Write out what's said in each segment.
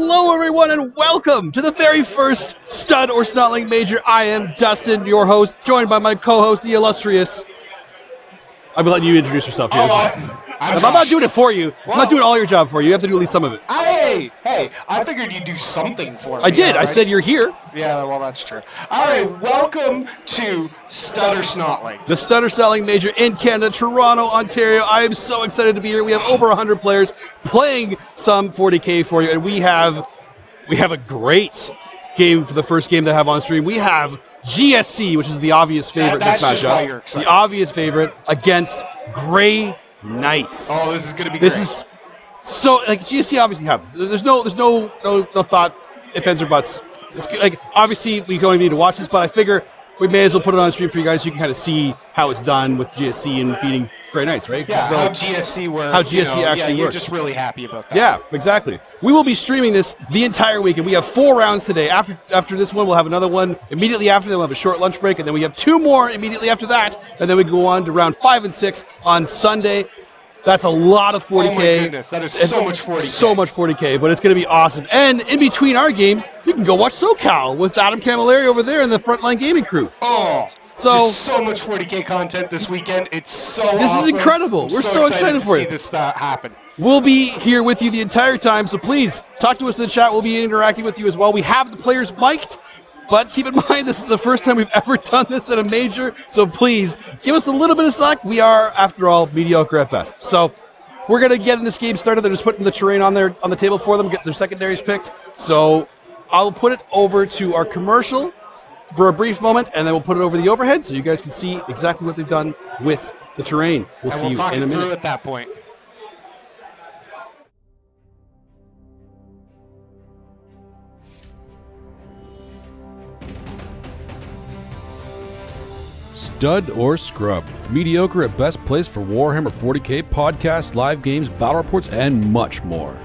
Hello, everyone, and welcome to the very first Stud or Snotling Major. I am Dustin, your host, joined by my co-host, the illustrious. I'm letting you introduce yourself here. I'm not doing it for you. I'm not doing all your job for you. You have to do at least some of it. Hey, I figured you'd do something for me. I did. I said you're here. Yeah, well, that's true. All right, welcome to Stud or Snotling. The Stud or Snotling Major in Canada, Toronto, Ontario. I am so excited to be here. We have over 100 players playing some 40K for you, and we have a great game for the first game that I have on stream. We have GSC, which is the obvious favorite in this matchup. The obvious favorite against Grey Knights. Oh, this is going to be great. This is so, like, GSC obviously have. There's no thought, ifs, ands, or buts. It's, like, obviously, we don't need to watch this, but I figure we may as well put it on stream for you guys so you can kind of see how it's done with GSC and beating Grey Knights, right? Yeah, so, how GSC works. How GSC actually you're works. just really happy about that. Yeah, exactly. We will be streaming this the entire week, and we have 4 rounds today. After this one, we'll have another one. Immediately after, then we'll have a short lunch break, and then we have 2 more immediately after that, and then we go on to round 5 and 6 on Sunday. That's a lot of 40K. Oh my goodness, that is so much 40K. So much 40K, but it's going to be awesome. And in between our games, you can go watch SoCal with Adam Camilleri over there and the Frontline Gaming crew. Oh, just so much 40K content this weekend. It's so awesome. This is incredible. We're so excited for to see this happen. We'll be here with you the entire time, so please talk to us in the chat. We'll be interacting with you as well. We have the players mic'd, but keep in mind this is the first time we've ever done this at a major, so please give us a little bit of slack. We are, after all, mediocre at best. So we're going to get in this game started. They're just putting the terrain on the table for them, get their secondaries picked. So I'll put it over to our commercial for a brief moment, and then we'll put it over the overhead so you guys can see exactly what they've done with the terrain. We'll see you in a minute. And we'll talk it through at that point. Stud or Scrub, mediocre at best place for Warhammer 40K podcasts, live games, battle reports, and much more.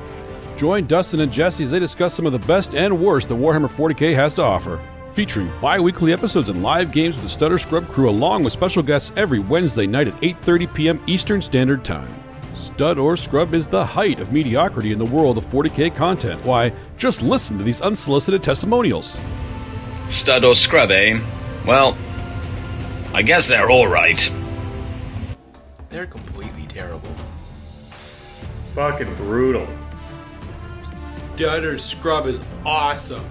Join Dustin and Jesse as they discuss some of the best and worst that Warhammer 40K has to offer, featuring bi-weekly episodes and live games with the Stud or Scrub crew along with special guests every Wednesday night at 8:30 p.m. Eastern Standard Time. Stud or Scrub is the height of mediocrity in the world of 40K content. Why, just listen to these unsolicited testimonials. Stud or Scrub, eh? Well, I guess they're alright. They're completely terrible. Fucking brutal. Stud or Scrub is awesome.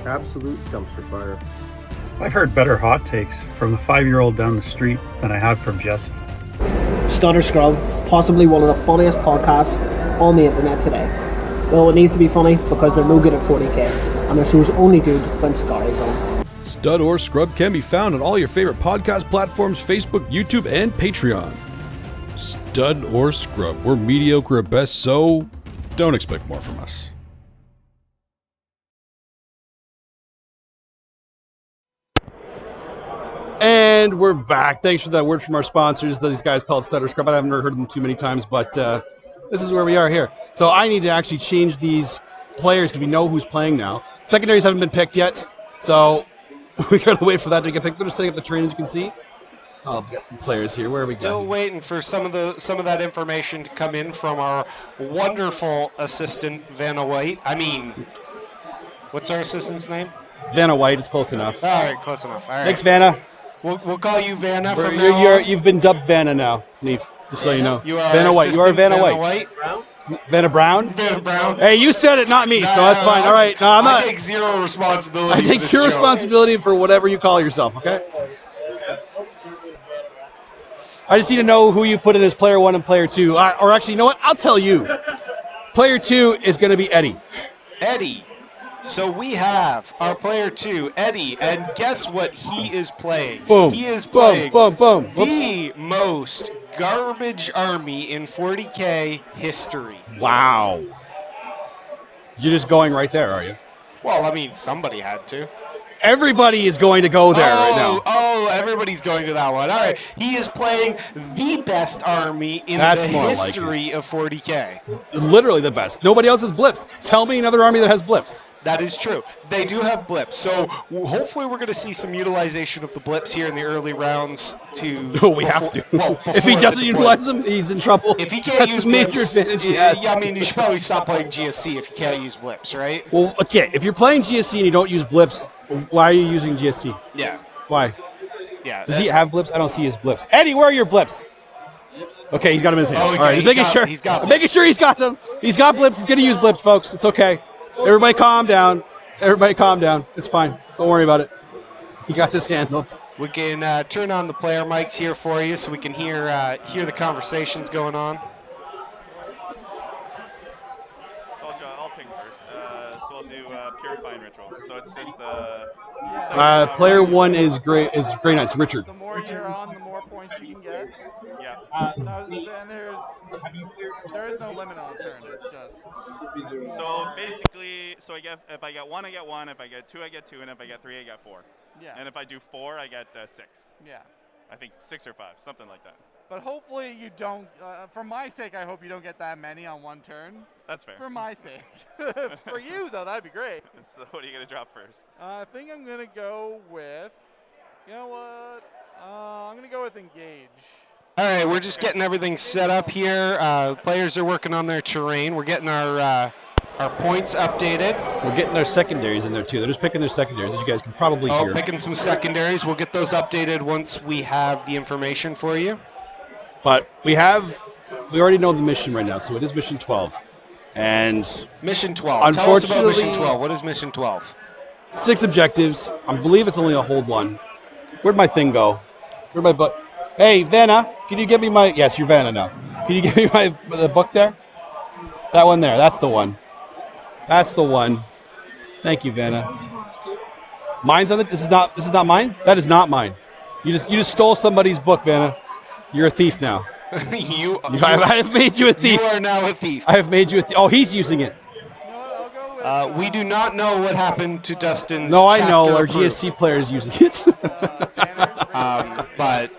Absolute dumpster fire. I've heard better hot takes from the 5-year-old down the street than I have from Jesse. Stud or Scrub, possibly one of the funniest podcasts on the internet today. Well, it needs to be funny because they're no good at 40k, and their show's only good when Scary's on. Stud or Scrub can be found on all your favorite podcast platforms, Facebook, YouTube, and Patreon. Stud or Scrub, we're mediocre at best, so don't expect more from us. And we're back. Thanks for that word from our sponsors. These guys called Stud or Scrub. I haven't heard them too many times, but this is where we are here. So I need to actually change these players because we know who's playing now. Secondaries haven't been picked yet, so we gotta wait for that to get picked. They're just setting up the terrain, as you can see. I'll get the players here. Where are we going? Still waiting for some of that information to come in from our wonderful assistant, Vanna White. I mean, what's our assistant's name? Vanna White. It's close enough. All right, close enough. All right. Thanks, Vanna. We'll call you Vanna from now on. You've been dubbed Vanna now, Neve, just so you know. You are Vanna White. You are Vanna White. Vanna Brown? Vanna Brown. Hey, you said it, not me, so that's fine. All right. No, I'm not. I take zero responsibility. I take zero responsibility for whatever you call yourself, okay? I just need to know who you put in as player 1 and player 2. Or actually, you know what? I'll tell you. Player 2 is going to be Eddie. Eddie. So we have our player 2, Eddie, and guess what he is playing? Boom. He is playing boom. the most garbage army in 40K history. Wow. You're just going right there, are you? Well, I mean, somebody had to. Everybody is going to go there right now. Oh, everybody's going to that one. All right. He is playing the best army in the history of 40K. Literally the best. Nobody else has blips. Tell me another army that has blips. That is true. They do have blips, so hopefully we're going to see some utilization of the blips here in the early rounds. We have to. If he doesn't utilize them, he's in trouble. If he can't That's use the major blips, advantage he yeah, has. I mean, you should probably stop playing GSC if you can't use blips, right? Well, okay, if you're playing GSC and you don't use blips, why are you using GSC? Yeah. Why? Yeah. Does he have blips? I don't see his blips. Eddie, where are your blips? Okay, he's got them in his hand. Oh, All yeah, right, he's making sure. He's got Making sure he's got them. He's got blips. He's going to use blips, folks. It's okay. Everybody calm down. Everybody calm down. It's fine. Don't worry about it. He got this handled. We can turn on the player mics here for you so we can hear the conversations going on. I'll ping first. So I'll do Purifying Ritual. So it's just the... Player 1 is Grey Knights, Richard. The more you're on, the more points you can get. Yeah. And there is no limit on a turn. It's just... So basically, if I get 1, I get 1. If I get 2, I get 2. And if I get 3, I get 4. Yeah. And if I do 4, I get 6. Yeah. I think 6 or 5, something like that. But hopefully you don't, for my sake, I hope you don't get that many on one turn. That's fair. For my sake. For you, though, that'd be great. So what are you going to drop first? I think I'm going to go with, you know what? I'm going to go with Engage. All right, we're just getting everything set up here. Players are working on their terrain. We're getting our points updated. We're getting their secondaries in there, too. They're just picking their secondaries, as you guys can probably hear. Picking some secondaries. We'll get those updated once we have the information for you. But we already know the mission right now, so it is Mission 12. And Mission 12. Tell us about Mission 12. What is Mission 12? 6 objectives. I believe it's only a hold one. Where'd my thing go? Where'd my book? Hey, Vanna, can you give me my... Yes, you're Vanna now. Can you give me the book there? That one there. That's the one. That's the one. Thank you, Vanna. Mine's on it. This is not mine. That is not mine. You just stole somebody's book, Vanna. You're a thief now. I have made you a thief. You are now a thief. I have made you a thief. Oh, he's using it. We do not know what happened to Dustin's. No, I know. Our approved. GSC player is using it. But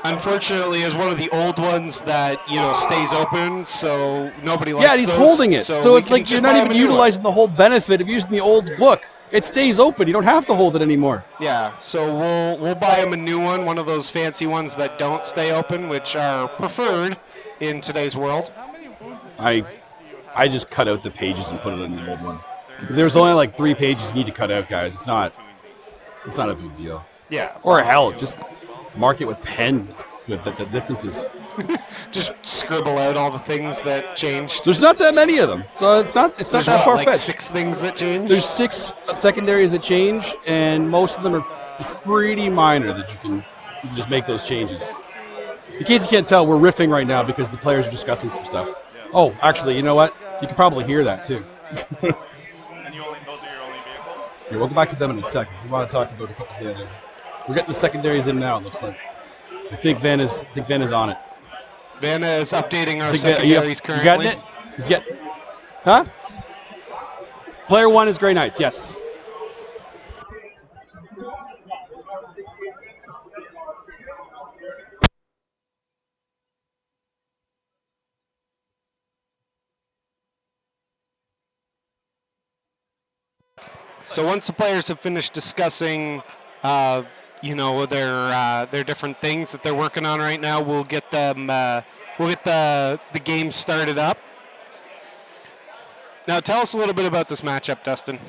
unfortunately, is one of the old ones that stays open, so nobody likes. Yeah, he's those, holding it. So it's like you're not even utilizing the whole benefit of using the old book. It stays open. You don't have to hold it anymore. Yeah, so we'll buy him a new one of those fancy ones that don't stay open, which are preferred in today's world. I just cut out the pages and put it in the old one. There's only like 3 pages you need to cut out, guys. It's not a big deal. Yeah. Or hell, just mark it with pens with the differences. Just scribble out all the things that changed. There's not that many of them, so it's not that far fetched. Like 6 things that change. There's 6 secondaries that change, and most of them are pretty minor that you can just make those changes. In case you can't tell, we're riffing right now because the players are discussing some stuff. Oh, actually, you know what? You can probably hear that too. And those are your only vehicles? Yeah, we'll go back to them in a second. We want to talk about a couple of the other. We're getting the secondaries in now. It looks like. I think Van is on it. Vanna is updating our secondaries currently. You got it? He's getting. Huh? Player 1 is Grey Knights. Yes. So once the players have finished discussing, their different things that they're working on right now, we'll get them. We'll get the game started up. Now, tell us a little bit about this matchup, Dustin.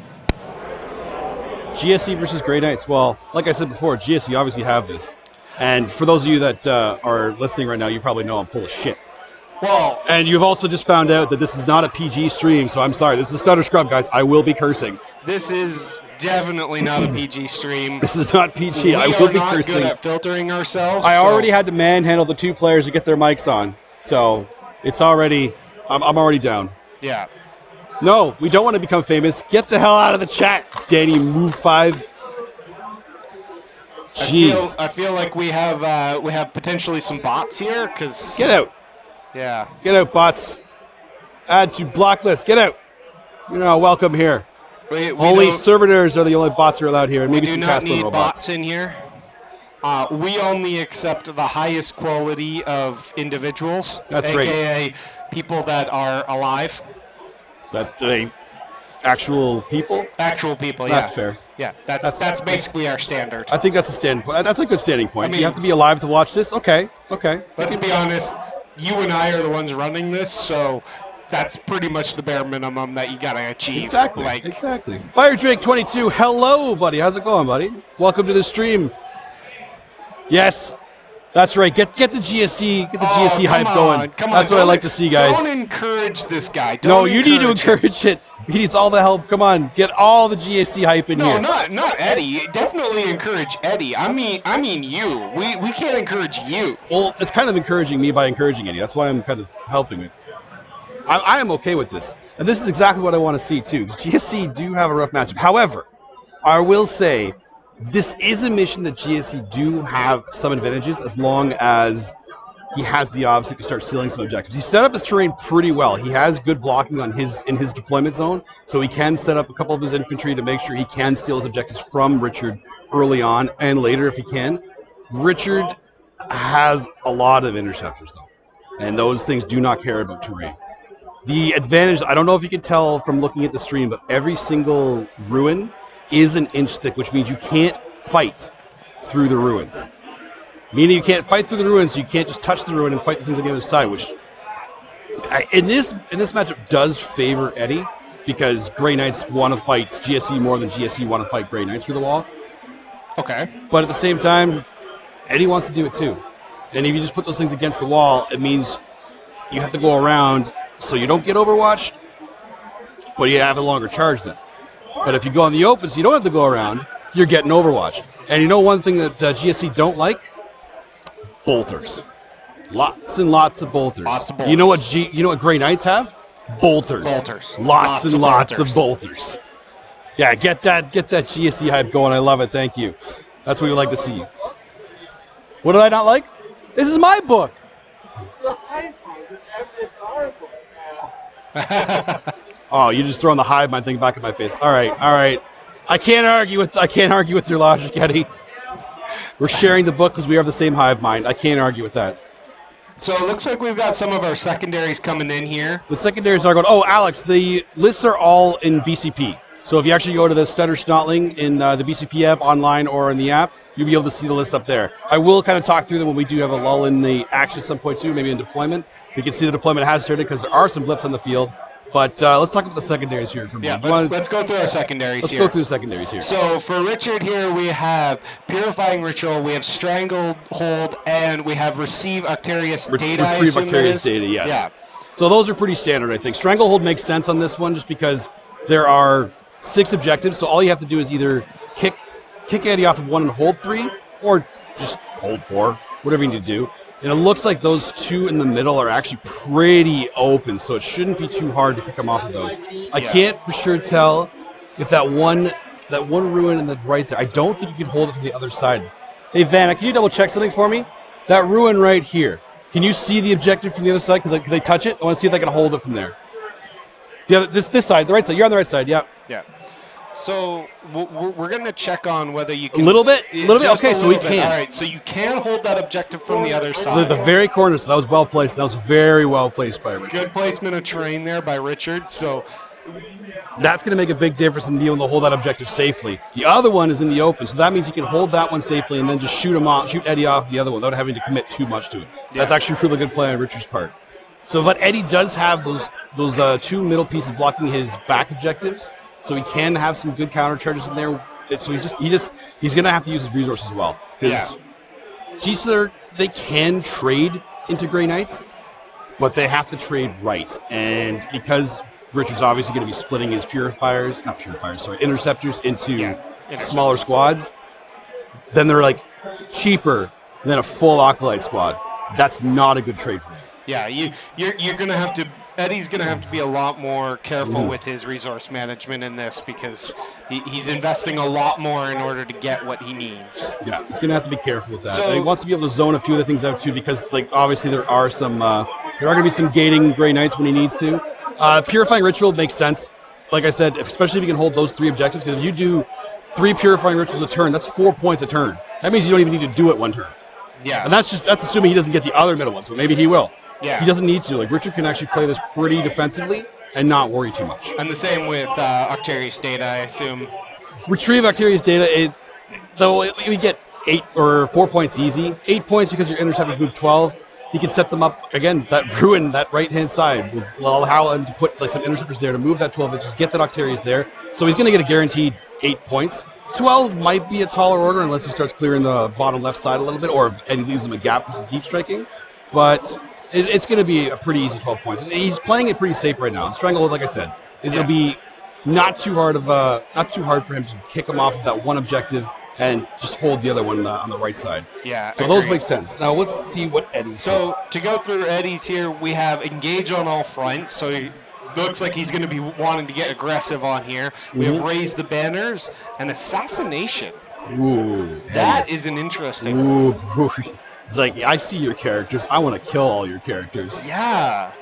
GSC versus Grey Knights. Well, like I said before, GSC obviously have this. And for those of you that are listening right now, you probably know I'm full of shit. Well, and you've also just found out that this is not a PG stream, so I'm sorry. This is Stutter Scrub, guys. I will be cursing. This is definitely not a PG stream. This is not PG. I will be cursing. We are not good at filtering ourselves. I already had to manhandle the 2 players to get their mics on, so it's already. I'm already down. Yeah. No, we don't want to become famous. Get the hell out of the chat, Danny. Move 5. Jeez. I feel like we have potentially some bots here because. Get out. Yeah. Get out, bots. Add to block list. Get out. Welcome here. Only servitors are the only bots who are allowed here. And maybe we do not need bots in here. We only accept the highest quality of individuals. That's AKA people that are alive. That they actual people. Actual people, That's fair. Yeah, that's basically our standard. I think that's a standing point. That's a good standing point. I mean, you have to be alive to watch this. Okay. Let's be honest. You and I are the ones running this, so that's pretty much the bare minimum that you gotta achieve. Exactly. Fire Drake 22. Hello, buddy. How's it going, buddy? Welcome to the stream. Yes. That's right. Get the GSC hype going. Come on. That's what I like to see, guys. Don't encourage this guy. You need to encourage it. He needs all the help. Come on, get all the GSC hype in here. No, not Eddie. Definitely encourage Eddie. I mean you. We can't encourage you. Well, it's kind of encouraging me by encouraging Eddie. That's why I'm kind of helping it. I am okay with this, and this is exactly what I want to see too. GSC do have a rough matchup. However, I will say this is a mission that GSC do have some advantages as long as he has the obs to start sealing some objectives. He set up his terrain pretty well. He has good blocking in his deployment zone, so he can set up a couple of his infantry to make sure he can steal his objectives from Richard early on and later if he can. Richard has a lot of interceptors though, and those things do not care about terrain. The advantage, I don't know if you can tell from looking at the stream, but every single ruin is an inch thick, which means you can't fight through the ruins. Meaning you can't fight through the ruins, so you can't just touch the ruin and fight the things on the other side, which in this matchup does favor Eddie, because Grey Knights want to fight GSE more than GSE want to fight Grey Knights through the wall. Okay. But at the same time, Eddie wants to do it too. And if you just put those things against the wall, it means you have to go around so you don't get overwatched, but you have a longer charge then. But if you go on the open so you don't have to go around, you're getting overwatched. And you know one thing that GSC don't like? Bolters. Lots and lots of bolters. You know what Grey Knights have? Bolters. Lots and lots of bolters. Yeah, get that GSC hype going. I love it. Thank you. That's what we like to see. What did I not like? This is my book. Oh, you're just throwing the hive mind thing back in my face. All right. I can't argue with your logic, Eddie. We're sharing the book because we have the same hive mind. I can't argue with that. So it looks like we've got some of our secondaries coming in here. The secondaries are going. Oh, Alex, the lists are all in BCP. So if you actually go to the Stutter Snotling in the BCP app online or in the app, you'll be able to see the list up there. I will kind of talk through them when we do have a lull in the action at some point too, maybe in deployment. We can see the deployment has started because there are some blips on the field. But let's talk about the secondaries here. Let's go through our secondaries here. Let's go through the secondaries here. So for Richard here, we have Purifying Ritual, we have Stranglehold, and we have Receive Arcterius Data. Retrieve Arcterius Data, yes. Yeah. So those are pretty standard, I think. Stranglehold makes sense on this one just because there are 6 objectives, so all you have to do is either kick Eddie off of 1 and hold 3, or just hold 4, whatever you need to do. And it looks like those 2 in the middle are actually pretty open, so it shouldn't be too hard to kick them off of those. I can't for sure tell if that one ruin in the right there, I don't think you can hold it from the other side. Hey, Vanna, can you double check something for me? That ruin right here, can you see the objective from the other side? Because they touch it? I want to see if they can hold it from there. Yeah, this side, the right side. You're on the right side, yeah. Yeah. So we're going to check on whether you can... A little bit? Okay, so we can. All right, so you can hold that objective from the other side. The very corner, so that was well placed. That was very well placed by Richard. Good placement of terrain there by Richard, so... That's going to make a big difference in being able to hold that objective safely. The other one is in the open, so that means you can hold that one safely and then just shoot Eddie off the other one without having to commit too much to it. Yeah. That's actually a really good play on Richard's part. So, but Eddie does have those 2 middle pieces blocking his back objectives. So he can have some good counter charges in there. So he's going to have to use his resources well. Because GSC, they can trade into Grey Knights, but they have to trade right. And because Richard's obviously going to be splitting his interceptors into smaller squads, then they're like cheaper than a full Acolyte squad. That's not a good trade for him. Yeah, you're going to have to... Eddie's going to have to be a lot more careful with his resource management in this because he's investing a lot more in order to get what he needs. Yeah, he's going to have to be careful with that. So, he wants to be able to zone a few other things out too because, obviously there are going to be some gating Grey Knights when he needs to. Purifying Ritual makes sense. Like I said, especially if you can hold those 3 objectives, because if you do 3 Purifying Rituals a turn, that's 4 points a turn. That means you don't even need to do it 1 turn. Yeah. And that's assuming he doesn't get the other middle one, so maybe he will. Yeah. He doesn't need to. Richard can actually play this pretty defensively and not worry too much. And the same with Octarius Data, I assume. Retrieve Octarius Data, we get 8 or 4 points easy. 8 points because your interceptors move 12. He can set them up, again, that ruin that right-hand side will allow him to put like some interceptors there to move that 12 inches, get that Octarius there. So he's going to get a guaranteed 8 points. 12 might be a taller order unless he starts clearing the bottom left side a little bit, and he leaves him a gap for some deep striking. But it's going to be a pretty easy 12 points. He's playing it pretty safe right now. Stranglehold, like I said, it'll be not too hard for him to kick him off of that one objective and just hold the other one on the right side. Yeah. So those make sense. Now let's see what Eddie's. So to go through Eddie's here, we have engage on all fronts. So he looks like he's going to be wanting to get aggressive on here. We have raise the banners and assassination. Ooh. That is an interesting. Ooh. It's like, I see your characters. I want to kill all your characters. Yeah.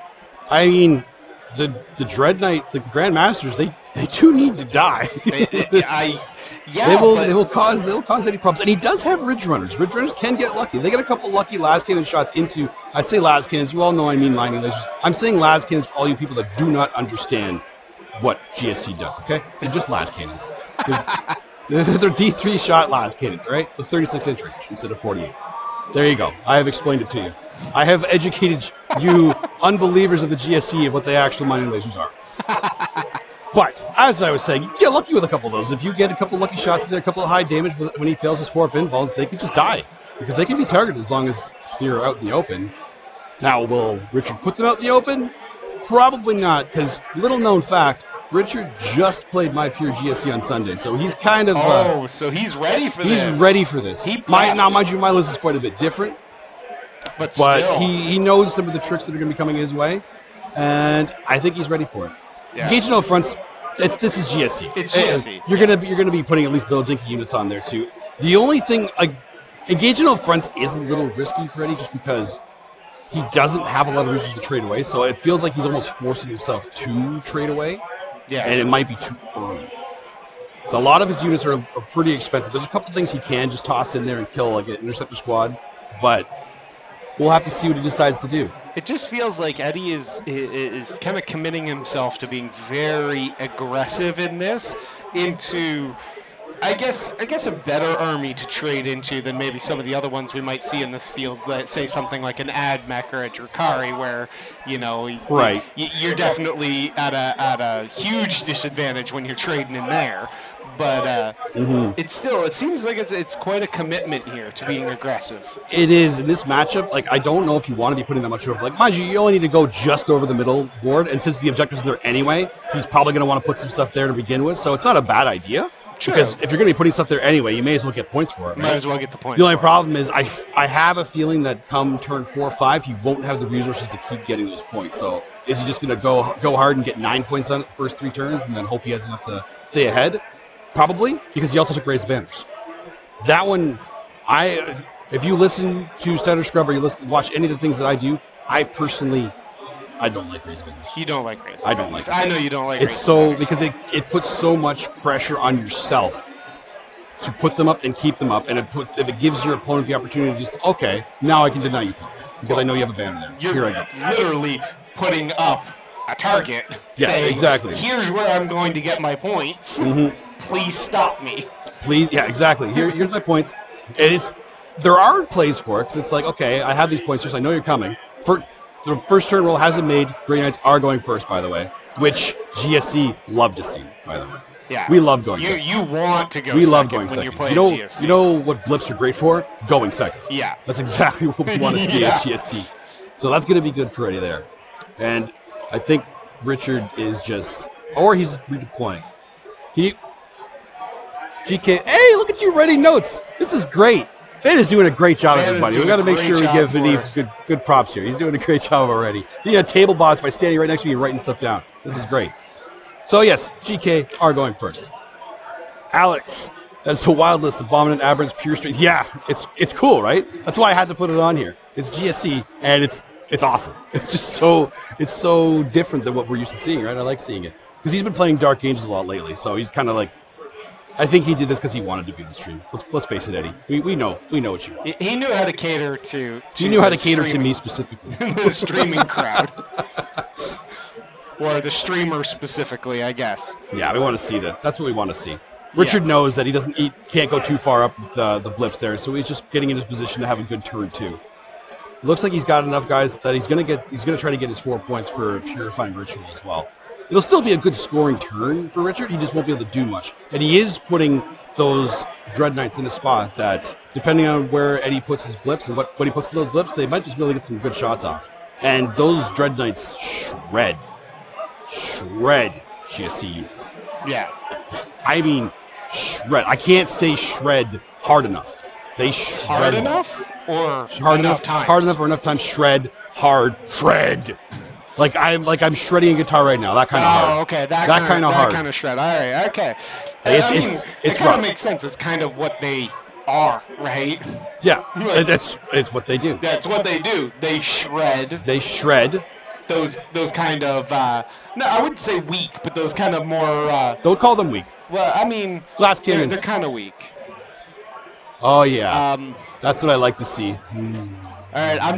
I mean, the Dread Knight, the Grand Masters, they do need to die. They will cause any problems. And he does have Ridge Runners. Ridge Runners can get lucky. They get a couple lucky las cannon shots into. I say las cannons. You all know I mean lightning lasers. I'm saying las cannons for all you people that do not understand what GSC does. Okay, they're just las cannons. They're D3 shot las cannons. All right, the 36-inch range instead of 48. There you go. I have explained it to you. I have educated you unbelievers of the GSC of what the actual mining lasers are. But, as I was saying, you get lucky with a couple of those. If you get a couple of lucky shots in there, a couple of high damage when he fails his 4 pinballs, they can just die. Because they can be targeted as long as they're out in the open. Now, will Richard put them out in the open? Probably not, because little known fact, Richard just played my pure GSC on Sunday, so he's kind of... so he's ready for this. He's ready for this. Now, mind you, my list is quite a bit different. But still. He knows some of the tricks that are going to be coming his way, and I think he's ready for it. Yeah. Engaging all fronts, this is GSC. It's GSC. You're gonna be putting at least little dinky units on there too. The only thing, engaging all fronts is a little risky for Eddie, just because he doesn't have a lot of reasons to trade away. So it feels like he's almost forcing himself to trade away. Yeah. And it might be too early. So a lot of his units are pretty expensive. There's a couple things he can just toss in there and kill, like an interceptor squad, but we'll have to see what he decides to do. It just feels like Eddie is kind of committing himself to being very aggressive in this, into, I guess a better army to trade into than maybe some of the other ones we might see in this field. Let's say something like an Admech or a Drakari, where you're definitely at a huge disadvantage when you're trading in there. But it seems like it's quite a commitment here to being aggressive. It is in this matchup. Like, I don't know if you want to be putting that much over. Like, mind you, you only need to go just over the middle board, and since the objectives are there anyway, he's probably going to want to put some stuff there to begin with. So it's not a bad idea. True. Because if you're going to be putting stuff there anyway, you may as well get points for it. Right? Might as well get the points. The only problem is I have a feeling that come turn 4 or 5, he won't have the resources to keep getting those points. So is he just going to go hard and get 9 points on it the first 3 turns, and then hope he has enough to stay ahead? Probably, because he also took raised banners. That one, if you listen to Standard Scrub or you watch any of the things that I do, I don't like raised banners. You don't like raised banners. I don't like it. I know you don't like raised banners. Because it puts so much pressure on yourself to put them up and keep them up, and if it gives your opponent the opportunity to just, okay, now I can deny you points, because I know you have a banner there. You're literally putting up a target, saying, exactly. Here's where I'm going to get my points. Please stop me. Please, yeah, exactly. Here's my points. There are plays for it, because it's like, okay, I have these points, just I know you're coming. The first turn roll has been made. Grey Knights are going first, by the way, which GSC love to see, by the way. Yeah. We love going second. You want to go we second love going when second. You're playing GSC. You know what blips are great for? Going second. Yeah. That's exactly what we want to see at GSC. So that's going to be good for Eddie there. And I think Richard is just... Or he's redeploying. GK... Hey, look at you writing notes. This is great. Ben is doing a great job, everybody. We got to make sure we give Vinny good props here. He's doing a great job already. He had table bots by standing right next to me and writing stuff down. This is great. So yes, GK are going first. Alex, that's the wild list. Abominant, Aberrants, Pure Strength. Yeah, it's cool, right? That's why I had to put it on here. It's GSC, and it's awesome. It's just so different than what we're used to seeing, right? I like seeing it because he's been playing Dark Angels a lot lately, so he's kind of like. I think he did this because he wanted to be on the stream. Let's face it, Eddie. We know what you want. He knew how to cater to he knew how to cater to me specifically. The streaming crowd. or the streamer specifically, I guess. Yeah, we want to see this. That's what we want to see. Richard knows that he can't go too far up with the blips there, so he's just getting in his position to have a good turn too. Looks like he's got enough guys that he's gonna try to get his 4 points for Purifying Ritual as well. It'll still be a good scoring turn for Richard. He just won't be able to do much, and he is putting those Dread Knights in a spot that, depending on where Eddie puts his blips and what he puts in those blips, they might just really get some good shots off. And those Dread Knights shred GSCUs. Yeah. I mean, shred. I can't say shred hard enough. They shred. Hard enough or hard enough times? Hard enough or enough times. Shred. Shred. Like I'm shredding a guitar right now. That kind of hard. Oh, okay. That kind of hard. That kind of shred. All right. Okay. It's kind rough. of makes sense. It's kind of what they are, right? Yeah. It's what they do. That's what they do. They shred. They shred. Those kind of no, I wouldn't say weak, but those kind of more. Don't call them weak. Well, I mean, Glass cannons. They're kind of weak. Oh yeah. That's what I like to see. All right, I'm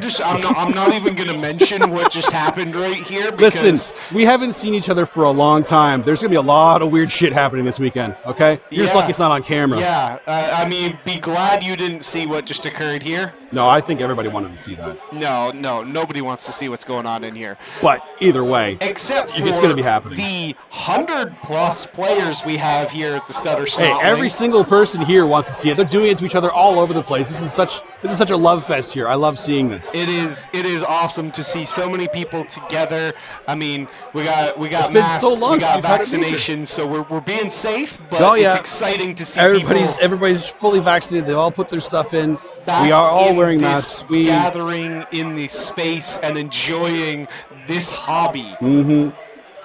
not even going to mention what just happened right here because... Listen, we haven't seen each other for a long time. There's going to be a lot of weird shit happening this weekend, okay? You're just lucky it's not on camera. Yeah, I mean, be glad you didn't see what just occurred here. No, I think everybody wanted to see that. No, nobody wants to see what's going on in here. But either way, except for it's going to be happening. The 100+ players we have here at the Stutter Snotling. Hey, every single person here wants to see it. They're doing it to each other all over the place. This is such a love fest here. I love seeing this. It is awesome to see so many people together. I mean, we got masks, we got vaccinations, so we're being safe, but it's exciting to see everybody's fully vaccinated. They've all put their stuff in. We are all wearing masks. We gathering in the space and enjoying this hobby.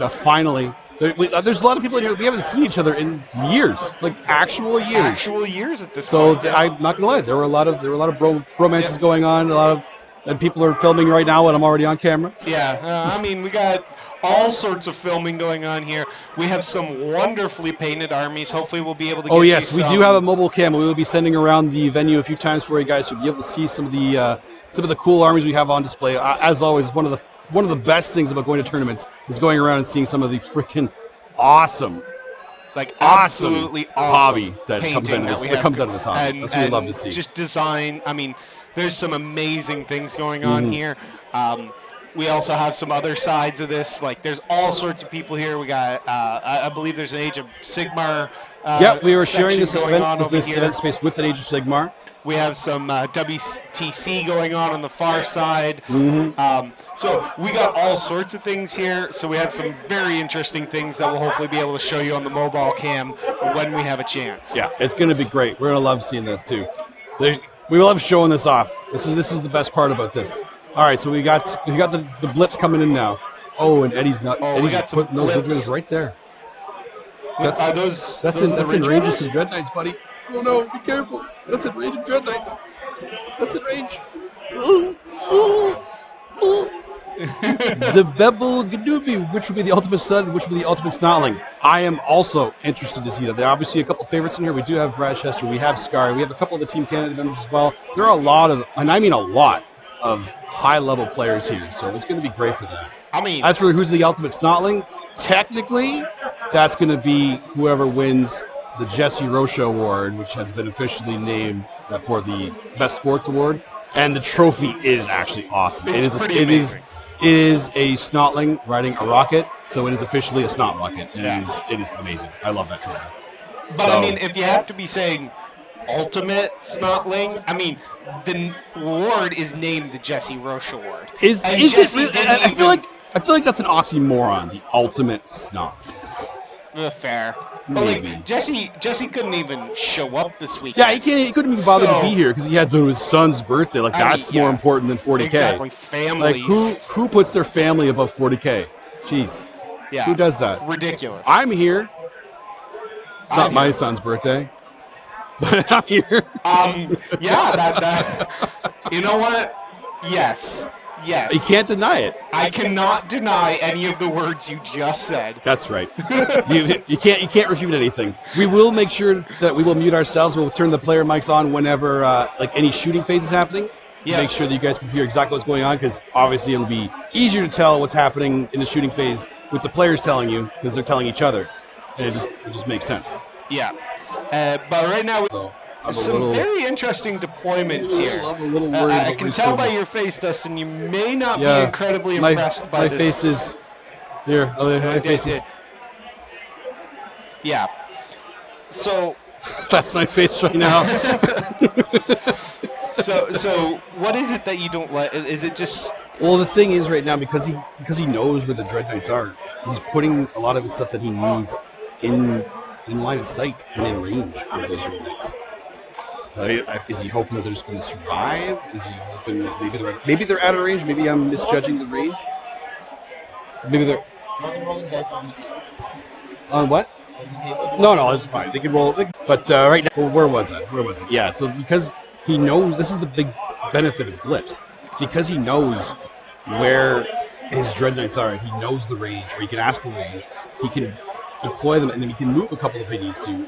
Finally. There's a lot of people in here. We haven't seen each other in years, like actual years. Actual years at this point. So I'm not gonna lie, there were a lot of romances going on. And people are filming right now, and I'm already on camera. Yeah, I mean, we got all sorts of filming going on here. We have some wonderfully painted armies. Hopefully, we'll be able to. We do have a mobile cam. We will be sending around the venue a few times for you guys to be able to see some of the cool armies we have on display. As always, one of the best things about going to tournaments is going around and seeing some of the freaking awesome, absolutely awesome hobby that comes out of this hobby. That's what we love to see. Just design. I mean, there's some amazing things going on here. We also have some other sides of this. Like, there's all sorts of people here. We got, I believe there's an Age of Sigmar. We were sharing this event space with an Age of Sigmar. We have some WTC going on the far side. So we got all sorts of things here. So we have some very interesting things that we'll hopefully be able to show you on the mobile cam when we have a chance. Yeah, it's going to be great. We're going to love seeing this too. We love showing this off. This is the best part about this. All right, so we got the blips coming in now. Oh, and Eddie's not. Oh, Eddie's we got some putting those blips right there. Are those in range of some Dread Knights, buddy. Oh no, be careful. That's in range of Dread Knights. That's in range. Zebebel Gadubi, which would be the ultimate Sud, which would be the ultimate Snotling. I am also interested to see that. There are obviously a couple favorites in here. We do have Brad Chester, we have Scar, we have a couple of the Team Canada members as well. There are a lot of, and I mean a lot, of high-level players here, so it's going to be great for that. I mean, as for who's the ultimate Snotling, technically, that's going to be whoever wins the Jesse Rocha Award, which has been officially named for the Best Sports Award, and the trophy is actually awesome. It's pretty amazing. It is a Snotling riding a rocket, so it is officially a Snot rocket. It is amazing. I love that trophy. But I mean, if you have to be saying ultimate Snotling, I mean, the award is named the Jesse Rocha Award. I feel like that's an oxymoron. The ultimate Snot. Fair. But like, Jesse couldn't even show up this weekend. Yeah, he couldn't even bother to be here because he had his son's birthday. Like, that's more important than 40K. Exactly, families. Like, who puts their family above 40K? Jeez. Yeah. Who does that? Ridiculous. I'm here. It's not my son's birthday, but I'm here. That you know what? Yes. You can't deny it. I cannot deny any of the words you just said. That's right. you can't refute anything. We will make sure that we will mute ourselves. We'll turn the player mics on whenever any shooting phase is happening. Yeah. Make sure that you guys can hear exactly what's going on, because obviously it'll be easier to tell what's happening in the shooting phase with the players telling you because they're telling each other, and it just makes sense. Yeah. But right now, So I'm some very interesting deployments here. I'm a little worried. I can tell by your face, Dustin, you may not be incredibly my, impressed by my this. Face is here. My face is. Yeah. So that's my face right now. So what is it that you don't like? Is it just? Well, the thing is, right now, because he knows where the Dread Knights are, he's putting a lot of the stuff that he needs in line of sight and in range of those Dread Knights. Is he hoping that they're just going to survive? Is he hoping that maybe they're out of range? Maybe I'm misjudging the range. Maybe they're on what? No, it's fine. They can roll. But right now, where was it? Yeah. So because he knows, this is the big benefit of Blitz. Because he knows where his Dread Knights are, and he knows the range, or he can ask the range, he can deploy them, and then he can move a couple if he needs to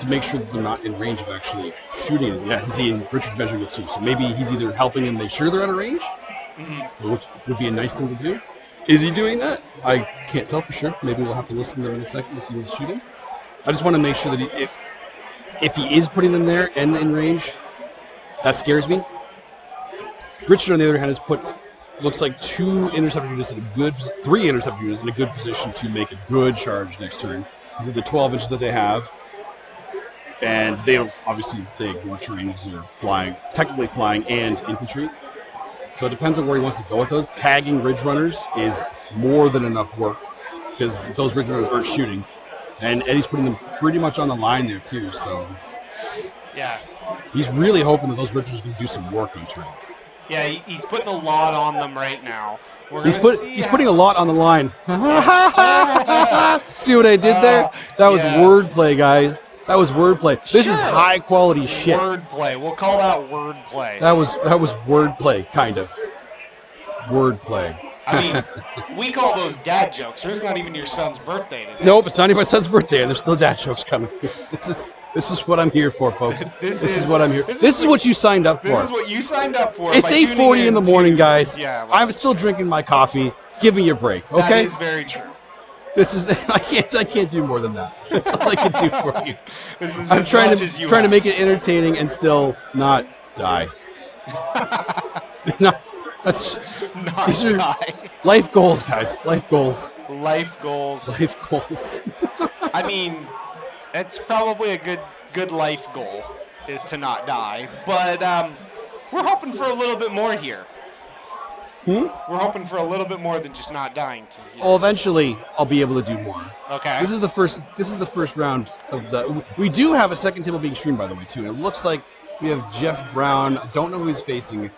make sure that they're not in range of actually shooting. Yeah, and Richard's measuring it too. So maybe he's either helping them make sure they're out of range, which would be a nice thing to do. Is he doing that? I can't tell for sure. Maybe we'll have to listen to them in a second to see who's shooting. I just want to make sure that if he is putting them there and in range, that scares me. Richard, on the other hand, has put, looks like 2 interceptor units in a good, 3 interceptor units in a good position to make a good charge next turn. Because of the 12 inches that they have. And they don't, obviously, they ignore terrains or flying, technically flying and infantry. So it depends on where he wants to go with those. Tagging ridge runners is more than enough work because those ridge runners aren't shooting. And Eddie's putting them pretty much on the line there too, so. Yeah. He's really hoping that those ridge runners can do some work on terrain. Yeah, he's putting a lot on them right now. He's putting a lot on the line. See what I did there? That was wordplay, guys. That was wordplay. This is high quality shit. Wordplay. We'll call that wordplay. That was wordplay, kind of. Wordplay. I mean, we call those dad jokes. There's not even your son's birthday today. Nope, it's not even my son's birthday, and there's still dad jokes coming. This is what I'm here for, folks. This is what I'm here. This is what you signed up for. This is what you signed up for. It's 8:40 in the morning, guys. Yeah, I'm still drinking my coffee. Give me a break, okay? That is very true. This is I can't do more than that. That's all I can do for you. I'm trying to make it entertaining and still not die. Die. Life goals, guys. Life goals. Life goals. Life goals. I mean, it's probably a good life goal is to not die, but we're hoping for a little bit more here. We're hoping for a little bit more than just not dying. Oh, eventually I'll be able to do more. Okay. This is the first round of the. We do have a second table being streamed, by the way, too. It looks like we have Jeff Brown. I don't know who he's facing.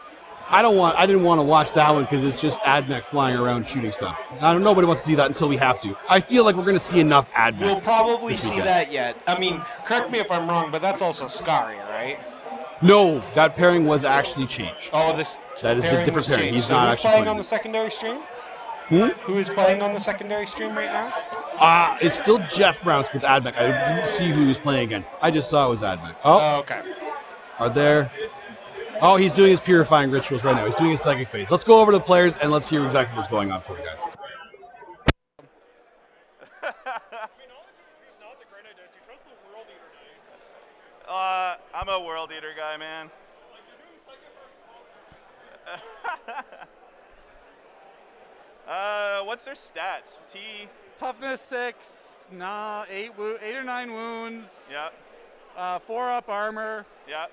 I didn't want to watch that one because it's just Admech flying around shooting stuff. Nobody wants to see that until we have to. I feel like we're going to see enough Admech. We'll probably see that yet. I mean, correct me if I'm wrong, but that's also Scary, right? No, that pairing was actually changed. Oh, that is a different pairing. He's not who's actually playing on the secondary stream? Who is playing on the secondary stream right now? It's still Jeff Brown with Admech. I didn't see who he was playing against. I just saw it was Admech. Oh, okay. Are there? Oh, he's doing his purifying rituals right now. He's doing his psychic phase. Let's go over to the players and let's hear exactly what's going on for you guys. I'm a World Eater guy, man. What's their stats? Toughness 6, 8 or 9 wounds. Yep. 4 up armor. Yep.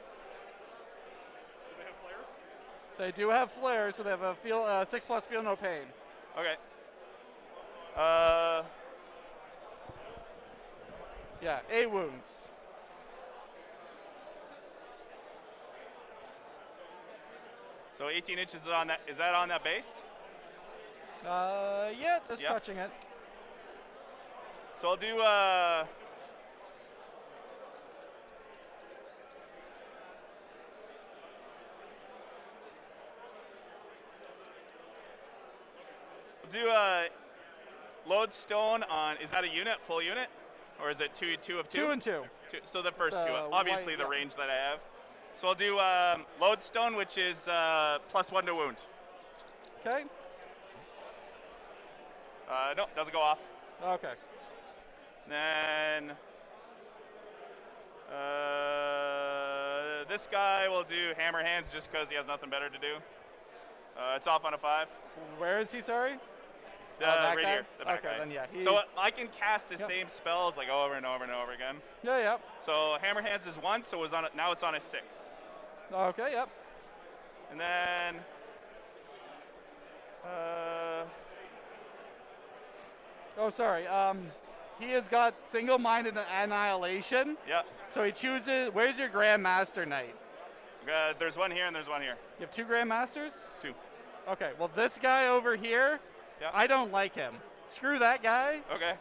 They do have flares, so they have a 6+ feel no pain. Okay. Yeah, 8 wounds. So 18 inches is on that. Is that on that base? Yeah, just touching it. So I'll do lodestone on. Is that a unit, full unit, or is it two of two? 2 and 2. So the first two, obviously the range that I have. So I'll do lodestone, which is +1 to wound. Okay. No, doesn't go off. Okay. Then this guy will do hammer hands just because he has nothing better to do. It's off on a 5. Where is he, sorry? Right guy? here, the back Okay, guy. then yeah, So he's- I can cast the same spells like over and over and over again. Yeah, yep. So hammer hands is 1, so now it's on a 6. Okay, yep. And then Oh, sorry. He has got single-minded annihilation. Yep. So he chooses. Where's your Grandmaster Knight? There's one here and there's one here. You have 2 Grandmasters? 2. Okay. Well, this guy over here, Yep. I don't like him. Screw that guy. Okay.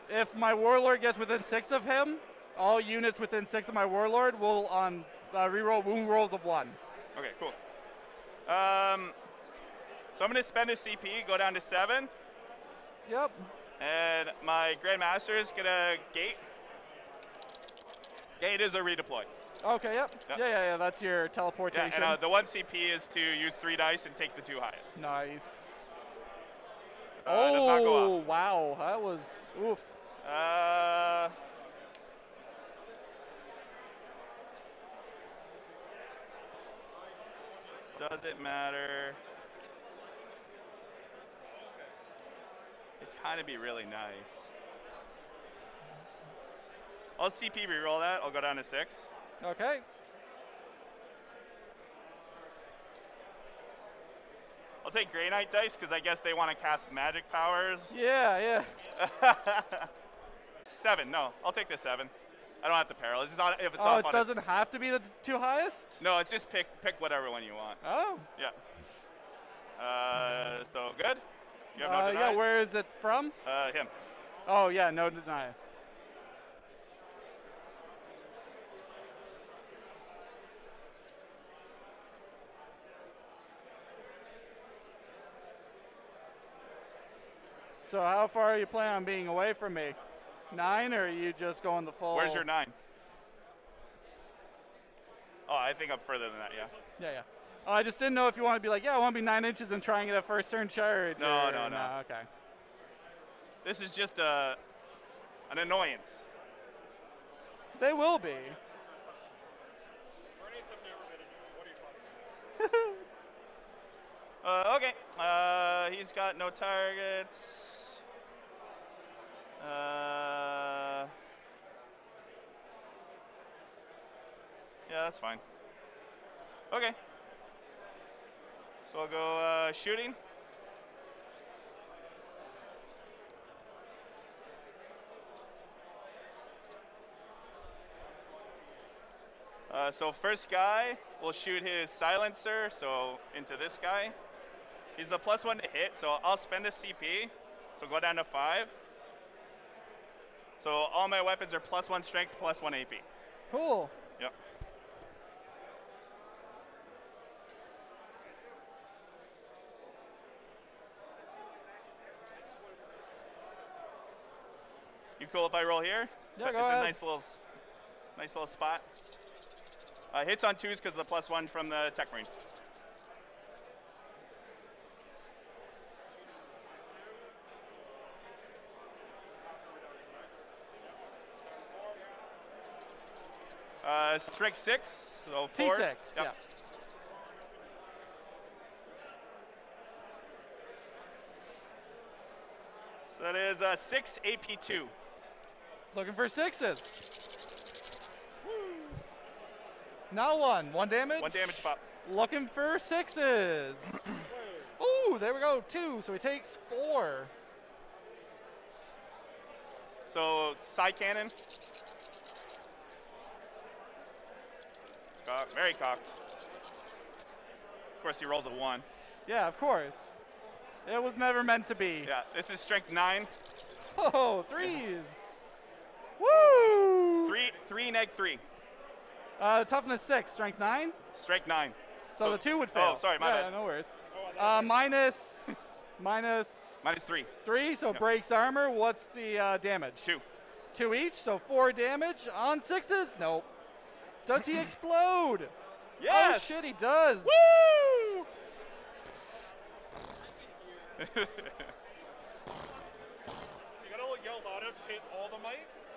If my Warlord gets within 6 of him, all units within 6 of my Warlord will reroll wound rolls of 1. Okay, cool. So I'm going to spend a CP, go down to 7. Yep. And my Grandmaster is going to gate. Gate is a redeploy. Okay, yep. Yep. Yeah, that's your Yeah, teleportation. and the 1 CP is to use 3 dice and take the 2 highest. Nice. Does not go Oh, off. wow. That was, oof. Does it matter? It'd kind of be really nice. I'll CP reroll that. I'll go down to 6. Okay. I'll take Grey Knight dice because I guess they want to cast magic powers. Yeah. 7. No, I'll take the 7. I don't have to peril. It's not if it's Oh, off it on doesn't have to be the 2 highest? No, it's just pick whatever one you want. Oh. Yeah. So good. You have no denies? Yeah, where is it from? Him. Oh, yeah, no deny. So how far are you planning on being away from me? 9, or are you just going the full? Where's your 9? Oh, I think I'm further than that. Yeah. Yeah. I just didn't know if you want to be like, yeah, I want to be 9 inches and try and get a first turn charge. No, or, no. Okay. This is just an annoyance. They will be. Okay. He's got no targets. Yeah, that's fine. Okay. So I'll go shooting. So first guy will shoot his silencer, so into this guy. He's the +1 to hit, so I'll spend a CP, so go down to 5. So all my weapons are +1 strength, +1 AP. Cool. Yep. You cool if I roll here? Yeah, So go it's ahead. a nice little spot. Hits on 2s because of the +1 from the Tech Marine. Strike 6, so 4. T6, Yep. yeah. So that is 6 AP2. Looking for 6s. Now 1 damage. 1 damage pop. Looking for 6s. Ooh, there we go. 2, so he takes 4. So side cannon. Very cocked. Of course, he rolls a 1. Yeah, of course. It was never meant to be. Yeah, this is strength 9. Oh, 3s. Woo! 3 neg 3. Toughness 6, strength 9. Strength 9. So the 2 would fail. Oh, sorry, my bad. No worries. Minus -3. 3, so breaks armor. What's the damage? 2. 2 each, so 4 damage on 6s. Nope. Does he explode? Yes! Oh shit, he does. Woo! you gotta yell loud enough to hit all the mics?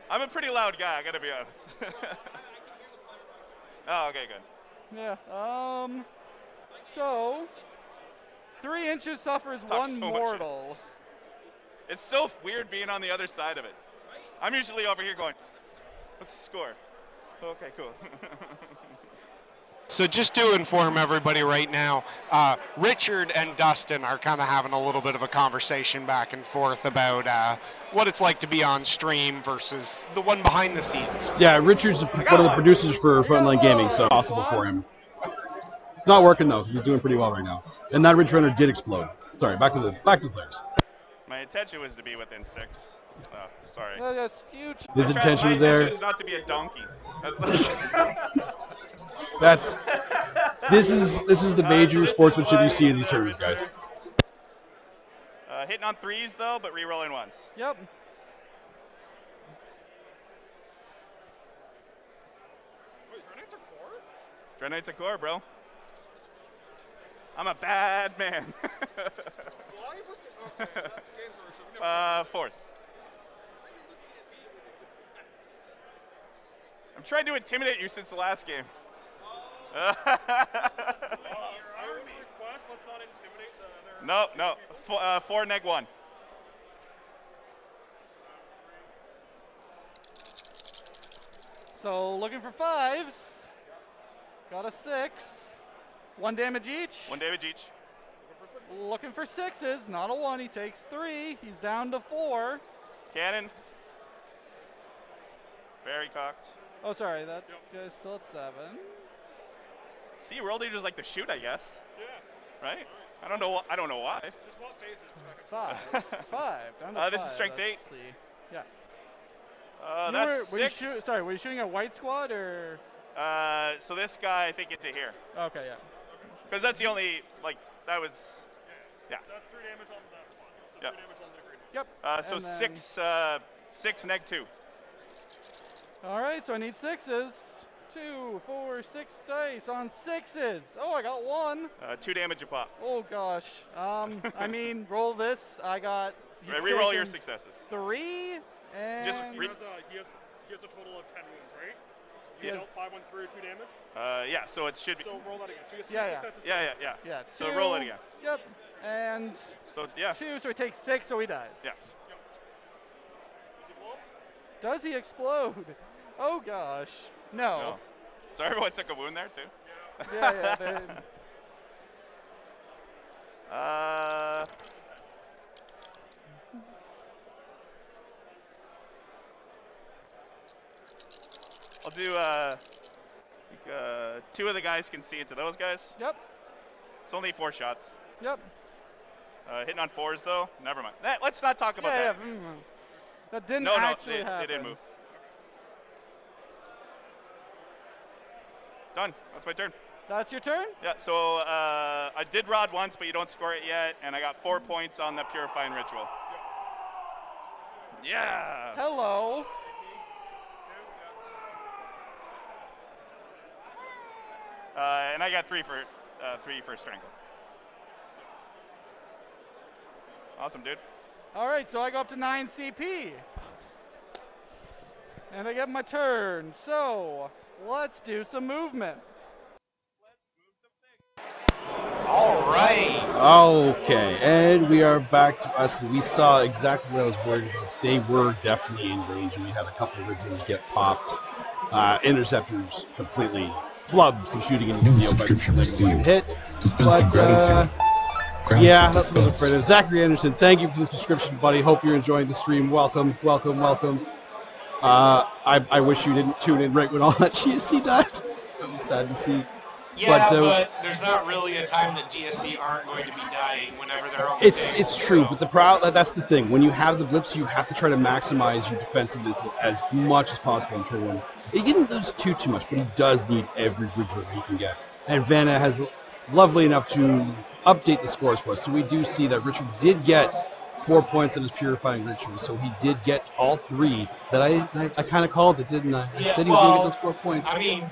I'm a pretty loud guy, I gotta be honest. Oh, okay, good. Yeah. So 3 inches suffers Talk 1 so much mortal. It's so weird being on the other side of it. I'm usually over here going, what's the score? Okay, cool. So just to inform everybody right now, Richard and Dustin are kind of having a little bit of a conversation back and forth about what it's like to be on stream versus the one behind the scenes. Yeah, Richard's one of the producers for Frontline Gaming, so possible for him. It's not working though, because he's doing pretty well right now. And that Ridge Runner did explode. Sorry, back to the players. My intention was to be within 6. Oh, sorry. That's huge. His intention was My there. intention is not to be a donkey. This is the major sportsmanship you see in these tournaments, guys. Hitting on 3s though, but re-rolling once. Yep. Dread Knights are core, bro. I'm a bad man. 4s. I'm trying to intimidate you since the last game. I would request let's not intimidate the other. No. 4 neg 1. So looking for 5s. Got a 6. 1 damage each. 1 damage each. Looking for 6s. Not a 1. He takes 3. He's down to 4. Cannon. Very cocked. Oh, sorry. That guy's still at 7. See, World Eaters like to shoot, I guess. Yeah. Right? I don't know. I don't know why. Just what phases? 5. 5. Down to 5. This is strength 8. Yeah. That's were 6. Were you shooting a white squad or? So this guy, I think, into here. Okay, yeah. Because that's the only, like, that was, yeah. So that's 3 damage on that squad. So Yep. 3 damage on the green. So then 6 neg 2. All right, so I need 6s. 2, 4, 6 dice on 6s. Oh, I got 1. 2 damage a pop. Oh gosh. I mean, roll this. I got. Reroll your successes. 3 and. Just he has a total of 10 wounds, right? He dealt has 5, 1, 3, or 2 damage? Yeah, so it should be. So roll that again. So he has 2 Yeah, successes. Yeah. So 2, roll it again. Yep. And So, yeah. 2, so he takes 6, so he dies. Yeah. Does he explode? Oh gosh. No. So everyone took a wound there, too? Yeah. I'll do, 2 of the guys can see into those guys. Yep. It's only 4 shots. Yep. Hitting on 4s, though? Never mind. Let's not talk about that. Yeah. That didn't No, actually it happen. didn't move. Done. That's my turn. That's your turn? Yeah, so I did rod once, but you don't score it yet, and I got 4 points on the Purifying Ritual. Yeah! Hello. And I got 3 for Strangle. Awesome, dude. All right, so I go up to 9 CP. And I get my turn. So let's do some movement. All right. Okay, and we are back to us. We saw exactly what I was worried about. They were definitely in range. We had a couple of originals get popped. Interceptors completely flubbed some shooting in the subscription hit. But, yeah, that's what I was afraid of. Zachary Anderson, thank you for the subscription, buddy. Hope you're enjoying the stream. Welcome. I wish you didn't tune in right when all that GSC died. It was sad to see. Yeah, but there's not really a time that GSC aren't going to be dying whenever they're on the table, It's true, but that's the thing. When you have the blips, you have to try to maximize your defensiveness as much as possible in turn 1. He didn't lose too much, but he does need every bridge rate he can get. And Vanna has lovely enough to update the scores for us. So we do see that Richard did get 4 points in his Purifying Ritual, so he did get all 3 that I kind of called it, didn't I? Yeah, said he was going to get those 4 points. I mean,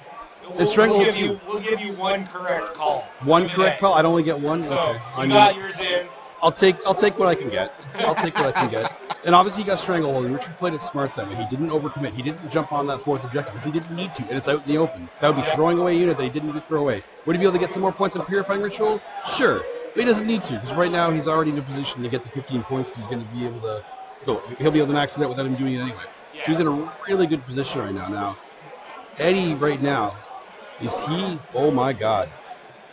we'll give you one correct call. One correct call? I'd only get 1? So okay. you got yours in. I'll take what I can get. I'll take what I can get. And obviously he got Stranglehold, and Richard played it smart that way. He didn't overcommit. He didn't jump on that fourth objective because he didn't need to, and it's out in the open. That would be throwing away a unit that he didn't need to throw away. Would he be able to get some more points on Purifying Ritual? Sure. But he doesn't need to, because right now he's already in a position to get the 15 points. He's going to be able to go. He'll be able to max it out without him doing it anyway. So he's in a really good position right now. Now, Eddie right now, is he, oh my God.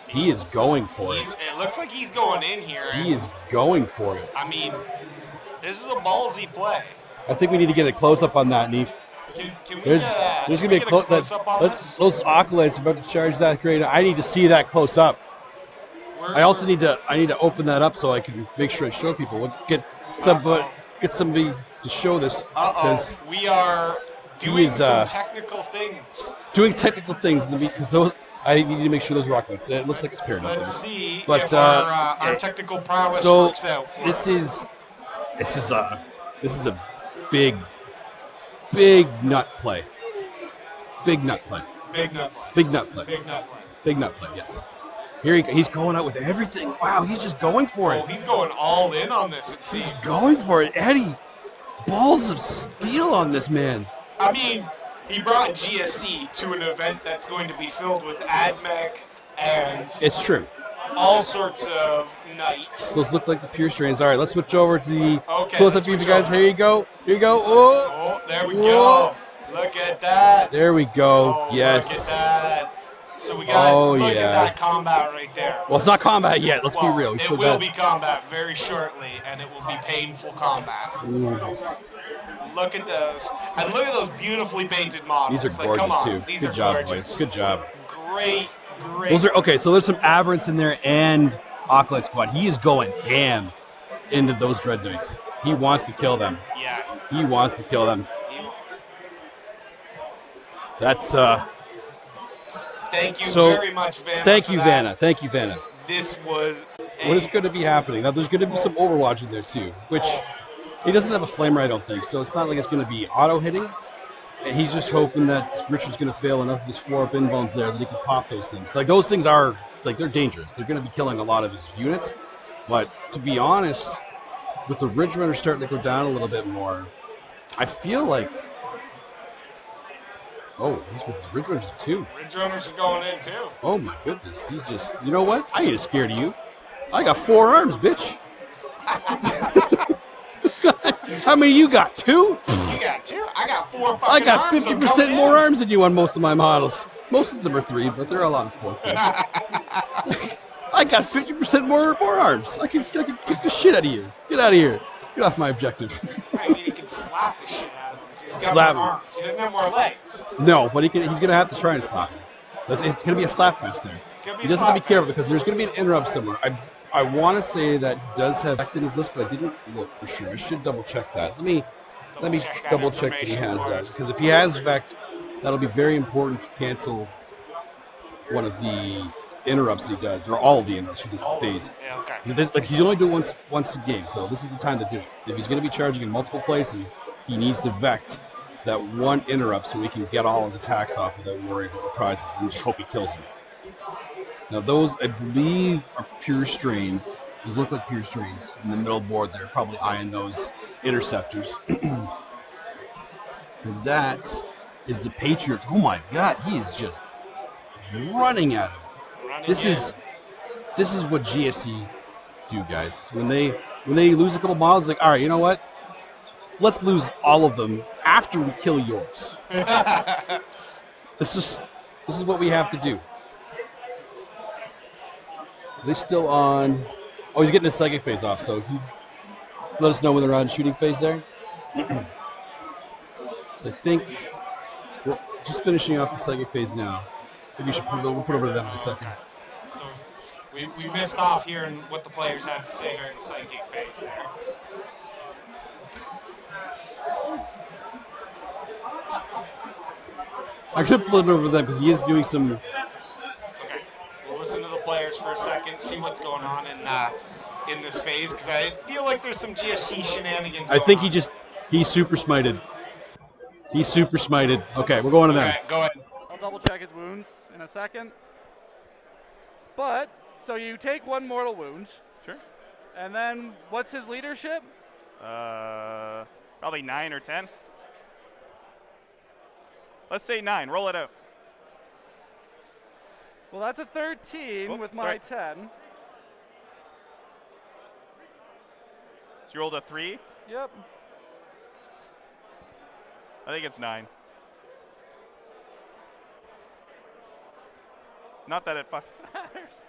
He is going for it. It looks like he's going in here. He is going for it. I mean, this is a ballsy play. I think we need to get a close-up on that, Neef. Can we There's going to be a close-up on this? Those Acolytes are about to charge that grade. I need to see that close up. I also need to open that up so I can make sure I show people. We'll get somebody to show this. We are doing some technical things. Doing technical things because those. I need to make sure those are Acolytes. It looks like it's paired up. Let's see if our technical prowess works out for us. This is a big nut play. Big nut play. Big nut play. Big nut play. Big nut play. Big nut play. Yes. Here he's going out with everything. Wow, he's just going for it. Oh, he's going all in on this. It seems. He's going for it, Eddie. Balls of steel on this man. I mean, he brought GSC to an event that's going to be filled with AdMech and it's true. All sorts of knights. Those look like the pure strains. All right, let's switch over to the close-up view, guys. Here you go. Here you go. Oh, there we go. Look at that. There we go. Yes. Look at that. So we got look at that combat right there. Well, it's not combat yet. Let's be real. It will be combat very shortly, and it will be painful combat. Ooh. Look at those. And look at those beautifully painted models. These are gorgeous, come on. too. These Good are job, gorgeous. boys. Good job. Great. Those are okay. So there's some Aberrants in there and Acolyte Squad. He is going ham into those Dread Knights. He wants to kill them. Yeah. He wants to kill them. That's Thank you very much, Vanna. Thank you, Vanna. Thank you, Vanna. This was what is going to be happening. Now there's going to be some Overwatch in there too, which he doesn't have a flamer, I don't think. So it's not like it's going to be auto hitting. He's just hoping that Richard's going to fail enough of his 4-up inbounds there that he can pop those things. Like those things are they're dangerous. They're going to be killing a lot of his units. But to be honest, with the Ridge Runner starting to go down a little bit more, I feel like he's with the Ridge Runners too. Ridge Runners are going in too. Oh my goodness, he's just, you know what? I ain't scared of you. I got 4 arms, bitch. How many you got? 2? You got 2? I got 4 fucking I got arms. 50% more arms than you on most of my models. Most of them are 3, but they're a lot of 4. I got 50% more arms. I can kick the shit out of you. Get out of here. Get off my objective. I mean, he can slap the shit out of him. He's got Slap more him. arms. He doesn't have more legs. No, but he's going to have to try and slap him. It's going to be a slap fest there. He doesn't have to be careful because there's going to be an interrupt somewhere. I want to say that he does have Vect in his list, but I didn't look for sure. I should double check that. Let me double check that he has that, because if he has Vect, that'll be very important to cancel one of the interrupts that he does, or all of the interrupts for this phase. Yeah, okay. Like he's only doing once a game, so this is the time to do it. If he's going to be charging in multiple places, he needs to Vect that one interrupt so he can get all his attacks off without worrying about reprisal and just hope he kills him. Now those, I believe, are pure strains. They look like pure strains in the middle board there, probably eyeing those interceptors. And that is the Patriot. Oh my God, he is just running at him. This is what GSC do, guys. When they lose a couple miles, like, all right, you know what? Let's lose all of them after we kill yours. This is what we have to do. Are they still on? Oh, he's getting his psychic phase off, so he let us know when they're on shooting phase there. So I think we're just finishing off the psychic phase now. Maybe we should we'll put over to them in a second. So we missed off here in what the players had to say during the psychic phase there. I should flip it over to them because he is doing some. Okay, we'll listen to the players for a second, see what's going on in this phase, because I feel like there's some GSC shenanigans. I think he's super smited. He's super smited. Okay, we're going to them. Okay, go ahead. I'll double check his wounds in a second. But, so you take 1 mortal wound. Sure. And then what's his leadership? Probably 9 or 10. Let's say 9. Roll it out. Well, that's a 13 with my 10. So you rolled a 3? Yep. I think it's 9. Not that it fucking matters.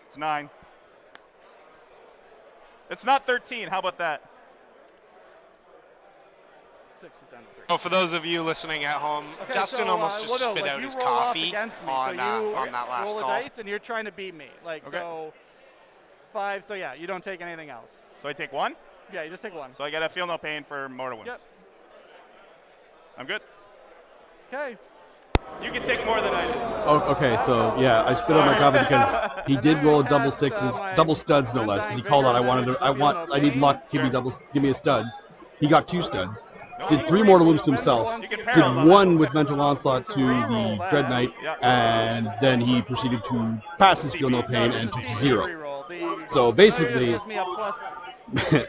It's 9. It's not 13. How about that? 6 is down to 3. Oh, for those of you listening at home, Dustin almost just spit out his coffee on that last roll call. a dice and you're trying to beat me. So 5, so yeah, you don't take anything else. So I take 1? Yeah, you just take 1. So I gotta feel no pain for mortal wounds. Yep. I'm good. Okay. You can take more than I did. Oh, okay, so yeah, I spit on my coffee because he did roll double sixes, double studs no less, because he called out I need luck, give me a stud. He got 2 studs. Did 3 mortal wounds to himself. Did 1 with mental onslaught to the Dread Knight, and then he proceeded to pass his feel no pain and took 0. So basically,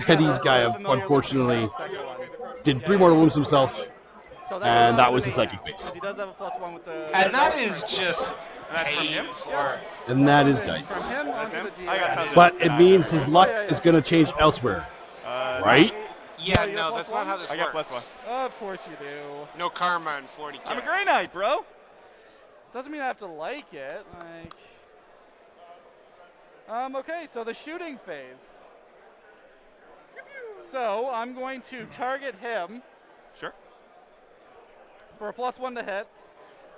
Eddie's guy unfortunately did 3 mortal wounds to himself, and that was his psychic phase. He does have a +1 with the. And that is just pain for. And that is dice. From him. But it means his luck is going to change elsewhere, right? Yeah, no, that's not how this works. I got +1. Of course you do. No karma in 40K. I'm a Grey Knight, bro. Doesn't mean I have to like it. Okay, so the shooting phase. So I'm going to target him. Sure. For a +1 to hit.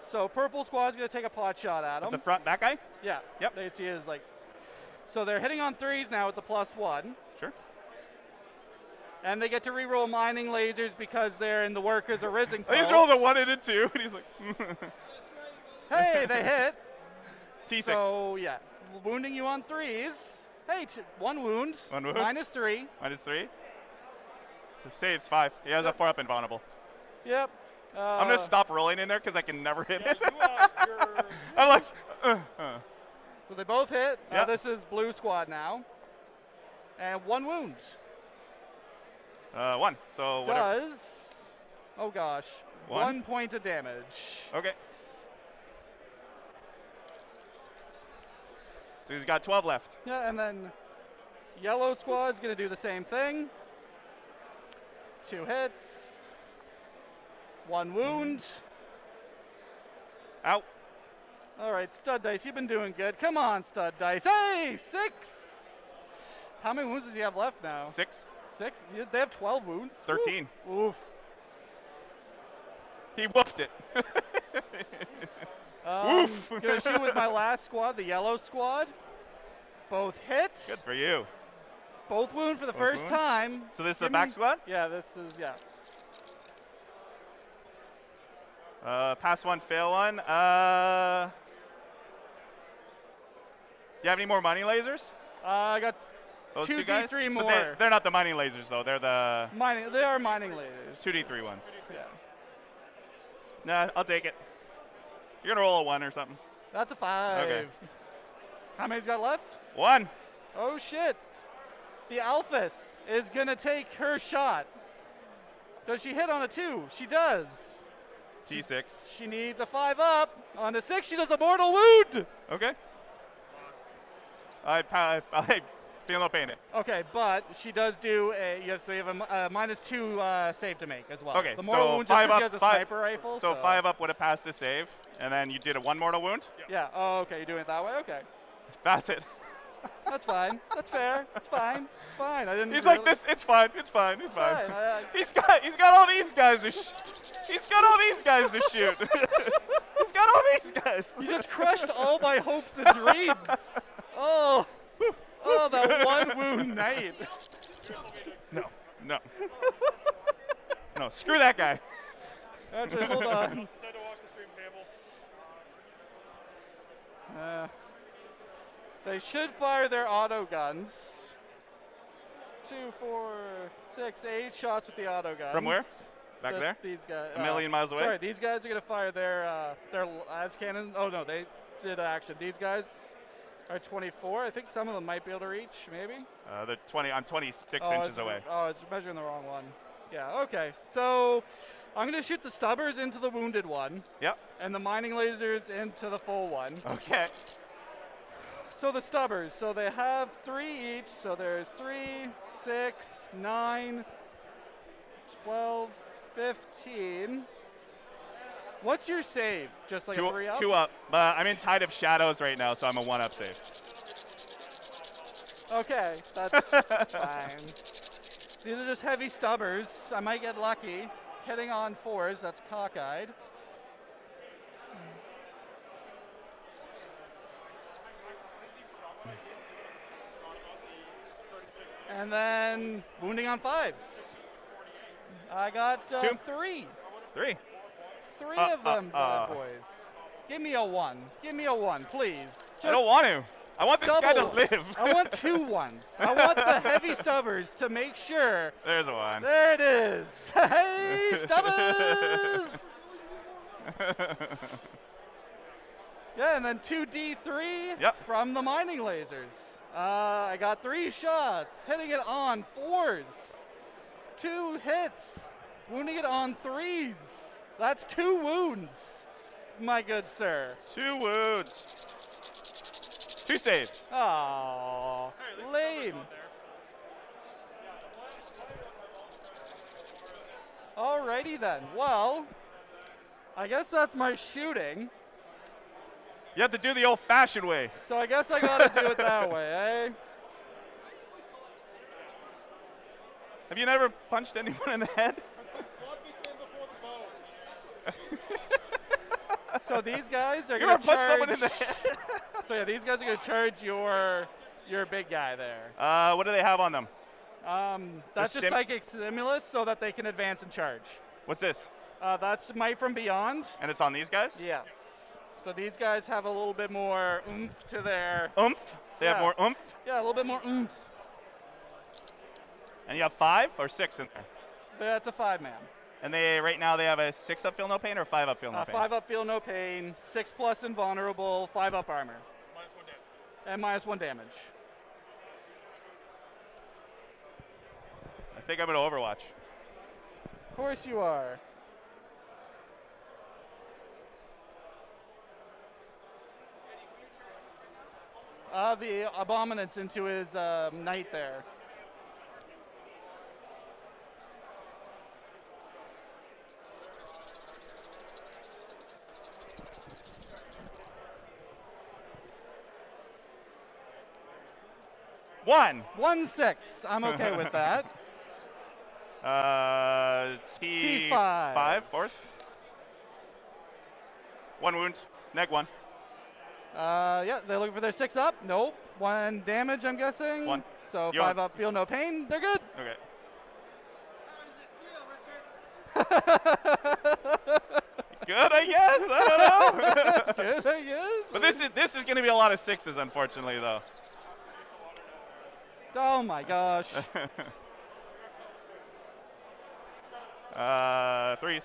So purple squad's going to take a pot shot at him. The front, that guy? Yeah. Yep. They see his So they're hitting on 3s now with the +1. Sure. And they get to reroll mining lasers because they're in the workers arisen codes. I just rolled a 1 and a 2, and he's like, hey, they hit. T6. So, yeah, wounding you on 3s. Hey, 1 wound. 1 wound. -3. -3. So saves 5. He has a 4 up invulnerable. Yep. I'm going to stop rolling in there because I can never hit it. I'm like, So they both hit. Yep. This is blue squad now. And 1 wound. 1. So whatever. Does, oh gosh, 1? 1 point of damage. Okay. So he's got 12 left. Yeah, and then yellow squad's going to do the same thing. 2 hits. 1 wound. Out. All right, stud dice, you've been doing good. Come on, stud dice. Hey, 6. How many wounds does he have left now? 6. 6? They have 12 wounds. 13. Oof. He whooped it. Gonna shoot with my last squad, the yellow squad. Both hit. Good for you. Both wound for the Both first wound? time. So this is the back squad? Yeah, this is, yeah. Pass 1, fail 1. Do you have any more mining lasers? I got Those 2d3 2 guys? more. But they're not the mining lasers, though. They're the They are mining lasers. 2d3 ones. Yeah. Nah, I'll take it. You're going to roll a 1 or something. That's a 5. Okay. How many's got left? 1. Oh, shit. The Alphys is going to take her shot. Does she hit on a 2? She does. T6. She needs a 5 up. On a 6, she does a mortal wound. Okay. I feel no pain. Okay, but she does do so you have a -2 save to make as well. Okay, the mortal so wound 5 just up. she has a sniper rifle. So 5 up would have passed the save, and then you did a 1 mortal wound? Yeah. Oh, okay, you're doing it that way? Okay. That's it. That's fine. That's fair. That's fine. It's fine. I didn't. He's really like this. It's fine. It's fine. It's fine. fine. He's got all these guys to he's got all these guys to shoot. He's got all these guys. You just crushed all my hopes and dreams. Oh, that 1 wound night. No. No, screw that guy. Actually, hold on. They should fire their auto guns. 2, 4, 6, 8 shots with the auto guns. From where? Back there? These guys. A million miles away? Sorry, these guys are going to fire their las cannon. Oh, no, did action. These guys are 24. I think some of them might be able to reach, maybe. They're 20. I'm 26 Oh, inches away. Oh, it's measuring the wrong one. Yeah, okay. So I'm going to shoot the stubbers into the wounded one. Yep. And the mining lasers into the full one. Okay. So the stubbers, so they have 3 each. So there's 3, 6, 9, 12, 15. What's your save? Just like a 3 up? 2 up. I'm in Tide of Shadows right now, so I'm a 1-up save. Okay, that's fine. These are just heavy stubbers. I might get lucky. Hitting on 4s, that's cockeyed. And then wounding on 5s. I got 3. 3. 3 of them bad boys. Give me a 1. Give me a 1, please. Just I don't want to. I want this guy to live. I want 2 1s. I want the heavy stubbers to make sure. There's a 1. There it is. Hey, stubbers! Yeah, and then 2d3 from the mining lasers. I got 3 shots, hitting it on 4s. 2 hits, wounding it on 3s. That's 2 wounds, my good sir. 2 wounds. 2 saves. Oh, lame. Alrighty then. Well, I guess that's my shooting. You have to do the old-fashioned way. So I guess I gotta do it that way, eh? Have you never punched anyone in the head? So these guys are You gonna ever punch charge. someone in the head? So yeah, these guys are gonna charge your big guy there. What do they have on them? That's just psychic stimulus, so that they can advance and charge. What's this? That's Might from Beyond. And it's on these guys? Yes. So these guys have a little bit more oomph to their. Oomph? They have more oomph? Yeah, a little bit more oomph. And you have 5 or 6 in there? That's a 5-man. And right now they have a 6-up feel no pain or a 5-up feel no pain? 5-up feel no pain, 6+ invulnerable, 5-up armor. And -1 damage. I think I'm going to Overwatch. Of course you are. The Abominance into his knight there. One. 1-6. I'm okay with that. T5. 5, force. 1 wound. Neg 1. Yeah, they're looking for their 6-up. Nope. 1 damage, I'm guessing. 1. So 5-up, feel no pain. They're good. Okay. Good, I guess. I don't know. Good, I guess. But this is going to be a lot of 6s, unfortunately, though. Oh my gosh. 3s.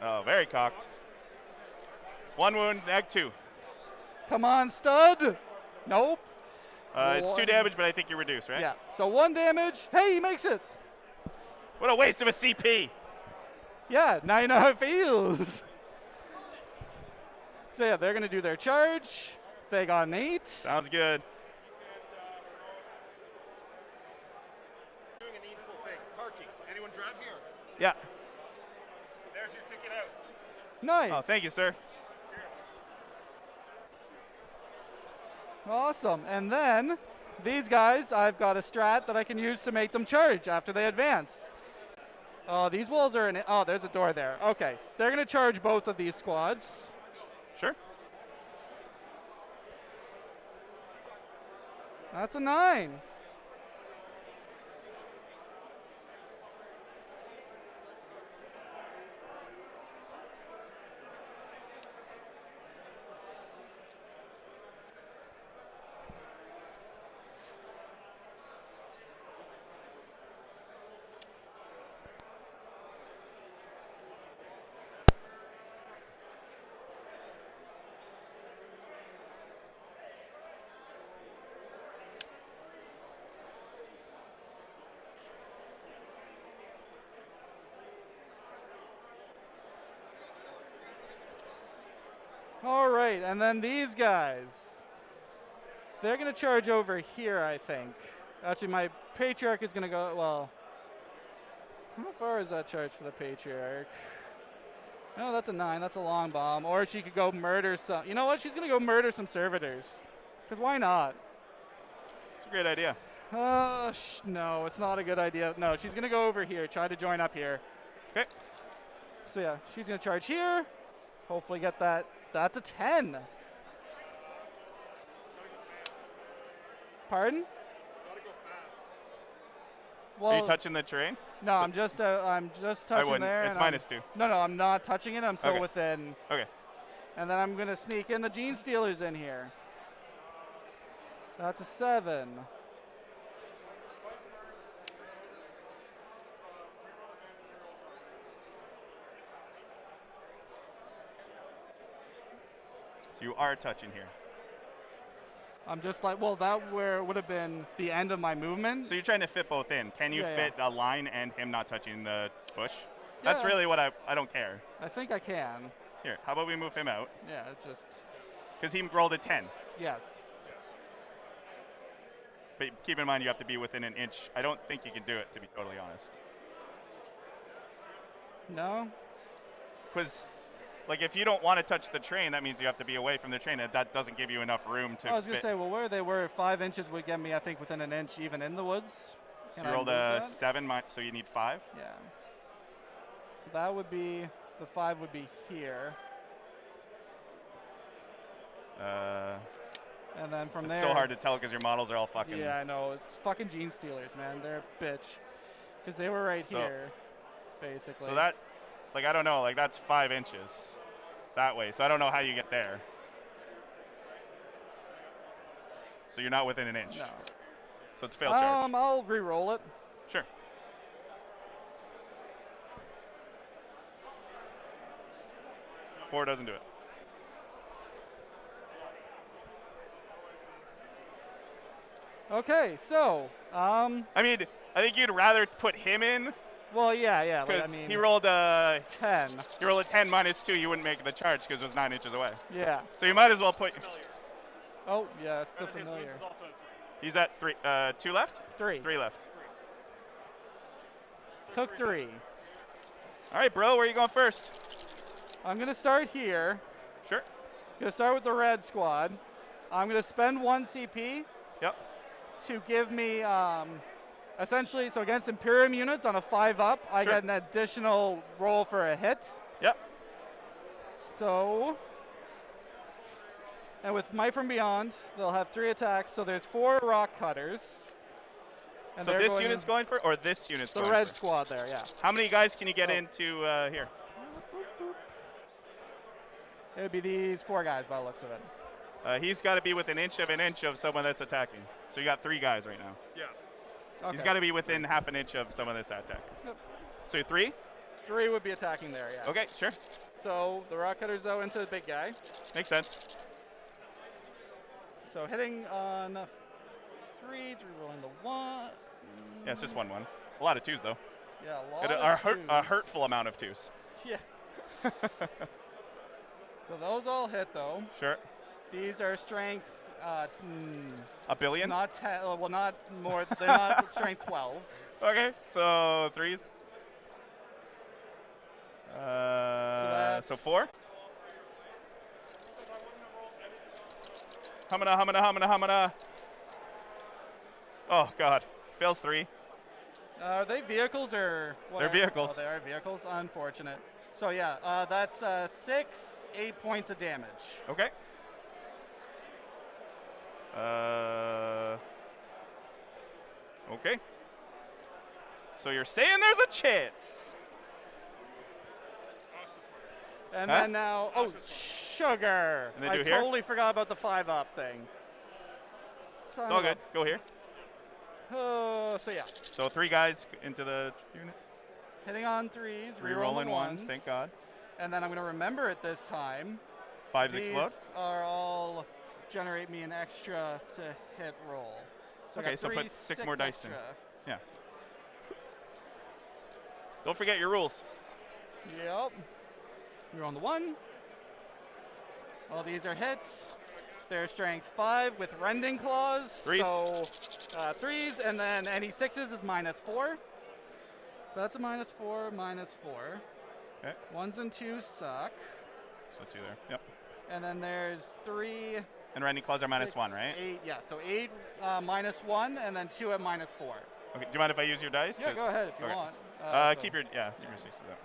Oh, very cocked. 1 wound, neg 2. Come on, stud. Nope. It's 2 damage, but I think you're reduced, right? Yeah. So 1 damage. Hey, he makes it. What a waste of a CP. Yeah, now you know how it feels. So yeah, they're going to do their charge. They got an 8. Sounds good. Doing a needful thing. Parking. Anyone drive here? Yeah. There's your ticket out. Nice. Oh, thank you, sir. Awesome. And then these guys, I've got a strat that I can use to make them charge after they advance. Oh, these walls are in it. Oh, there's a door there. Okay. They're going to charge both of these squads. Sure. That's a 9. All right, and then these guys. They're going to charge over here, I think. Actually, my Patriarch is going to go, well, how far is that charge for the Patriarch? No, that's a 9. That's a long bomb. Or she could go murder some. You know what? She's going to go murder some servitors. Because why not? It's a great idea. No, it's not a good idea. No, she's going to go over here, try to join up here. Okay. So, yeah, she's going to charge here. Hopefully get that. That's a 10. Pardon? Well, are you touching the terrain? No, I'm just touching there. It's -2. No, I'm not touching it. I'm still okay. within. Okay. And then I'm gonna sneak in the Gene Stealers in here. That's a 7. So you are touching here. I'm just like, well, that would have been the end of my movement. So you're trying to fit both in. Can you fit a line and him not touching the bush? Yeah. That's really what I don't care. I think I can. Here, how about we move him out? Yeah, it's just. Because he rolled a 10. Yes. But keep in mind you have to be within an inch. I don't think you can do it, to be totally honest. No? Because, like, if you don't want to touch the train, that means you have to be away from the train, and that doesn't give you enough room to I was going fit. to say, well, where they were, 5 inches would get me, I think, within an inch, even in the woods. So you rolled a 7, so you need 5? Yeah. So that would be, the 5 would be here. And then from there. It's so hard to tell because your models are all fucking. Yeah, I know. It's fucking Gene Stealers, man. They're a bitch. Because they were right here, basically. So that, like, I don't know, like, that's 5 inches that way. So I don't know how you get there. So you're not within an inch. No. So it's failed charge. I'll re-roll it. Sure. Four doesn't do it. Okay, so, I mean, I think you'd rather put him in. Well, yeah. Because I mean, he rolled a 10. You rolled a 10 -2. You wouldn't make the charge because it was 9 inches away. Yeah. So you might as well put. Oh, yeah, it's still familiar. He's at 3. 2 left. 3. 3 left. Took 3. All right, bro. Where are you going first? I'm gonna start here. Sure. Gonna start with the red squad. I'm gonna spend 1 CP. Yep. To give me, essentially, so against Imperium units on a 5-up, I get an additional roll for a hit. Yep. So, and with Might from Beyond, they'll have 3 attacks. So there's 4 rock cutters. And So this unit's going for, or this unit's the going red for? squad there, yeah. How many guys can you get into here? It would be these 4 guys by the looks of it. He's got to be within an inch of someone that's attacking. So you got 3 guys right now. Yeah. Okay. He's got to be within half an inch of someone that's attacking. Yep. So 3? 3 would be attacking there, yeah. Okay, sure. So the rock cutters, though, into the big guy. Makes sense. So hitting on 3, re-rolling the 1. Yeah, it's just 1/1. A lot of 2s, though. Yeah, a lot of 2s. A hurtful amount of 2s. Yeah. So those all hit, though. Sure. These are strength. A billion? Not 10. Well, not more. They're not strength 12. Okay, so 3s. So 4. Humana. Oh God, fails 3. Are they vehicles or? What? They're vehicles. Oh, they are vehicles. Unfortunate. So yeah, that's 8 points of damage. Okay. Okay. So you're saying there's a chance? And then now, sugar! And they I do here? totally forgot about the 5-up thing. It's all good. Go here. So yeah. So 3 guys into the unit. Hitting on 3s, Rerolling re-rolling 1s, thank God. And then I'm going to remember it this time. 5s explode. These are all generate me an extra to hit roll. So Okay, so put 6 more dice in. Yeah. Don't forget your rules. Yep. You're on the 1. Well, these are hits. They're strength 5 with rending claws. Threes. So 3s, and then any 6s is -4. So that's a -4, -4. Okay. 1s and 2s suck. So 2 there. Yep. And then there's 3. And rending claws are -1, right? 8, yeah. So 8 -1, and then 2 at -4. Okay. Do you mind if I use your dice? Yeah, go ahead if you Okay. want. Keep your 6s up.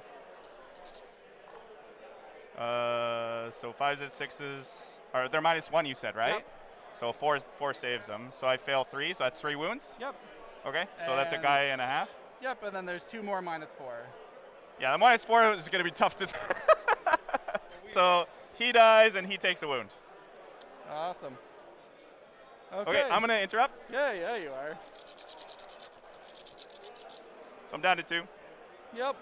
So 5s and 6s are they're -1. You said, right? Yep. So 4 saves them. So I fail 3. So that's 3 wounds. Yep. Okay. So that's a guy and a half. Yep. And then there's 2 more -4. Yeah, the -4 is going to be tough to. So he dies and he takes a wound. Awesome. Okay, I'm going to interrupt. Yeah, you are. So I'm down to 2. Yep.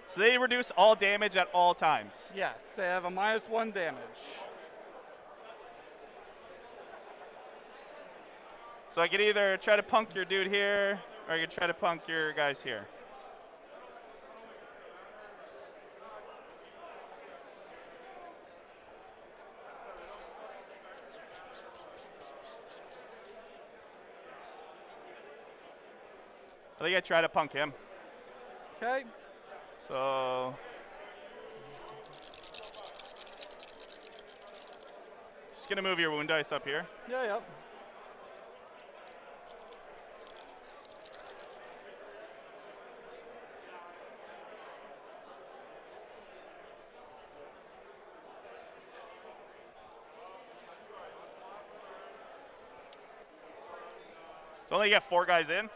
So they reduce all damage at all times. Yes, they have a -1 damage. So I could either try to punk your dude here, or I could try to punk your guys here. I think I try to punk him. Okay. So just gonna move your wound dice up here. Yeah, yep. So only get 4 guys in.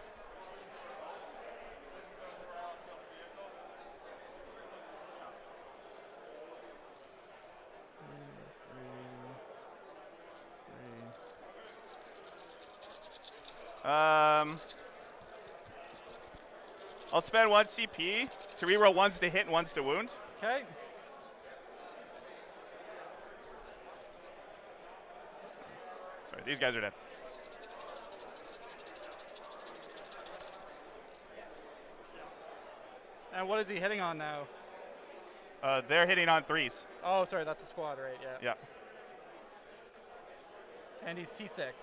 I'll spend 1 CP to reroll 1s to hit and 1s to wound. Okay. Sorry, these guys are dead. And what is he hitting on now? They're hitting on 3s. Oh, sorry, that's the squad, right? Yeah. Yeah. And he's T6.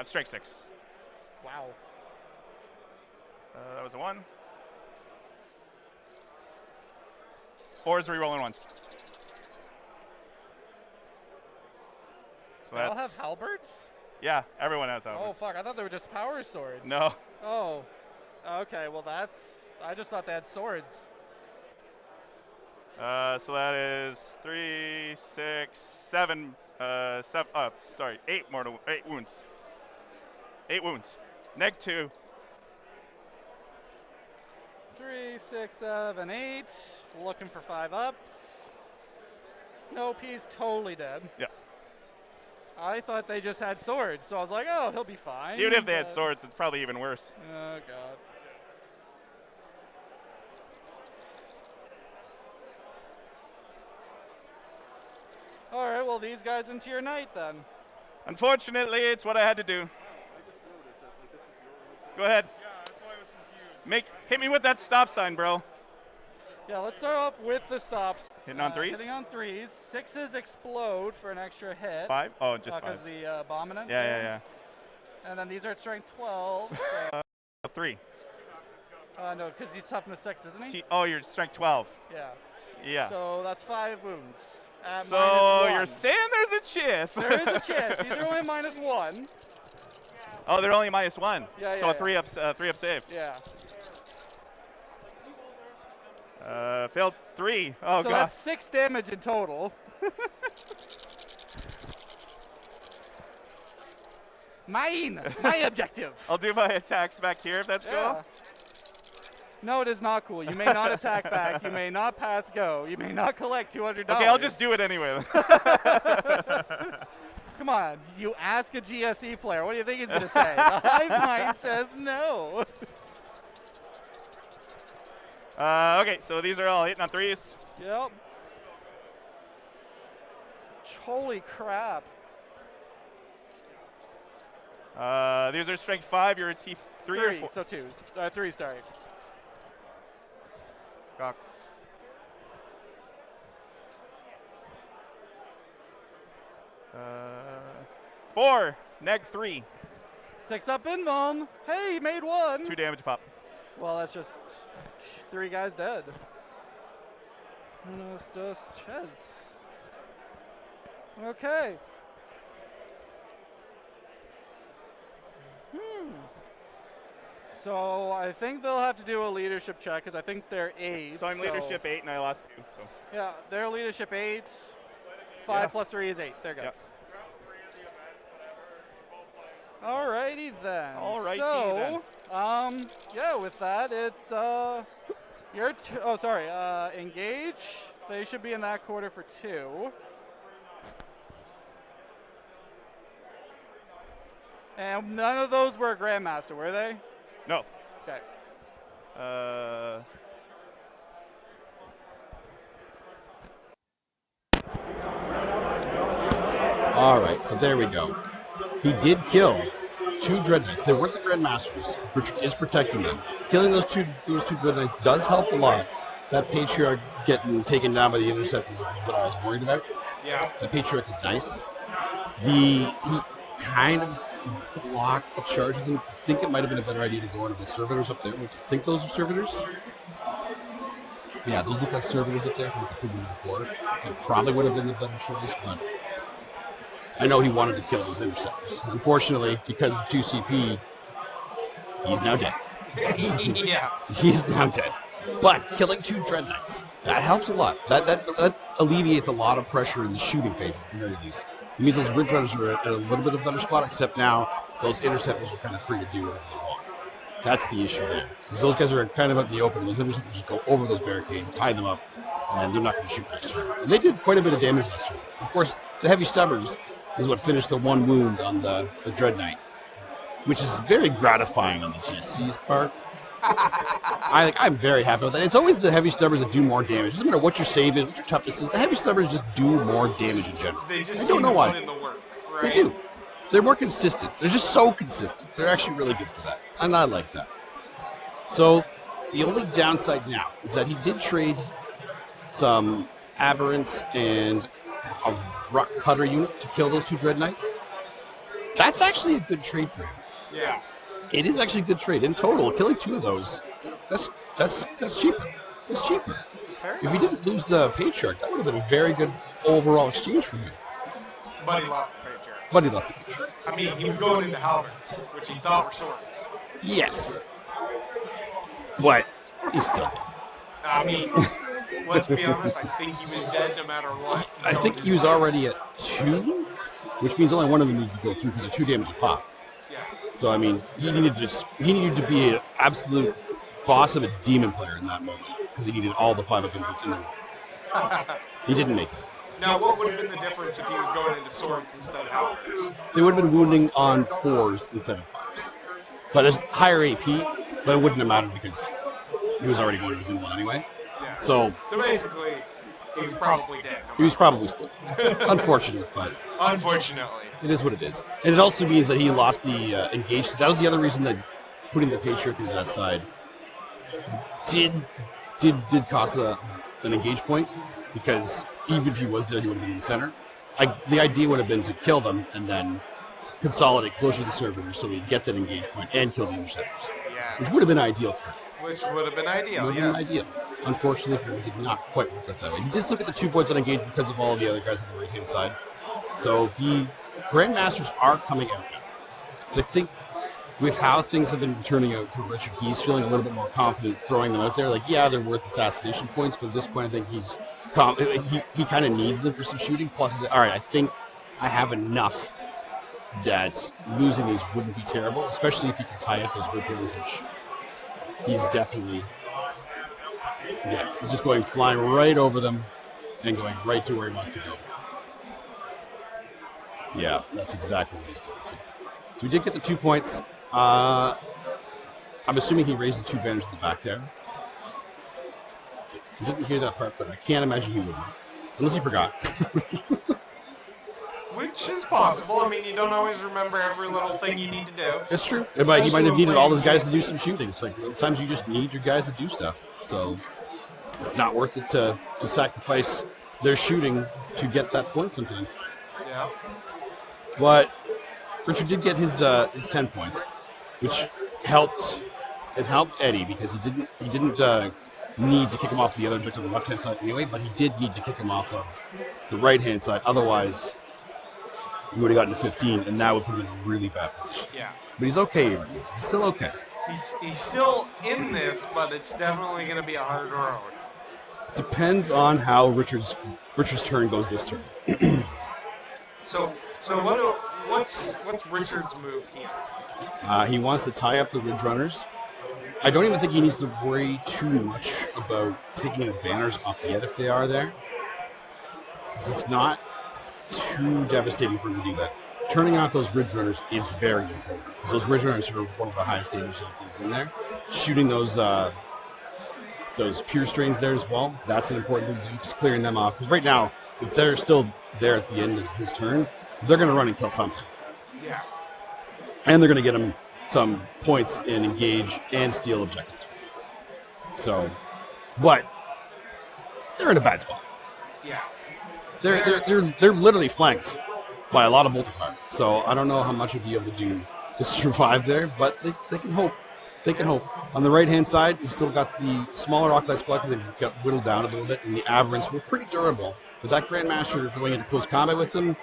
Strength 6. Wow. That was a 1. 4s rerolling 1s. So They all have halberds? Yeah, everyone has halberds. Oh, fuck. I thought they were just power swords. No. Oh. Okay, well, that's... I just thought they had swords. So that is 3, 6, 7, 8 wounds. 8 wounds. Neg 2. 3, 6, 7, 8. Looking for 5 ups. Nope, he's totally dead. Yeah. I thought they just had swords, so I was like, oh, he'll be fine. Even if they had swords, it's probably even worse. Oh, God. All right, well, these guys into your night then. Unfortunately, it's what I had to do. Go ahead. Hit me with that stop sign, bro. Yeah, let's start off with the stops. Hitting on 3s? Hitting on 3s. 6s explode for an extra hit. 5? Oh, just 5. Because the abominant. Yeah. And then these are at strength 12. So 3. no, because he's toughness 6, isn't he? Oh, you're strength 12. Yeah. Yeah. So that's 5 wounds. So you're saying there's a chance. There is a chance. These are only -1. Oh, they're only -1. Yeah, so a 3 up save. Yeah. Failed 3. Oh, so God. that's 6 damage in total. My objective. I'll do my attacks back here if that's cool. No, it is not cool. You may not attack back. You may not pass go. You may not collect $200. Okay, I'll just do it anyway. Come on, you ask a GSE player. What do you think he's going to say? The hive mind says no. Okay, so these are all hitting on 3s. Yep. Holy crap. These are strength 5. You're a Three or 3, four? so 2. 3, sorry. Cox. Four. Neg 3. 6 up in bomb. Hey, he made 1. 2 damage pop. Well, that's just 3 guys dead. And it's just Ches. Okay. So I think they'll have to do a leadership check because I think they're 8. So I'm leadership 8 and I lost 2. So. Yeah, they're leadership 8. 5 plus 3 is 8. There you go. Yep. Alrighty then. Alrighty so, then. Yeah, with that, it's engage. They should be in that quarter for 2. And none of those were Grandmaster, were they? No. Okay. All right, so there we go. He did kill 2 Dread Knights. They weren't the Grandmasters, which is protecting them. Killing those two Dread Knights does help a lot. That Patriarch getting taken down by the Interceptor is what I was worried about. Yeah. The Patriarch is nice. He kind of blocked the charge of them. I think it might have been a better idea to go into the servitors up there. I think those are servitors. Yeah, those look like servitors up there from the before. It probably would have been the better choice, but I know he wanted to kill those interceptors. Unfortunately, because of 2 CP, he's now dead. Yeah. He's now dead. But killing 2 Dread Knights, that helps a lot. That alleviates a lot of pressure in the shooting phase at the very least. It means those Ridge Runners are at a little bit of a better spot, except now those interceptors are kind of free to do whatever they want. That's the issue there. Because those guys are kind of out in the open. Those interceptors just go over those barricades, tie them up, and they're not going to shoot next turn. And they did quite a bit of damage last turn. Of course, the Heavy Stubbers is what finished the 1 wound on the Dread Knight, which is very gratifying on the GC's part. I'm very happy with that. It's always the Heavy Stubbers that do more damage. It doesn't matter what your save is, what your toughness is. The Heavy Stubbers just do more damage in general. They just I don't know why. put in the work, right? They do. They're more consistent. They're just so consistent. They're actually really good for that. And I like that. So, the only downside now is that he did trade some Aberrants and a Rock Cutter unit to kill those 2 Dread Knights. That's actually a good trade for him. Yeah. It is actually a good trade. In total, killing 2 of those, that's cheaper. That's cheaper. If he didn't lose the Patriarch, that would have been a very good overall exchange for him. But he lost the Patriarch. But he lost the Patriarch. I mean, he was going into halberds, which he thought were swords. Yes. But he's still dead. I mean, let's be honest, I think he was dead no matter what. I think he was already at 2, which means only one of them needed to go through because of 2 damage a pop. Yeah. So I mean, he needed to be an absolute boss of a demon player in that moment because he needed all the 5 abilities in there. He didn't make it. Now, what would have been the difference if he was going into swords instead of halberds? They would have been wounding on 4s instead of 5s. But there's higher AP, but it wouldn't have mattered because he was already going to his 1 anyway. Yeah. So basically, he was probably dead. He was probably still dead. Unfortunate, but unfortunately, it is what it is. And it also means that he lost the engage. That was the other reason that putting the Patriarch into that side did cost an engage point, because even if he was there, he would have been in the center. The idea would have been to kill them and then consolidate closer to the servitors so he'd get that engage point and kill the interceptors. Yes. Which would have been ideal for him. Which would have been ideal, Would have been ideal. Unfortunately for him, it did not quite work out that way. He did look at the 2 points on engage because of all the other guys on the right-hand side. So the Grandmasters are coming out now. So I think with how things have been turning out for Richard, he's feeling a little bit more confident throwing them out there. Like, yeah, they're worth assassination points, but at this point I think he kind of needs them for some shooting. Plus, all right, I think I have enough that losing these wouldn't be terrible, especially if he can tie up those Richards, which he's definitely, he's just flying right over them and going right to where he wants to go. Yeah, that's exactly what he's doing. So we did get the 2 points. I'm assuming he raised the 2 banners at the back there. I didn't hear that part, but I can't imagine he would, unless he forgot. Which is possible. I mean, you don't always remember every little thing you need to do. It's true. He might have needed all those guys to do some shooting. It's like sometimes you just need your guys to do stuff. So it's not worth it to sacrifice their shooting to get that point sometimes. Yeah. But Richard did get his 10 points, which helped. It helped Eddie because he didn't need to kick him off the other objective on the left-hand side anyway, but he did need to kick him off of the right-hand side. Otherwise, he would have gotten to 15, and that would put him in a really bad position. Yeah. But he's okay. He's still okay. He's still in this, but it's definitely going to be a hard road. Depends on how Richard's turn goes this turn. So what's Richard's move here? He wants to tie up the Ridge Runners. I don't even think he needs to worry too much about taking the banners off yet if they are there. It's not too devastating for him to do that. Turning off those Ridge Runners is very important. Those Ridge Runners are one of the highest damage things in there. Shooting those Pure Strains there as well, that's an important thing to do, just clearing them off. Because right now, if they're still there at the end of his turn, they're going to run and kill something. Yeah. And they're going to get him some points in engage and steal objectives. So, but they're in a bad spot. Yeah. They're literally flanked by a lot of multiplier. So I don't know how much you'll be able to do to survive there, but they can hope. They can hope. On the right-hand side, you still got the smaller Octite squad because they've got whittled down a little bit, and the Aberrants were pretty durable. But that Grandmaster going into close combat with them,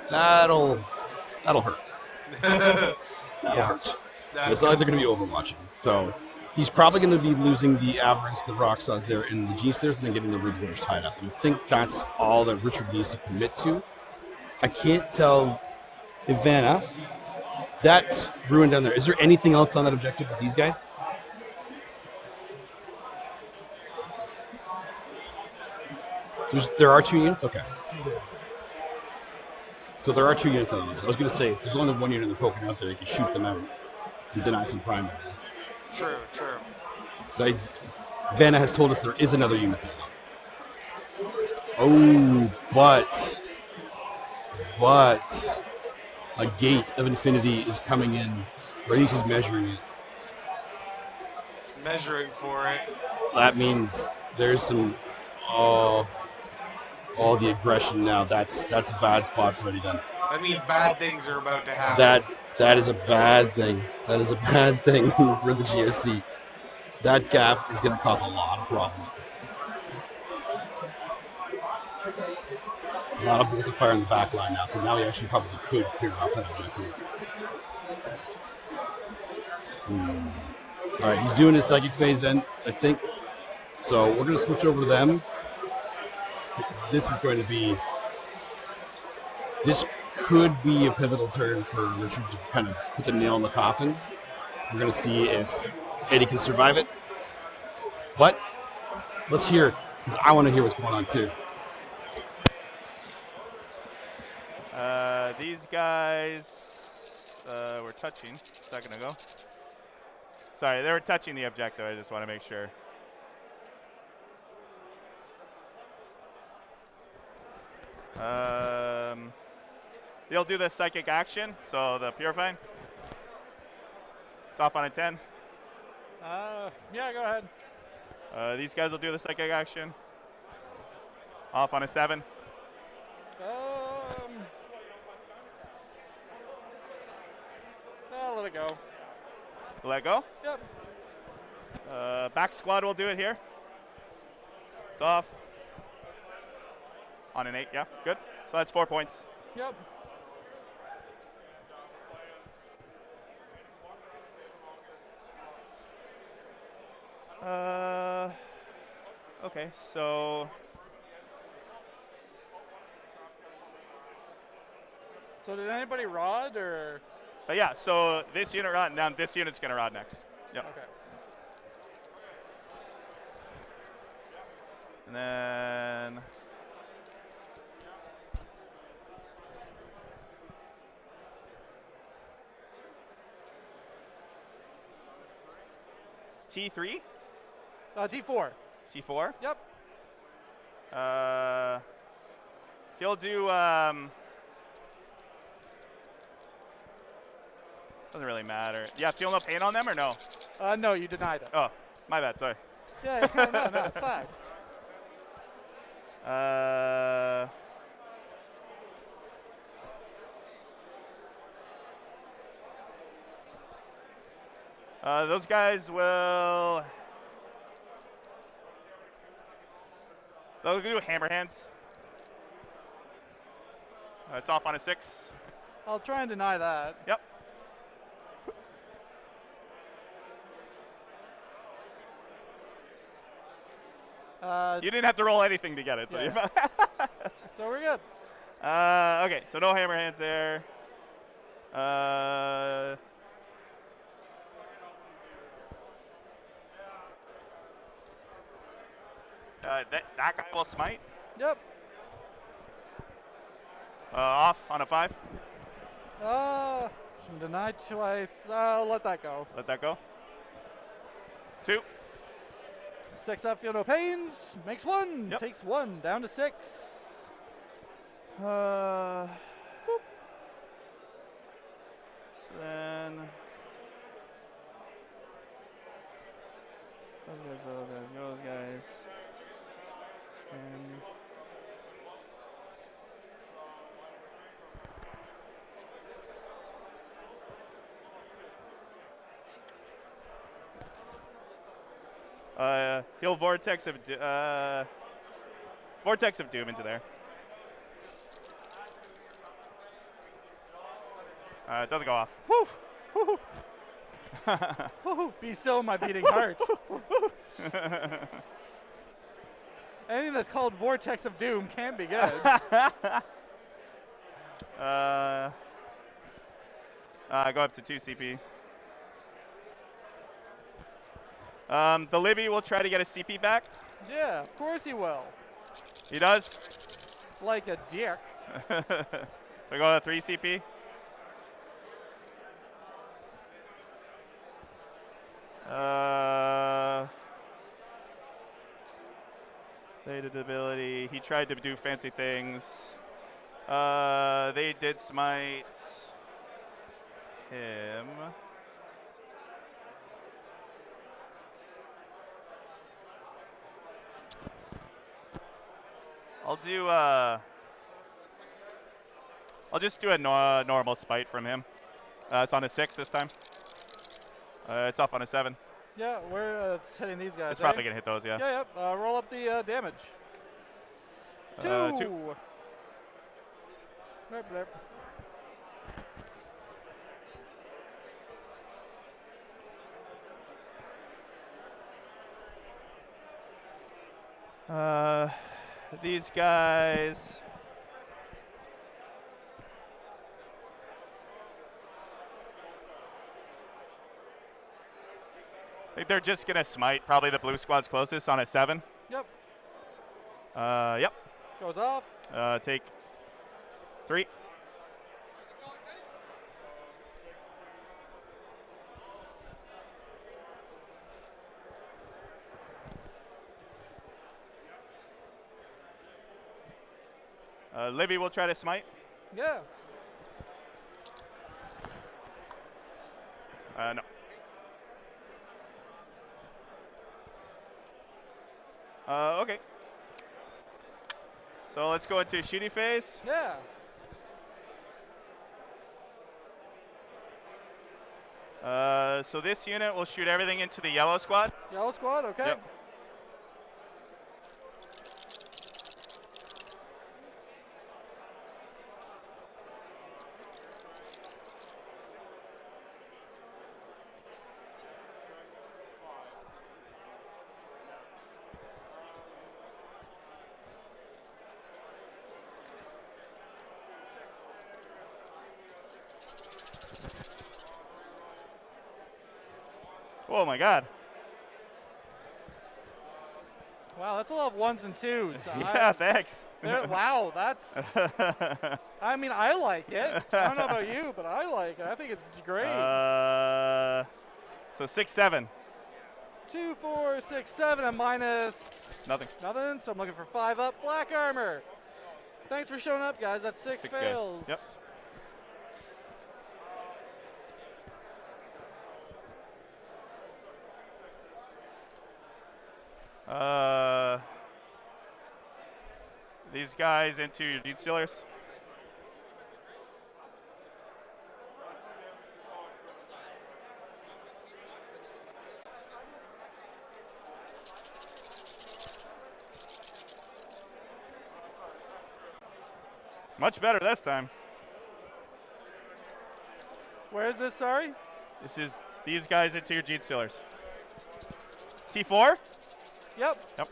that'll hurt. That'll hurt. It's not like they're going to be overwatching. So he's probably going to be losing the Aberrants, the Rocksaws there, and the G-Stairs, and then getting the Ridge Runners tied up. And I think that's all that Richard needs to commit to. I can't tell Ivana. That's ruined down there. Is there anything else on that objective with these guys? There are 2 units? Okay. So there are 2 units on those. I was going to say, if there's only 1 unit they're poking out there, you can shoot them out and deny some primary. True. Vanna has told us there is another unit there. Oh, but a gate of infinity is coming in, or at least he's measuring it. It's measuring for it. That means there's some all the aggression now. That's a bad spot for Eddie then. That means bad things are about to happen. That is a bad thing. That is a bad thing for the GSC. That gap is going to cause a lot of problems. A lot of bolter fire in the back line now, so now he actually probably could clear off that objective. All right, he's doing his psychic phase then, I think. So we're going to switch over to them. This could be a pivotal turn for Richard to kind of put the nail in the coffin. We're going to see if Eddie can survive it. But let's hear it, because I want to hear what's going on too. These guys were touching a second ago. Sorry, they were touching the objective. I just want to make sure. They'll do the psychic action, so the purifying. It's off on a 10. Yeah, go ahead. These guys will do the psychic action. Off on a 7. Let it go. Let go? Yep. Back squad will do it here. It's off. On an 8, yeah, good. So that's 4 points. Yep. Okay, so did anybody rod or? Yeah, so this unit rod, now this unit's gonna rod next. Yep. Okay. And then T3? T4. T4? Yep. He'll do Doesn't really matter. Yeah, feel no pain on them or no? No, you denied it. Oh, my bad. Sorry. Yeah, no, it's fine. Those guys will. They'll do hammer hands. It's off on a 6. I'll try and deny that. Yep. You didn't have to roll anything to get it, so yeah. you're fine. So we're good. Okay, so no hammer hands there. That guy will smite. Yep. Off on a 5. Should deny twice. I'll let that go. Let that go. 2. 6 up, feel no pains. Makes 1. Yep. Takes 1. Down to 6. So then. Those guys. And he'll Vortex of Doom into there. It doesn't go off. Woo! Be still, my beating heart. Anything that's called Vortex of Doom can't be good. Go up to 2 CP. The Libby will try to get a CP back. Yeah, of course he will. He does. Like a dick. We go to 3 CP. They did the ability. He tried to do fancy things. They did smite him. I'll just do a normal spite from him. It's on a 6 this time. It's off on a 7. Yeah, we're hitting these guys. It's probably gonna hit those, yeah. Yeah, yep. Roll up the damage. 2. 2. Blip, blip. These guys. I think they're just gonna smite. Probably the blue squad's closest on a 7. Yep. Yep. Goes off. Take 3. Libby will try to smite. Yeah. No. Okay. So let's go into shooty phase. Yeah. So this unit will shoot everything into the yellow squad. Yellow squad, okay. Yep. Oh my God. Wow, that's a lot of 1s and 2s. Yeah, thanks. Wow, that's. I mean, I like it. I don't know about you, but I like it. I think it's great. So 6, 7. 2, 4, 6, 7, and minus. Nothing. Nothing. So I'm looking for 5 up. Black armor. Thanks for showing up, guys. That's 6 fails. Yep. These guys into your Deed Stealers. Much better this time. Where is this, sorry? This is these guys into your Deed Stealers. T4? Yep. Yep.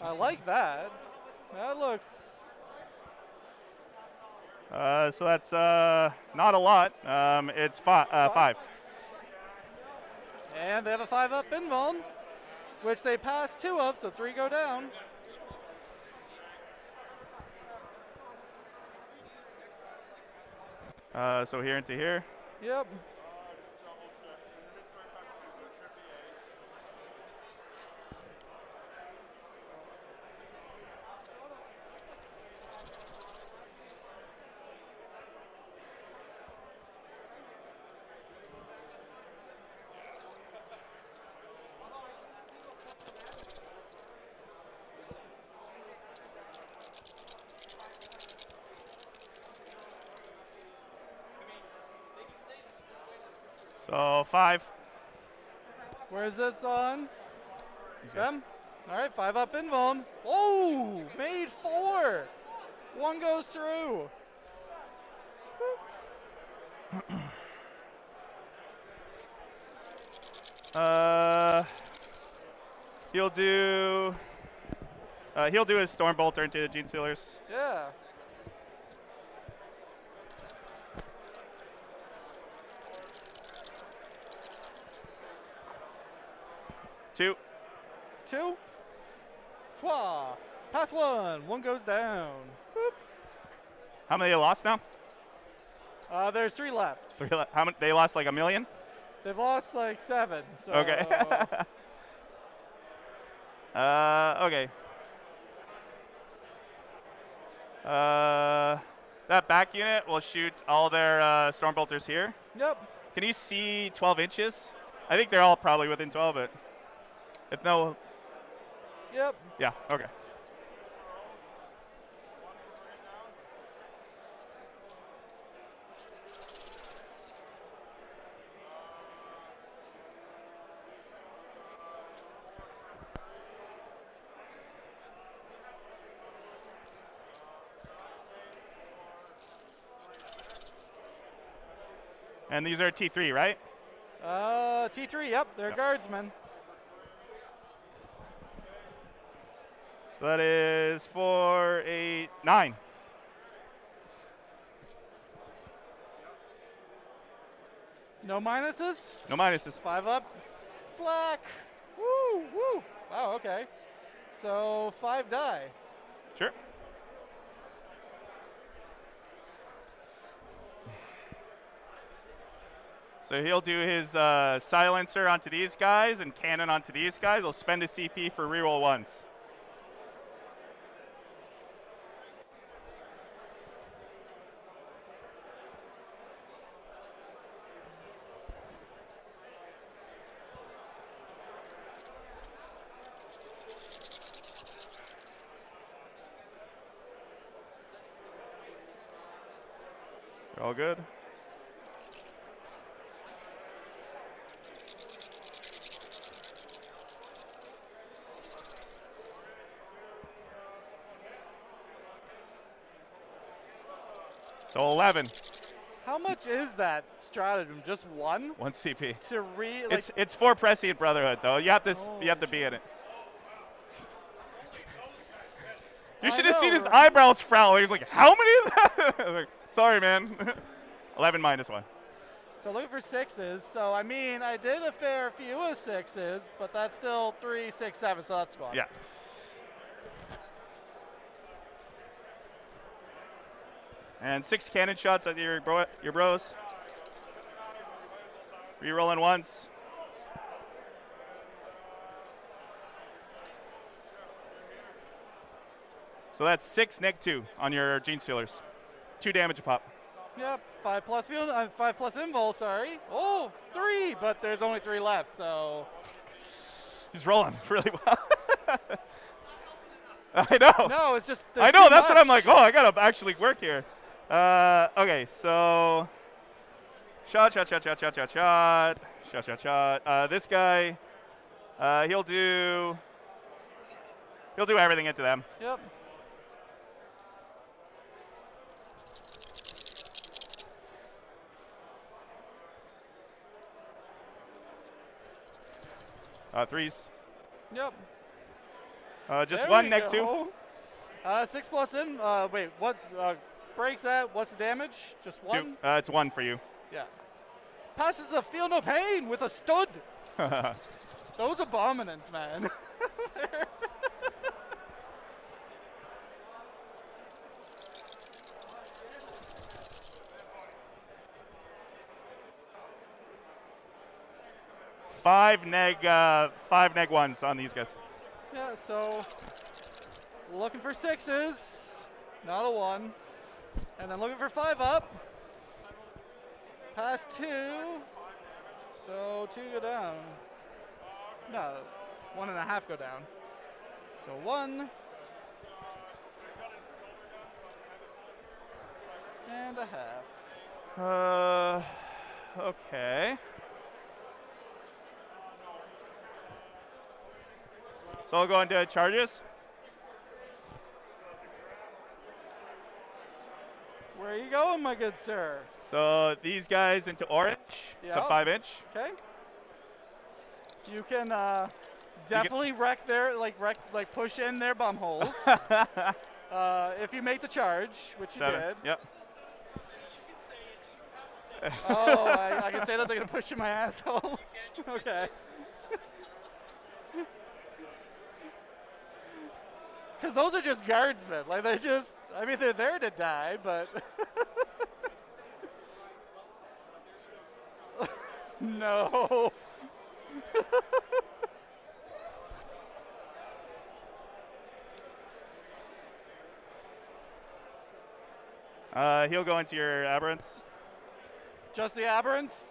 I like that. That looks... So that's not a lot. It's 5. And they have a 5-up invuln, which they pass 2 of, so 3 go down. So here into here. Yep. So 5. Where is this on? Them? All right, 5-up invuln. Oh, made 4. 1 goes through. He'll do his Stormbolter into the Gene Stealers. Yeah. Two. Fwa. Pass 1. 1 goes down. Boop. How many they lost now? There's 3 left. 3 left. How many? They lost like 1 million? They've lost like 7. So Okay. Okay. That back unit will shoot all their Stormbolters here. Yep. Can you see 12 inches? I think they're all probably within 12, but if no. Yep. Yeah, okay. And these are T3, right? T3, yep, they're guardsmen. So that is 4, 8, 9. No minuses? No minuses. 5 up. Flak. Woo, woo. Wow, okay. So 5 die. Sure. So he'll do his silencer onto these guys and cannon onto these guys. He'll spend his CP for reroll 1s. All good. So 11. How much is that stratagem? Just 1? 1 CP. To it's for Prescient Brotherhood though. You have to be in it. You should have seen his eyebrows frown. He was like, "How many is that?" I was like, "Sorry, man." 11 minus 1. So looking for 6s. So I mean, I did a fair few of 6s, but that's still 3, 6, 7. So that's squad. Yeah. And 6 cannon shots at your bros. Rerolling 1s. So that's 6 neg 2 on your Gene Stealers. 2 damage a pop. Yep, 5 plus field, 5 plus invul, sorry. Oh, 3, but there's only 3 left, so. He's rolling really well. I know. No, it's just. I know. That's what I'm like. Oh, I gotta actually work here. Okay, so shot. This guy, he'll do everything into them. Yep. Threes. Yep. Just There one, we neg go. 2. 6 plus in. Wait, what breaks that? What's the damage? Just 1? 2. It's 1 for you. Yeah. Passes the feel no pain with a stud. Those abominants, man. Five neg 1s on these guys. Yeah, so looking for 6s, not a 1. And then looking for 5 up. Pass 2. So 2 go down. No, 1.5 go down. So 1. And a half. Okay. So I'll go into charges. Where are you going, my good sir? So these guys into orange. It's a 5-inch. Okay. You can definitely wreck push in their bum holes. If you make the charge, which you 7. did. Yep. Oh, I can say that they're gonna push in my asshole. Okay. Because those are just guardsmen. Like, they're just, I mean, they're there to die, but. No. He'll go into your aberrants. Just the aberrants?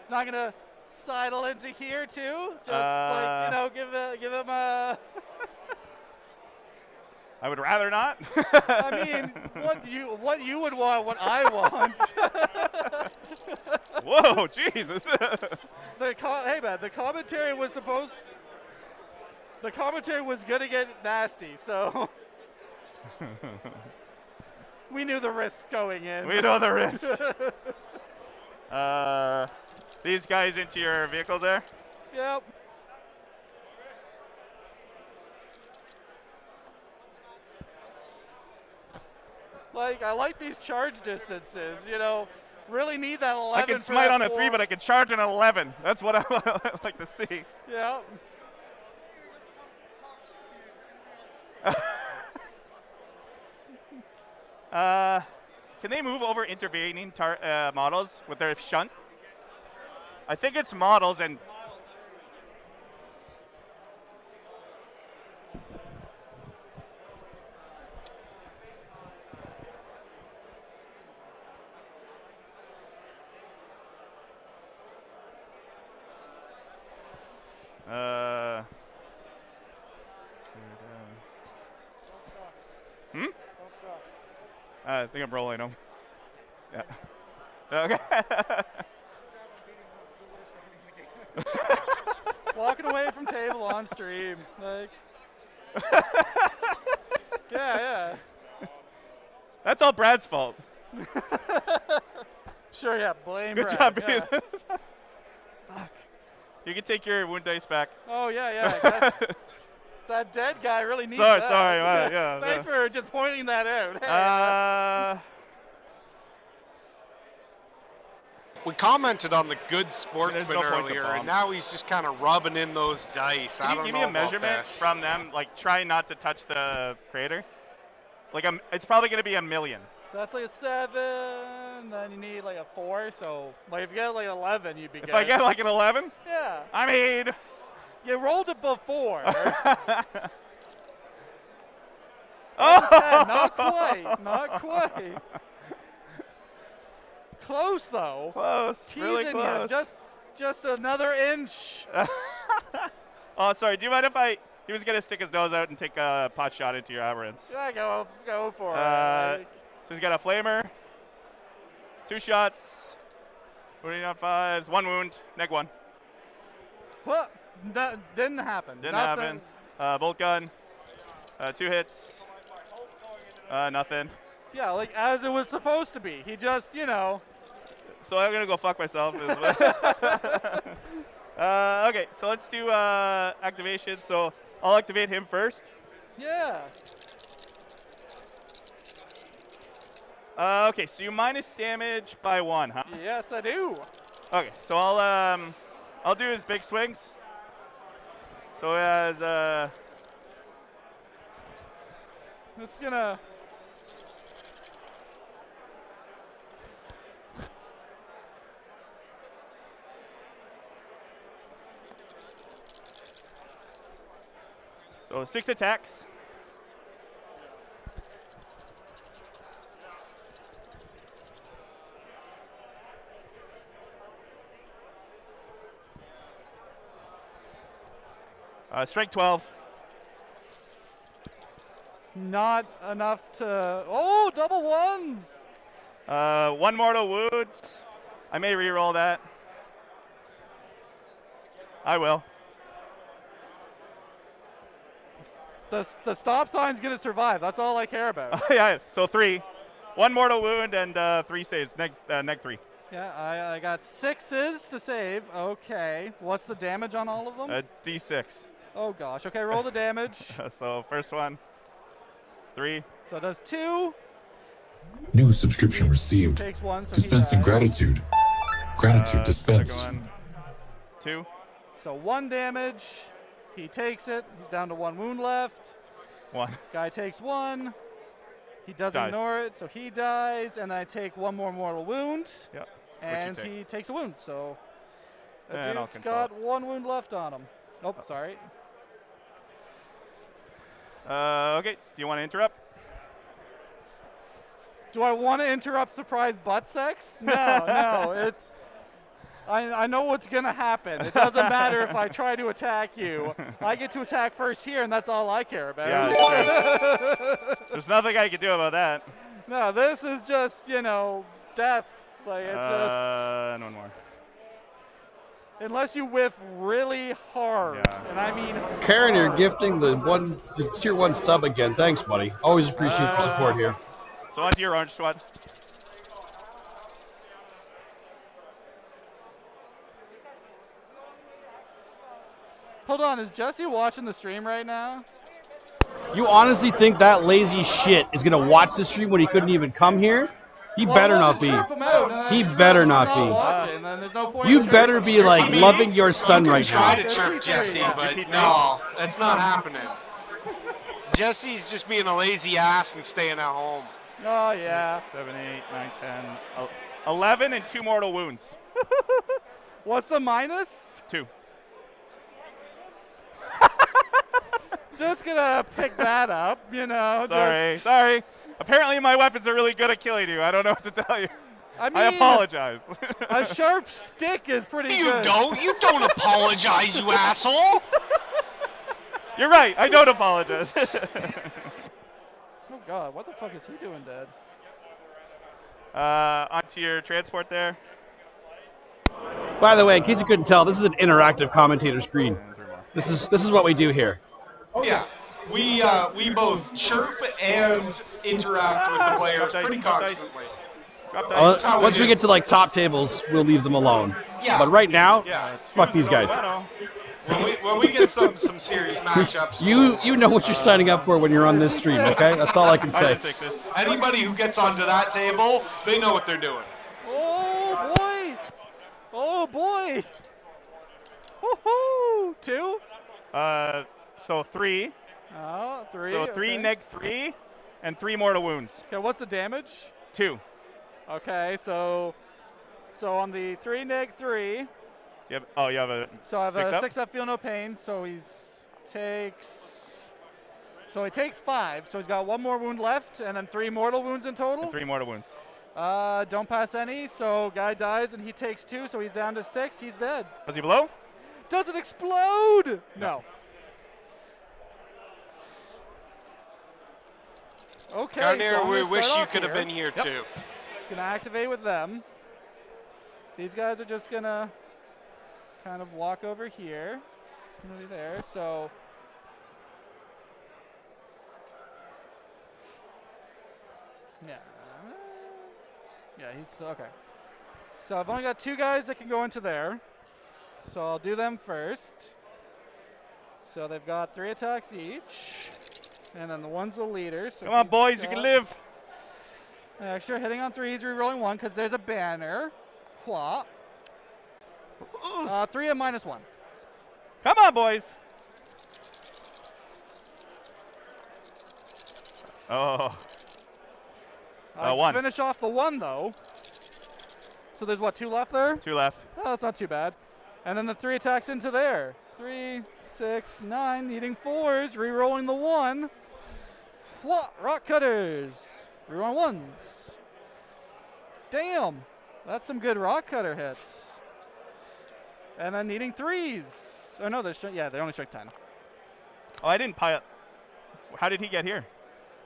It's not going to sidle into here, too? Just, give him a. I would rather not. I mean, what you would want, what I want. Whoa, Jesus. Hey man, the commentary was gonna get nasty, so we knew the risk going in. We know the risk. These guys into your vehicles there. Yep. Like, I like these charge distances, really need that 11. I can smite on a 3, but I can charge an 11. That's what I like to see. Yeah. Can they move over intervening models with their shunt? I think it's models and. I think I'm rolling them. Yeah. Okay. Walking away from table on stream. Like. Yeah. That's all Brad's fault. Sure, yeah. Blame Good Brad. job, Yeah. Fuck. You can take your wound dice back. Oh, yeah. That dead guy really needs Sorry, that. yeah. Thanks for just pointing that out. Hey, we commented on the good sportsman no point to earlier, bomb. and now he's just kind of rubbing in those dice. I Can don't you know give me a about measurement this. from them? Like, try not to touch the crater. Like, it's probably going to be 1 million. So that's like a 7, then you need like a 4, so like if you get like 11, you'd be good. If I get like an 11? Yeah. I mean. You rolled it before. Oh! Not quite. Close though. Close. Really Teasing close. you. Just another inch. Oh, sorry. Do you mind if he was gonna stick his nose out and take a pot shot into your aberrants? Yeah, go for it. So he's got a flamer. 2 shots. Wounding on 5s. 1 wound. Neg 1. Well, that didn't happen. Didn't happen. Bolt gun. 2 hits. Nothing. Yeah, like as it was supposed to be. He just, So I'm gonna go fuck myself. Okay, so let's do activation. So I'll activate him first. Yeah. Okay, so you minus damage by 1, huh? Yes, I do. Okay, so I'll do his big swings. So as It's gonna. So 6 attacks. Strength 12. Not enough to. Oh, double ones. 1 mortal wound. I may re-roll that. I will. The stop sign's gonna survive. That's all I care about. Yeah, so 3. 1 mortal wound and 3 saves. Neg 3. Yeah, I got 6s to save. Okay. What's the damage on all of them? D6. Oh gosh. Okay, roll the damage. So first one. 3. So it does 2. New subscription received. Takes 1. So Dispensing gratitude. Gratitude dispensed. Second one. 2. So 1 damage. He takes it. He's down to 1 wound left. 1. Guy takes 1. He does Dies. ignore it, so he dies. And then I take 1 more mortal wound. Yep. And he takes a wound. So And I'll dude's got consult. 1 wound left on him. Oh, sorry. Okay. Do you want to interrupt? Do I want to interrupt surprise butt sex? No. It's. I know what's gonna happen. It doesn't matter if I try to attack you. I get to attack first here, and that's all I care about. Yeah, that's true. There's nothing I can do about that. No, this is just death. Like it's just. And 1 more. Unless you whiff really hard, and I mean. Karen, you're gifting the tier 1 sub again. Thanks, buddy. Always appreciate the support here. So onto your orange squad. Hold on, is Jesse watching the stream right now? You honestly think that lazy shit is gonna watch the stream when he couldn't even come here? He better not be. He better not be. You better be like loving your son right now. Try to chirp Jesse, but no, that's not happening. Jesse's just being a lazy ass and staying at home. Oh yeah. 7, 8, 9, 10, 11, and 2 mortal wounds. What's the minus? 2. Just gonna pick that up, Sorry. Apparently my weapons are really good at killing you. I don't know what to tell you. I apologize. A sharp stick is pretty good. You don't apologize, you asshole. You're right. I don't apologize. Oh God, what the fuck is he doing, Dad? Onto your transport there. By the way, in case you couldn't tell, this is an interactive commentator screen. This is what we do here. Yeah, we both chirp and interact with the players pretty constantly. Once we get to like top tables, we'll leave them alone. Yeah. But right now, fuck these guys. When we get some serious matchups, You know what you're signing up for when you're on this stream, okay? That's all I can say. Anybody who gets onto that table, they know what they're doing. Oh boy! Oh boy! Woohoo! 2? So 3. Oh, 3. So 3 okay. neg 3, and 3 mortal wounds. Okay, what's the damage? 2. Okay, so on the 3 neg 3. You have a. So I have 6 a up? 6 up, feel no pain. So he takes 5. So he's got 1 more wound left, and then 3 mortal wounds in total. And 3 mortal wounds. Don't pass any, so guy dies and he takes 2, so he's down to 6. He's dead. Does he blow? Does it explode? No. Okay. Garnier, so we wish you could have been here too. Gonna activate with them. These guys are just gonna kind of walk over here. It's gonna be there. So yeah, he's okay. So I've only got 2 guys that can go into there. So I'll do them first. So they've got 3 attacks each. And then the one's the leader. So come on, boys, you can live. Extra hitting on 3s, rerolling 1 because there's a banner. Whop. 3 and -1. Come on, boys. Oh. 1. Finish off the 1 though. So there's what, 2 left there? 2 left. Oh, that's not too bad. And then the 3 attacks into there. 3, 6, 9, needing 4s, rerolling the 1. What? Rock cutters. Reroll 1s. Damn. That's some good rock cutter hits. And then needing 3s. Oh no, they only strike 10. Oh, I didn't pile. How did he get here?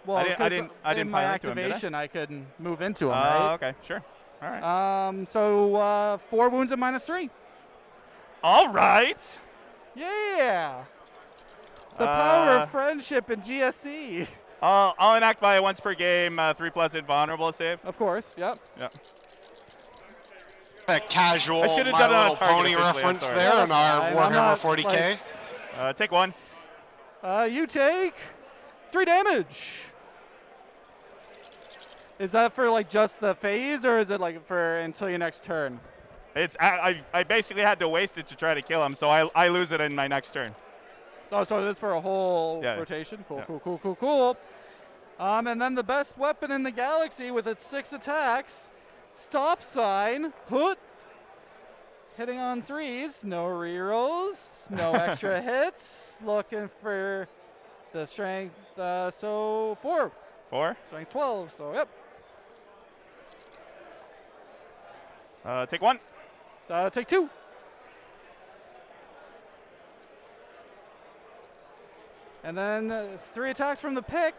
Well, I didn't in my pile into him, did I? activation, I could move into him, right? Okay, sure. All right. So 4 wounds and -3. All right. Yeah. The power of friendship in GSC. I'll enact by once per game, 3+ invulnerable save. Of course, yep. Yep. A casual I should've My done a Little target Pony officially, I'm reference sorry. there in our I'm Warhammer not, 40K. Take 1. You take 3 damage. Is that for like just the phase, or is it like for until your next turn? It's I basically had to waste it to try to kill him, so I lose it in my next turn. Oh, so it is for a whole rotation? Cool, cool. And then the best weapon in the galaxy with its 6 attacks, stop sign, hoot. Hitting on 3s, no rerolls, no extra hits. Looking for the strength, so 4. 4? Strength 12, so yep. Take 1. Take 2. And then 3 attacks from the pick.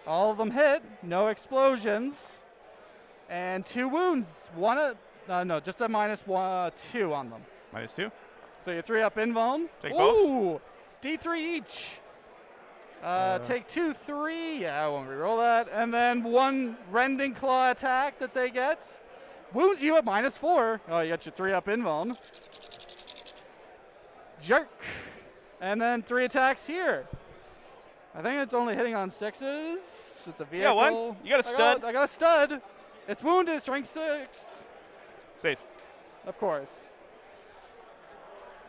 All of them hit. No explosions. And 2 wounds. No, just a -2 on them. -2. So you're 3 up invuln. Take both. D3 each. Take 2, 3. Yeah, I won't reroll that. And then 1 rending claw attack that they get. Wounds you at -4. Oh, you got your 3 up invuln. Jerk. And then 3 attacks here. I think it's only hitting on 6s. It's a vehicle. Yeah, 1. You got a stud. I got a stud. It's wounded, strength 6. Safe. Of course.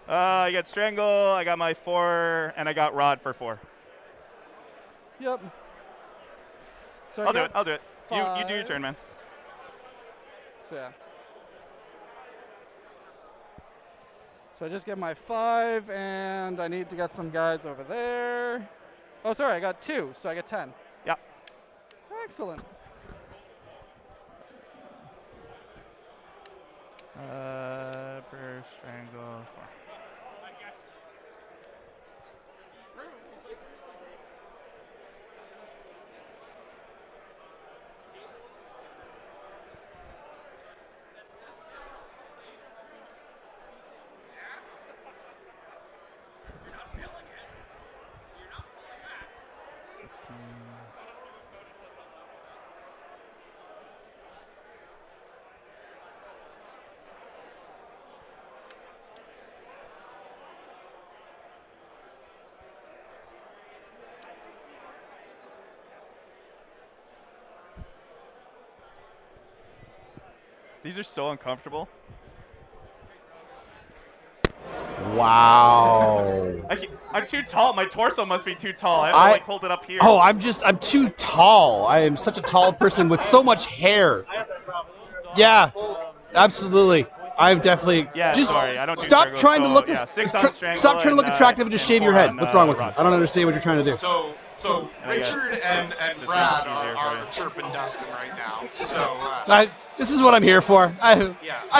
I got strangle, I got my 4, and I got rod for 4. Yep. So I'll do it. You do your turn, man. So yeah. So I just get my 5, and I need to get some guys over there. Oh, sorry, I got 2, so I get 10. Yeah. Excellent. Per strangle 4. These are so uncomfortable. Wow. I'm too tall. My torso must be too tall. I have to like hold it up here. Oh, I'm too tall. I am such a tall person with so much hair. Yeah, absolutely. I've definitely just sorry, I don't do stop strangles, trying to so, look. yeah, 6 on strangle Stop trying to look and, attractive and just shave your 4 head. on, What's wrong with you? rod. I don't understand what you're trying to do. So Richard and Brad are chirping Dustin right now. So This is what I'm here for. I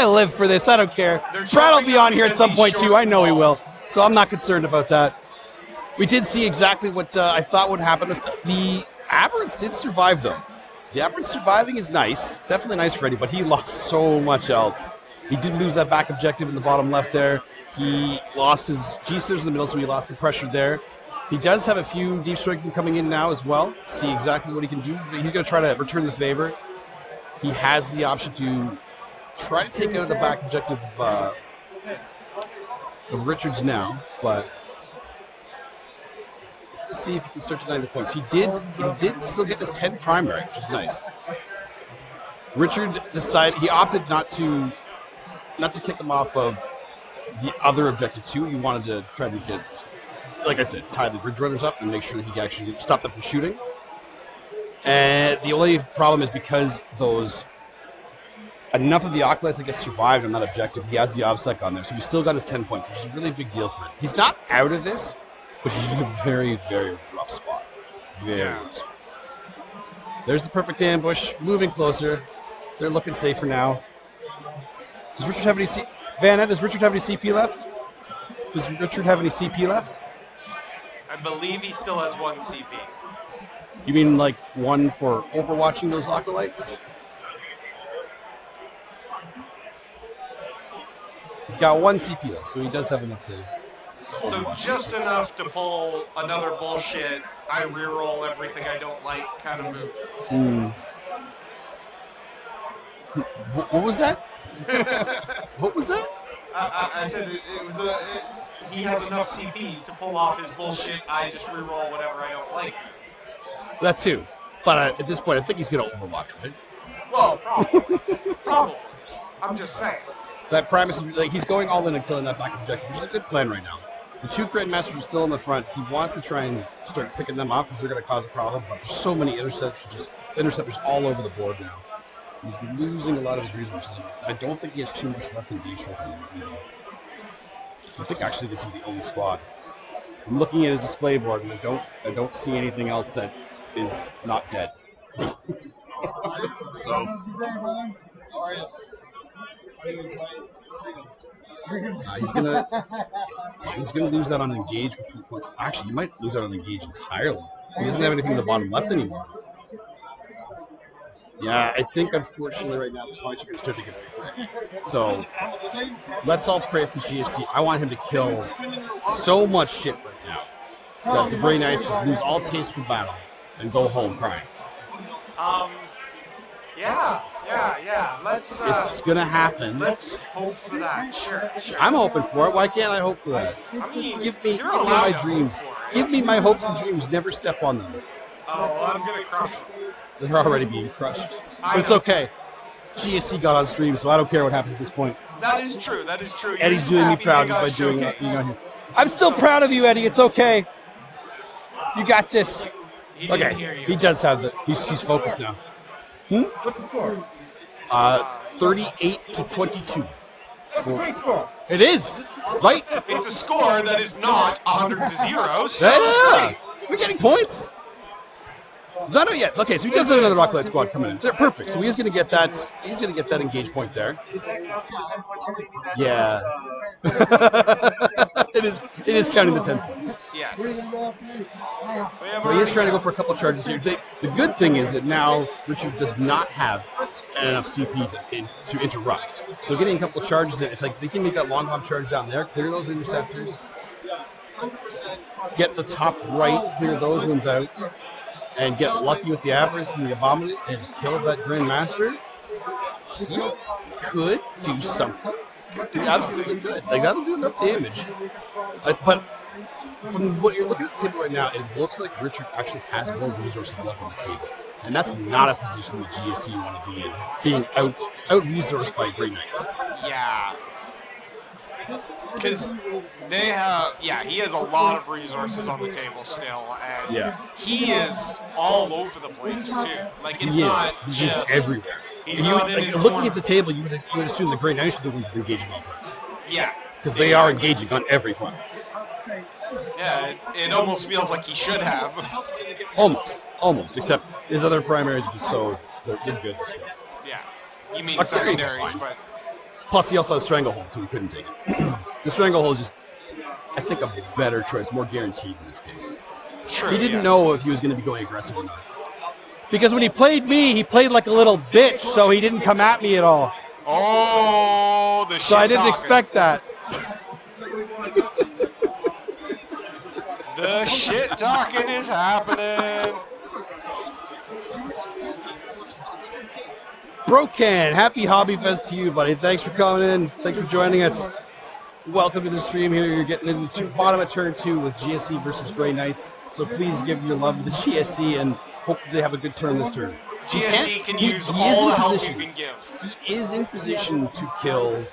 live for this. I don't care. Brad will be on here at some point too. I know he will. So I'm not concerned about that. We did see exactly what I thought would happen. The Aberrants did survive, though. The Aberrants surviving is nice. Definitely nice for Eddie, but he lost so much else. He did lose that back objective in the bottom left there. He lost his G-Sters in the middle, so he lost the pressure there. He does have a few deep striking coming in now as well. See exactly what he can do. He's going to try to return the favor. He has the option to try to take out the back objective of Richards now, but let's see if he can start denying the points. He did still get this 10 primary, which is nice. Richard decided he opted not to kick him off of the other objective too. He wanted to try to get, like I said, tie the bridge runners up and make sure that he can actually stop them from shooting. And the only problem is because enough of the Acolytes, I guess, survived on that objective. He has the OBSEC on there, so he's still got his 10 points, which is a really big deal for him. He's not out of this, but he's in a very, very rough spot. Very rough spot. There's the perfect ambush, moving closer. They're looking safe for now. Does Richard have any Vanna, does Richard have any CP left? Does Richard have any CP left? I believe he still has 1 CP. You mean like one for overwatching those Acolytes? He's got 1 CP though, so he does have enough to. So just enough to pull another bullshit, I reroll everything I don't like kind of move. What was that? What was that? I said it was he has enough CP to pull off his bullshit, I just reroll whatever I don't like. That too. But at this point, I think he's going to overwatch, right? Well, probably. Probably. I'm just saying. That Primus is like he's going all in and killing that back objective, which is a good plan right now. The 2 Grandmasters are still in the front. He wants to try and start picking them off because they're going to cause a problem. But there's so many interceptors all over the board now. He's losing a lot of his resources. I don't think he has too much left in D-Stroke anymore. I think actually this is the only squad. I'm looking at his display board and I don't see anything else that is not dead. So he's gonna lose that on engage for 2 points. Actually, he might lose that on engage entirely. He doesn't have anything in the bottom left anymore. Yeah, I think unfortunately right now the points are going to start to get away from him. So let's all pray for GSC. I want him to kill so much shit right now that the Grey Knights just lose all taste for battle and go home crying. Yeah. Let's. It's gonna happen. Let's hope for that. Sure. I'm hoping for it. Why can't I hope for that? I mean, give me my dreams. Give me my hopes and dreams. Never step on them. Oh, well, I'm gonna crush them. They're already being crushed. But it's okay. GSC got on stream, so I don't care what happens at this point. That is true. Eddie's doing me proud by doing it. I'm still proud of you, Eddie. It's okay. You got this. Okay. He does have the. He's focused now. What's the score? 38-22. That's a great score. It is, right? It's a score that is not 100-0. So it's great. We're getting points. Not yet. Okay, so he does have another Rocklight squad coming in. They're perfect. So he's going to get that. He's going to get that engage point there. Yeah. It is counting the 10 points. Yes. But he is trying to go for a couple charges here. The good thing is that now Richard does not have enough CP to interrupt. So getting a couple of charges in, if they can make that long bomb charge down there, clear those interceptors, get the top right, clear those ones out, and get lucky with the Aberrants and the Abominant and kill that Grandmaster, he could do something. He absolutely could. That'll do enough damage. But from what you're looking at the table right now, it looks like Richard actually has more resources left on the table. And that's not a position that GSC want to be in, being out-resourced by Grey Knights. Yeah. Because they have, he has a lot of resources on the table still, and he is all over the place too. Like it's not just everywhere. He's And not in his looking corner. at the table, you would assume the Grey Knights are the ones engaging offense. Yeah. Because they are engaging on every front. Yeah, it almost feels like he should have. Almost. Except his other primaries are just so they're good still. Yeah. You mean Octarius is secondaries, fine. but Plus, he also has Stranglehold, so we couldn't take it. The Stranglehold is just, I think, a better choice, more guaranteed in this case. True, He didn't know if he was going to be going aggressive or not. Because when he played me, he played like a little bitch, so he didn't come at me at all. Oh, the shit So I didn't talking. expect that. The shit talking is happening. Broken, happy Hobby Fest to you, buddy. Thanks for coming in. Thanks for joining us. Welcome to the stream here. You're getting into bottom of turn 2 with GSC versus Grey Knights. So please give your love to the GSC and hope they have a good turn this turn. GSC can use all the help you can give. He is in position to kill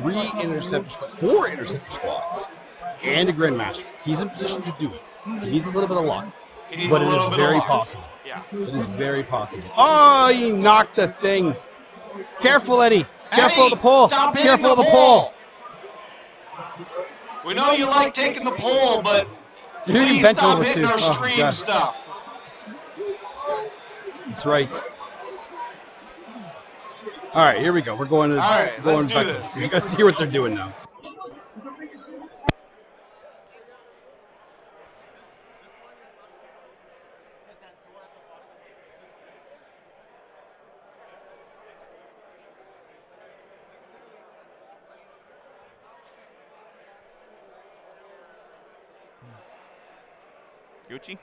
4 interceptor squads, and a Grandmaster. He's in position to do it. He needs a little bit of luck, but it is very possible. Yeah. It is very possible. Oh, he knocked the thing. Careful, Eddie. Careful of the pole. Stop hitting Careful the of the pole. We know you like taking the pole, but You're hitting please bent stop over hitting too. our Oh, stream God. stuff. That's right. All right, here we go. We're going to. All right, let's do back this. You guys hear what they're doing now. Gucci?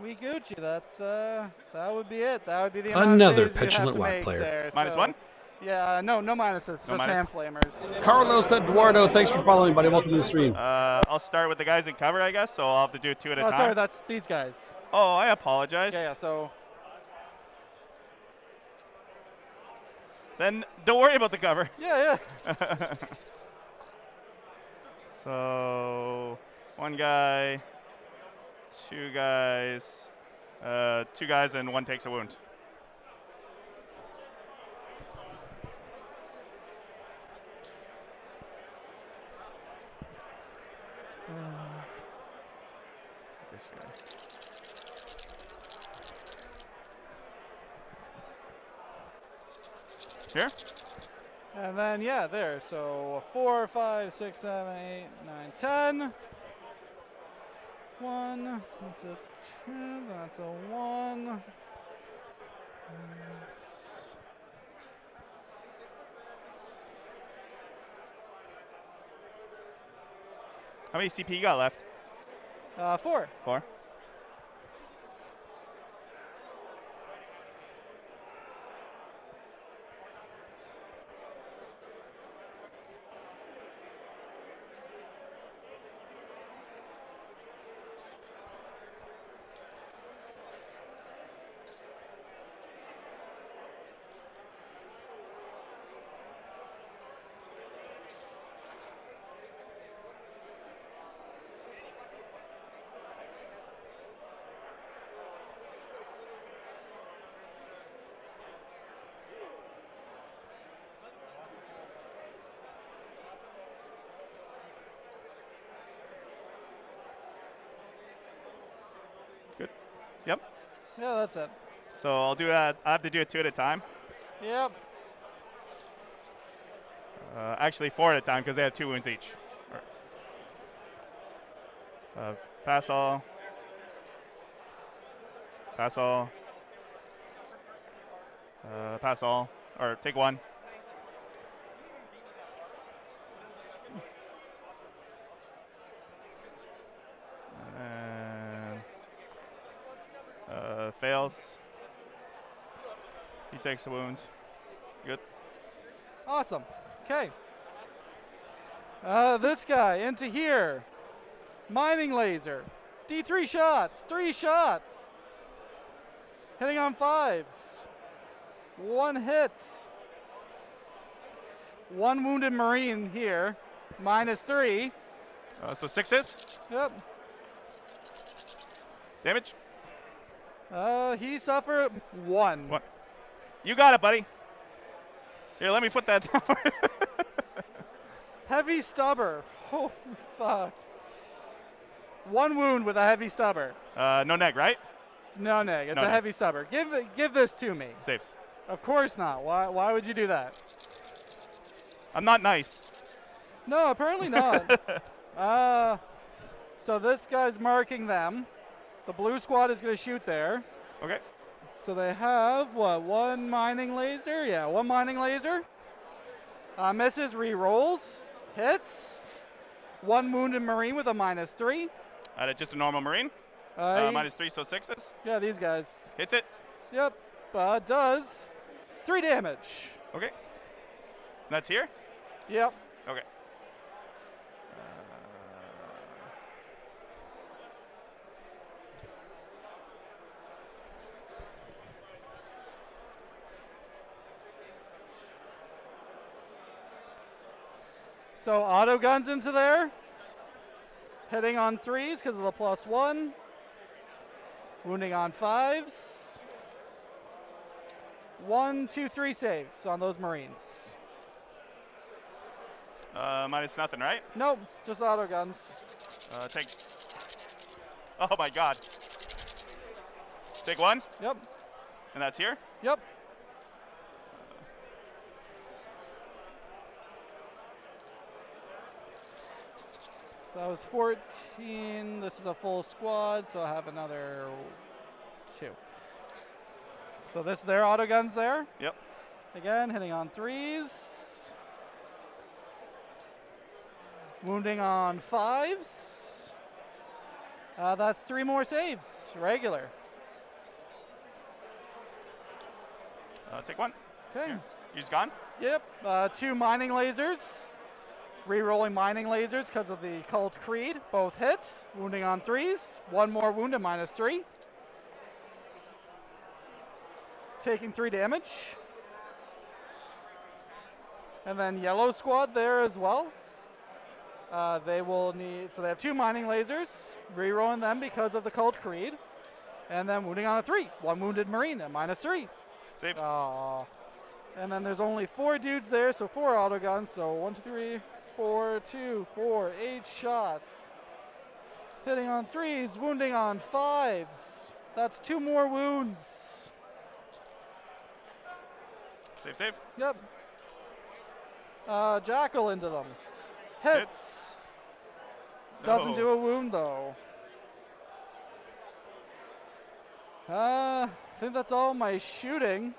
We Gucci. That's that would be it. That would be the amount Another of saves you have petulant to whack make player. there, Minus one? Yeah, no minuses. Just minus. hand flamers. Carlos Eduardo, thanks for following, buddy. Welcome to the stream. I'll start with the guys in cover, I guess, so I'll have to do 2 at a Oh, time. sorry, that's these guys. Oh, I apologize. Yeah. So Then don't worry about the cover. yeah. So 1 guy, 2 guys, 2 guys, and 1 takes a wound. This guy. Here? And then yeah, there. So 4, 5, 6, 7, 8, 9, 10. 1. That's a 2. That's a 1. How many CP you got left? 4. 4. Good. Yep. Yeah, that's it. So I'll do that. I have to do it 2 at a time. Yep. Actually 4 at a time because they have 2 wounds each. Pass all. Pass all. Pass all. Or take 1. And fails. He takes the wounds. Good. Awesome. Okay. This guy into here. Mining laser. D3 shots. 3 shots. Hitting on 5s. 1 hit. 1 wounded Marine here. -3. So 6s? Yep. Damage? He suffered 1. You got it, buddy. Here, let me put that down. Heavy stubber. Holy fuck. 1 wound with a heavy stubber. No neg, right? No neg. It's No a neg. heavy stubber. Give this to me. Saves. Of course not. Why would you do that? I'm not nice. No, apparently not. So this guy's marking them. The blue squad is going to shoot there. Okay. So they have, what, 1 mining laser? Yeah, 1 mining laser. Misses, re-rolls, hits. 1 wounded Marine with a -3. Just a normal Marine. -3, so 6s. Yeah, these guys. Hits it. Yep. Does 3 damage. Okay. That's here? Yep. Okay. So auto guns into there. Hitting on 3s because of the +1. Wounding on 5s. 1, 2, 3 saves on those Marines. Minus nothing, right? Nope, just auto guns. Take. Oh my god. Take 1. Yep. And that's here? Yep. That was 14. This is a full squad, so I have another 2. So this their auto guns there. Yep. Again, hitting on 3s. Wounding on 5s. That's 3 more saves, regular. Take 1. Okay. He's gone? Yep. 2 mining lasers. Re-rolling mining lasers because of the Cult Creed. Both hit. Wounding on 3s. 1 more wound at -3. Taking 3 damage. And then yellow squad there as well. They will need, so they have 2 mining lasers. Re-rolling them because of the Cult Creed. And then wounding on a 3. 1 wounded Marine at -3. Save. Aww. And then there's only 4 dudes there, so 4 auto guns. So 1, 2, 3, 4, 2, 4, 8 shots. Hitting on 3s, wounding on 5s. That's 2 more wounds. Save. Yep. Jackal into them. Hits. Doesn't No. do a wound though. I think that's all my shooting.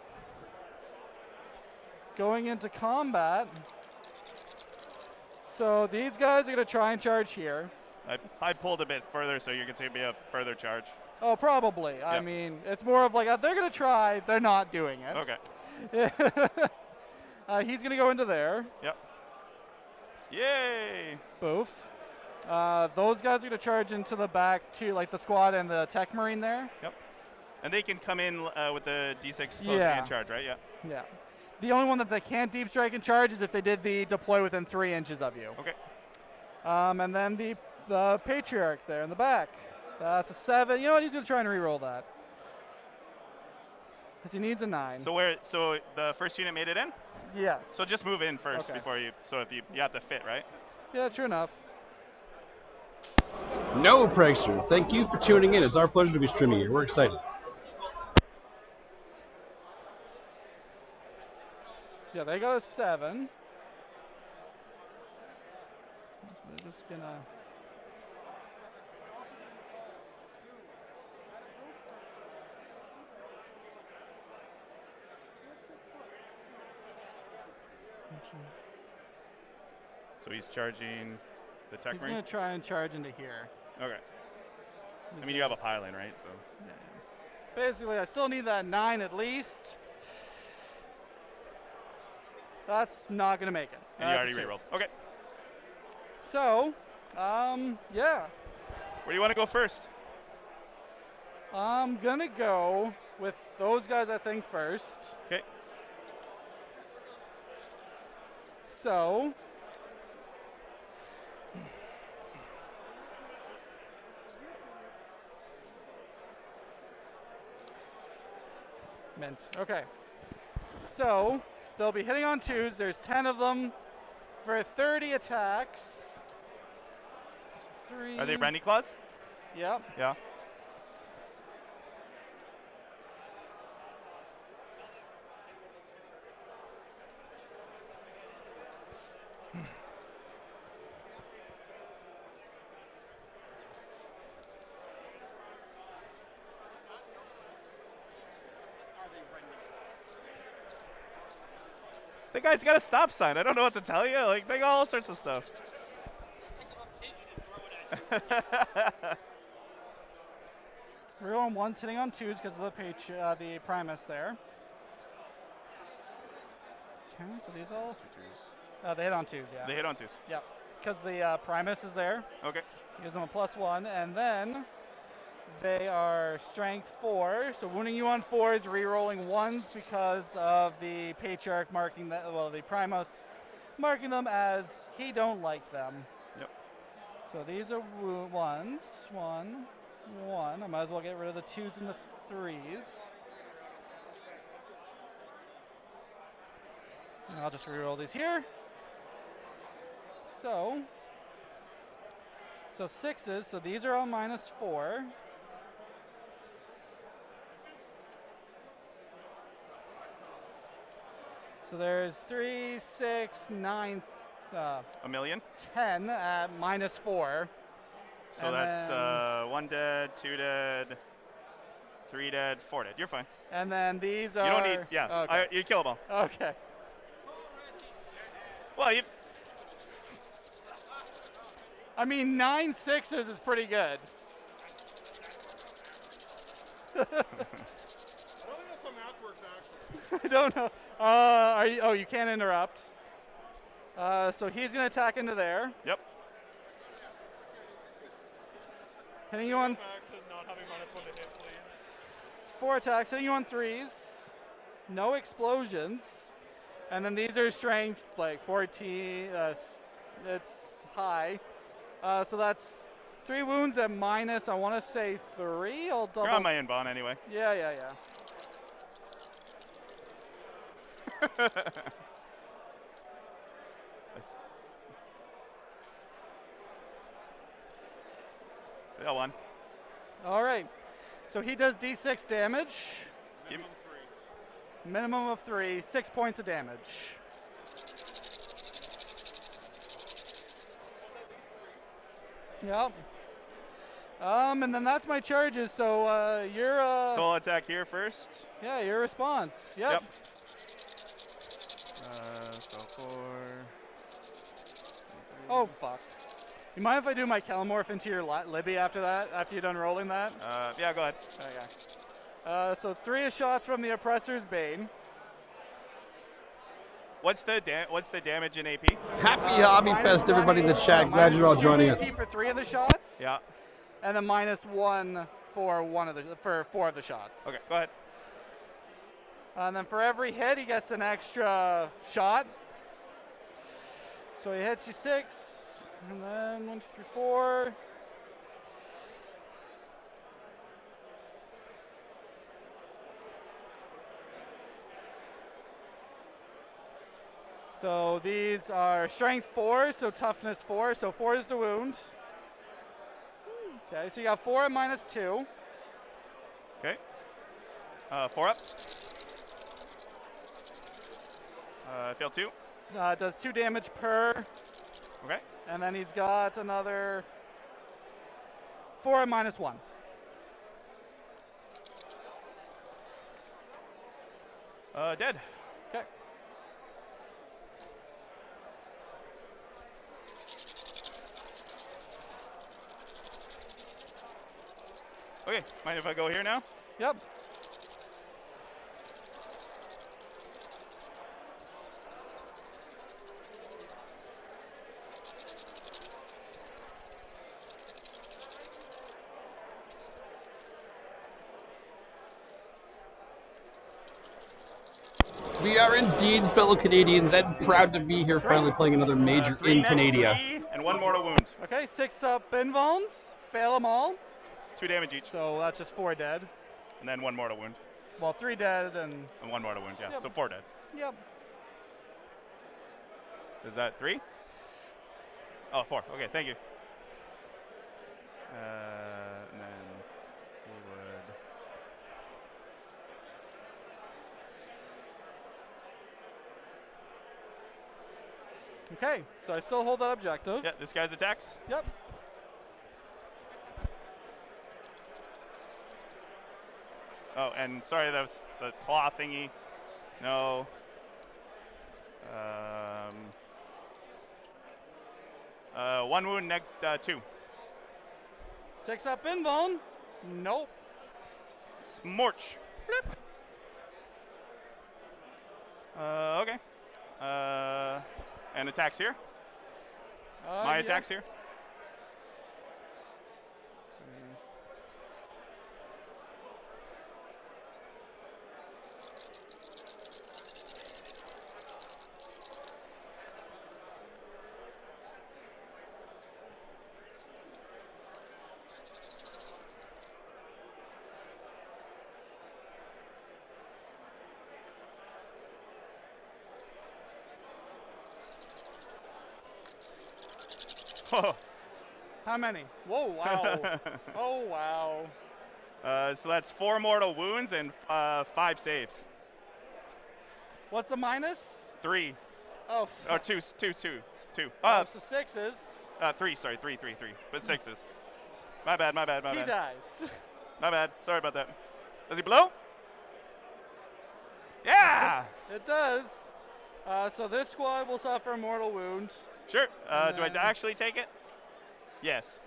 Going into combat. So these guys are going to try and charge here. I pulled a bit further, so you can see me a further charge. Oh, probably. I mean, it's more of like, they're going to try, they're not doing it. Okay. He's going to go into there. Yep. Yay! Boof. Those guys are going to charge into the back to like the squad and the tech marine there. Yep. And they can come in with the D6 close Yeah. hand charge, right? Yeah. Yeah. The only one that they can't deep strike and charge is if they did the deploy within 3 inches of you. Okay. And then the patriarch there in the back. That's a 7. You know what? He's going to try and re-roll that. Because he needs a 9. So the first unit made it in? Yes. So just move in first Okay. before you. So if you have to fit, right? Yeah, true enough. No, Prankster. Thank you for tuning in. It's our pleasure to be streaming here. We're excited. So yeah, they got a 7. So they're just going to... So he's charging the tech He's marine? going to try and charge into here. Okay. I mean, you have a pylon, right? So. Yeah. Basically, I still need that 9 at least. That's not going to make it. And you That's already a 2. rerolled. Okay. So, yeah. Where do you want to go first? I'm going to go with those guys, I think, first. Okay. So, mint. Okay. So they'll be hitting on 2s. There's 10 of them for 30 attacks. 3. Are they brandy claws? Yep. Yeah. The guy's got a stop sign. I don't know what to tell you. Like, they got all sorts of stuff. Real on 1s hitting on 2s because of the Primus there. Okay, so these all? They hit on 2s, yeah. They hit on 2s. Yep, because the Primus is there. Okay. Gives them a +1, and then they are strength 4, so wounding you on 4s, re-rolling 1s because of the Patriarch marking that, well, the Primus marking them as he don't like them. Yep. So these are 1s, 1, 1. I might as well get rid of the 2s and the 3s. And I'll just re-roll these here. So 6s, so these are all -4. So there's 3, 6, 9, a million? 10 at -4. So that's 1 dead, 2 dead, 3 dead, 4 dead. You're fine. And then these are... You don't need, yeah, Okay. you kill them all. Okay. Well, you... I mean, 9 6s is pretty good. I don't know. You can't interrupt. So he's going to attack into there. Yep. Hitting you on... 4 attacks, hitting you on 3s. No explosions. And then these are strength, like 14. It's high. So that's 3 wounds at -, I want to say 3. I'll double. You're on my inbound anyway. Yeah. Got 1. All right. So he does D6 damage. Minimum of 3, 6 points of damage. Yep. And then that's my charges. So you're. So I'll attack here first. Yeah, your response. Yep. So 4. Oh fuck. You mind if I do my Calamorph into your Libby after that? After you're done rolling that? Yeah, go ahead. Okay. So 3 shots from the Oppressor's Bane. What's the damage in AP? Happy Hobby Fest, everybody in the chat. Glad you're all joining us. For 3 of the shots. Yeah. And then -1 for 4 of the shots. Okay, go ahead. And then for every hit, he gets an extra shot. So he hits you 6, and then 1, 2, 3, 4. So these are strength 4, so toughness 4. So 4 is the wound. Okay, so you got 4 at -2. Okay. 4 ups. Fail 2. Does 2 damage per. Okay. And then he's got another 4 at -1. Dead. Okay. Okay, mind if I go here now? Yep. We are indeed fellow Canadians and proud to be here finally playing another major in Canada. 3 and 1 mortal wound. Okay, 6 up invulns. Fail them all. 2 damage each. So that's just 4 dead. And then 1 mortal wound. Well, 3 dead and 1 mortal wound, yeah. Yep. So 4 dead. Yep. Is that 3? Oh, 4. Okay, thank you. And then he would. Okay, so I still hold that objective. Yeah, this guy's attacks. Yep. Oh, and sorry, that was the claw thingy. No. 1 wound, 2. 6 up invuln. Nope. Smorch. Blip. Okay. And attacks here. My attacks here. How many? Whoa, wow. Oh, wow. So that's 4 mortal wounds and 5 saves. What's the minus? 3. Oh, or 2. So 6s. 3, sorry, 3. But 6s. My bad. He dies. My bad. Sorry about that. Does he blow? Yeah! It does. So this squad will suffer a mortal wound. Sure. Do I actually take it? Yes.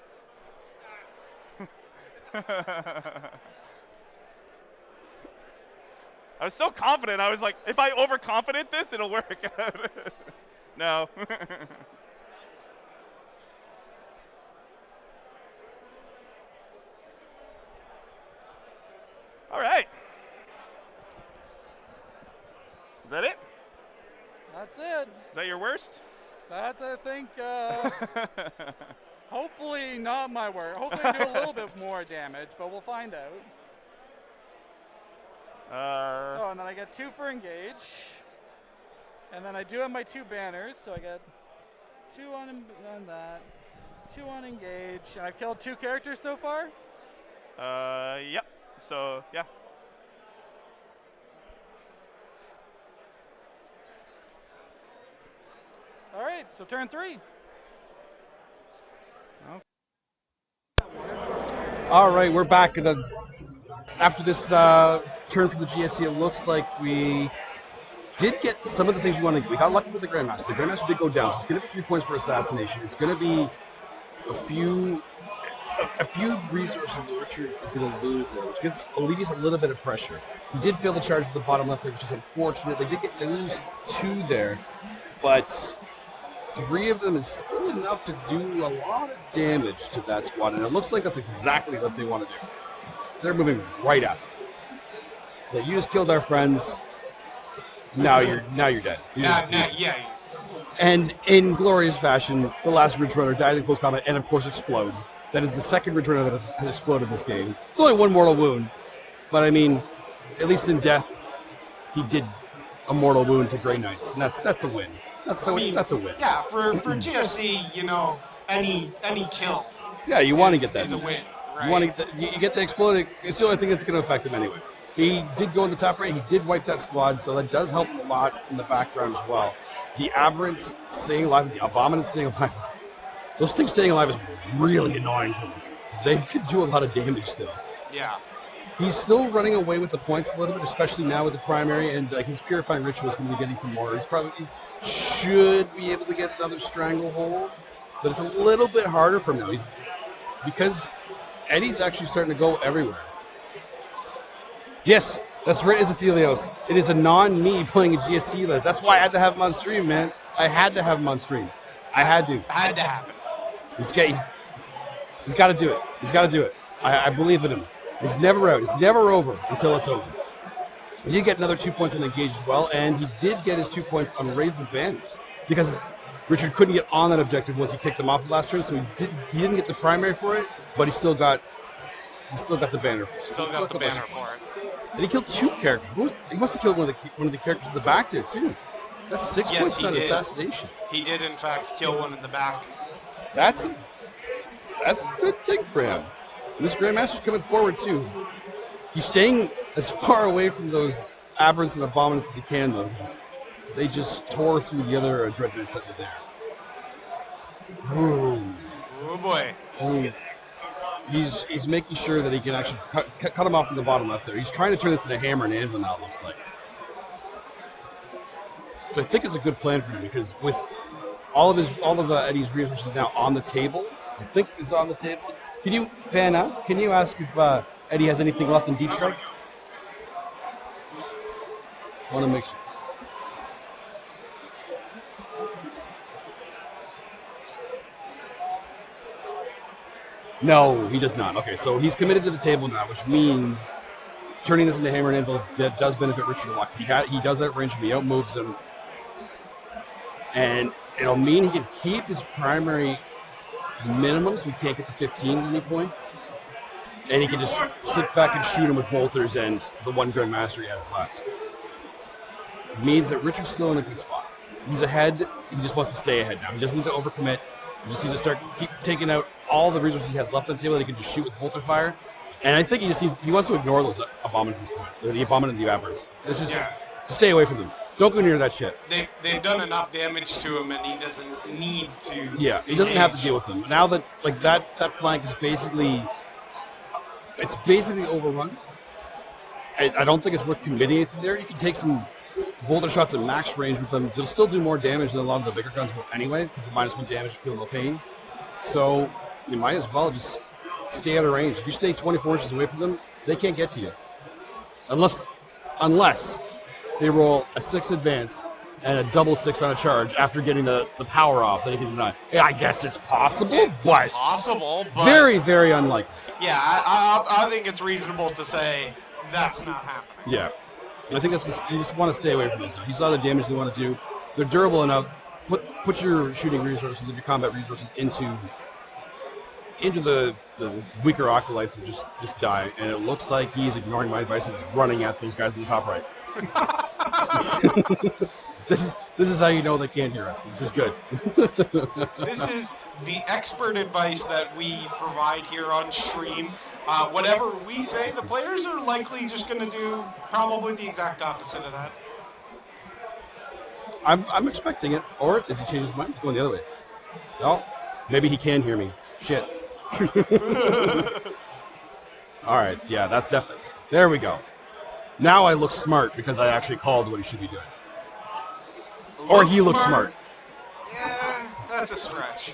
I was so confident. I was like, if I overconfident this, it'll work. No. All right. Is that it? That's it. Is that your worst? That's, I think, hopefully not my worst. Hopefully do a little bit more damage, but we'll find out. Oh, and then I get 2 for engage. And then I do have my 2 banners, so I get 2 on that, 2 on engage. And I've killed 2 characters so far? Yep. So, yeah. All right, so turn 3. All right, we're back after this turn from the GSC. It looks like we did get some of the things we wanted. We got lucky with the Grandmaster. The Grandmaster did go down. So it's going to be 3 points for assassination. It's going to be a few resources that Richard is going to lose there, which gives alleviates a little bit of pressure. He did fail the charge at the bottom left there, which is unfortunate. They lose 2 there, but 3 of them is still enough to do a lot of damage to that squad, and it looks like that's exactly what they want to do. They're moving right at them. You just killed our friends. Now you're dead. Yeah. And in glorious fashion, the last Ridge Runner died in close combat and of course explodes. That is the second Ridge Runner that has exploded in this game. It's only 1 mortal wound, but I mean, at least in death, he did a mortal wound to Grey Knights, and that's a win. That's a win. Yeah, for GSC, any kill. Yeah, you want to get that. Is a win. Right? You get the exploding. It's the only thing that's going to affect him anyway. He did go in the top right. He did wipe that squad, so that does help a lot in the background as well. The Aberrants staying alive, the Abominants staying alive. Those things staying alive is really annoying. They could do a lot of damage still. Yeah. He's still running away with the points a little bit, especially now with the primary, and his Purifying Ritual is going to be getting some more. He's probably should be able to get another Stranglehold, but it's a little bit harder for him now. Because Eddie's actually starting to go everywhere. Yes, that's right, Athelios. It is a non-me playing a GSC list. That's why I had to have him on stream, man. I had to have him on stream. I had to. Had to happen. He's got to do it. He's got to do it. I believe in him. It's never out. It's never over until it's over. He did get another 2 points on Engage as well, and he did get his 2 points on Raise the Banners because Richard couldn't get on that objective once he kicked them off the last turn, so he didn't get the primary for it, but he still got the banner. Still got the banner for it. And he killed 2 characters. He must have killed one of the characters in the back there, too. That's 6 points on assassination. He did, in fact, kill one in the back. That's a good thing for him. And this Grandmaster's coming forward, too. He's staying as far away from those aberrants and abominants as he can, though. They just tore through the other dreadnoughts that were there. Ooh. Oh, boy. Ooh. He's making sure that he can actually cut him off from the bottom left there. He's trying to turn this into a hammer and anvil now, it looks like. Which I think is a good plan for him, because with all of Eddie's resources now on the table, I think is on the table. Can you, Vanna, can you ask if Eddie has anything left in Deep Strike? I want to make sure. No, he does not. Okay, so he's committed to the table now, which means turning this into hammer and anvil that does benefit Richard a lot. He does outrange him, he outmoves him, and it'll mean he can keep his primary minimum, so he can't get the 15 at any point, and he can just sit back and shoot him with bolters and the 1 Grandmaster he has left. It means that Richard's still in a good spot. He's ahead. He just wants to stay ahead now. He doesn't need to overcommit. He just needs to keep taking out all the resources he has left on the table that he can just shoot with bolter fire. And I think he wants to ignore those abominants at this point. The abominant and the aberrants. It's just stay away from them. Don't go near that shit. They've done enough damage to him, and he doesn't need to. Yeah, he doesn't have to deal with them. Now that that flank is basically overrun. I don't think it's worth committing anything there. You can take some bolter shots at max range with them. They'll still do more damage than a lot of the bigger guns will anyway, because the -1 damage feel no pain. So you might as well just stay out of range. If you stay 24 inches away from them, they can't get to you. Unless they roll a 6 advance and a double 6 on a charge after getting the power off, then you can deny. Yeah, I guess it's possible, it's possible, but very, very unlikely. Yeah, I think it's reasonable to say that's not happening. Yeah. I think you just want to stay away from this stuff. You saw the damage they want to do. They're durable enough. Put your shooting resources and your combat resources into the weaker octolites and just die. And it looks like he's ignoring my advice and just running at those guys in the top right. This is how you know they can't hear us, which is good. This is the expert advice that we provide here on stream. Whatever we say, the players are likely just going to do probably the exact opposite of that. I'm expecting it. Or if he changes his mind, he's going the other way. No, maybe he can hear me. Shit. All right, yeah, that's definitely. There we go. Now I look smart because I actually called what he should be doing. Or he looks smart. Yeah, that's a stretch.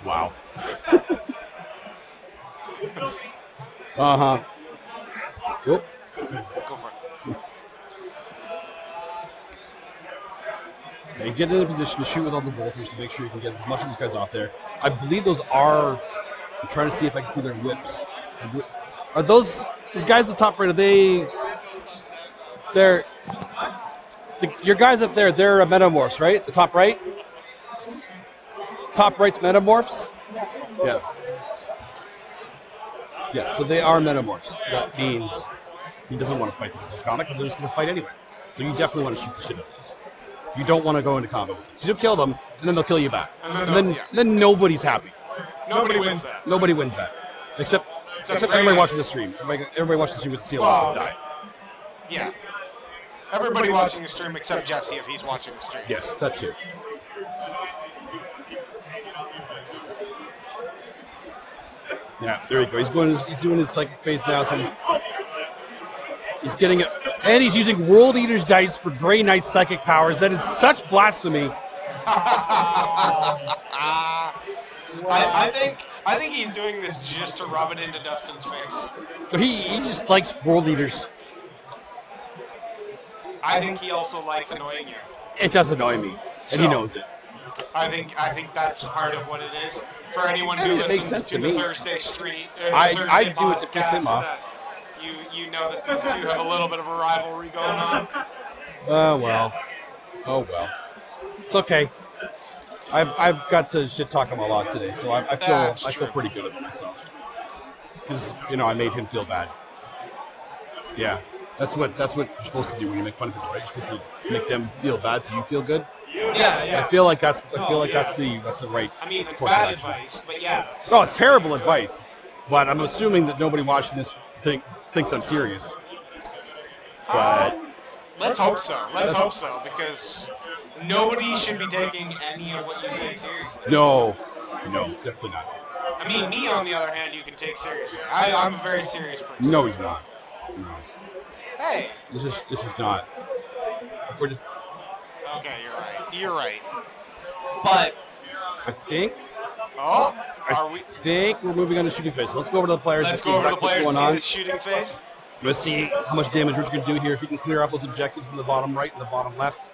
Wow. Uh-huh. Whoop. Go for it. Yeah, he's getting in a position to shoot with all the bolters to make sure he can get as much of these guys off there. I believe those are... I'm trying to see if I can see their whips. Are those guys at the top right, are they... your guys up there, they're metamorphs, right? The top right? Top right's metamorphs? Yeah. Yeah, so they are metamorphs. That means he doesn't want to fight the Devil's Comic because they're just going to fight anyway. So you definitely want to shoot the shit out of those. You don't want to go into combat with them. So you'll kill them, and then they'll kill you back. And then nobody's happy. Nobody wins that. Nobody wins that. Except everybody watching the stream. Everybody watching the stream with the CLS die. Yeah. Everybody watching the stream except Jesse if he's watching the stream. Yes, that's true. Yeah, there you go. He's doing his psychic phase now, so he's getting it, and he's using World Eater's dice for Grey Knight psychic powers. That is such blasphemy. I think he's doing this just to rub it into Dustin's face. He just likes World Eaters. I think he also likes annoying you. It does annoy me, and he knows it. I think that's part of what it is. For anyone who listens to the Thursday stream, I do it to piss him off. You know that these two have a little bit of a rivalry going on. Oh well. It's okay. I've got to shit talk him a lot today, so I feel pretty good about myself. Because I made him feel bad. Yeah, that's what you're supposed to do when you make fun of people, right? You're supposed to make them feel bad so you feel good. Yeah. I feel like that's the right. I mean, it's bad advice, but yeah. Oh, it's terrible advice. But I'm assuming that nobody watching this thinks I'm serious. But let's hope so. Let's hope so, because nobody should be taking any of what you say seriously. No, definitely not. I mean, me on the other hand, you can take seriously. I'm a very serious person. No, he's not. No. Hey. This is not. We're just. Okay, you're right. But I think. Oh, are we? I think we're moving on to shooting phase. Let's go over to the players. Let's go over to the players and see this shooting phase. Let's see how much damage Richard can do here. If he can clear up those objectives in the bottom right and the bottom left,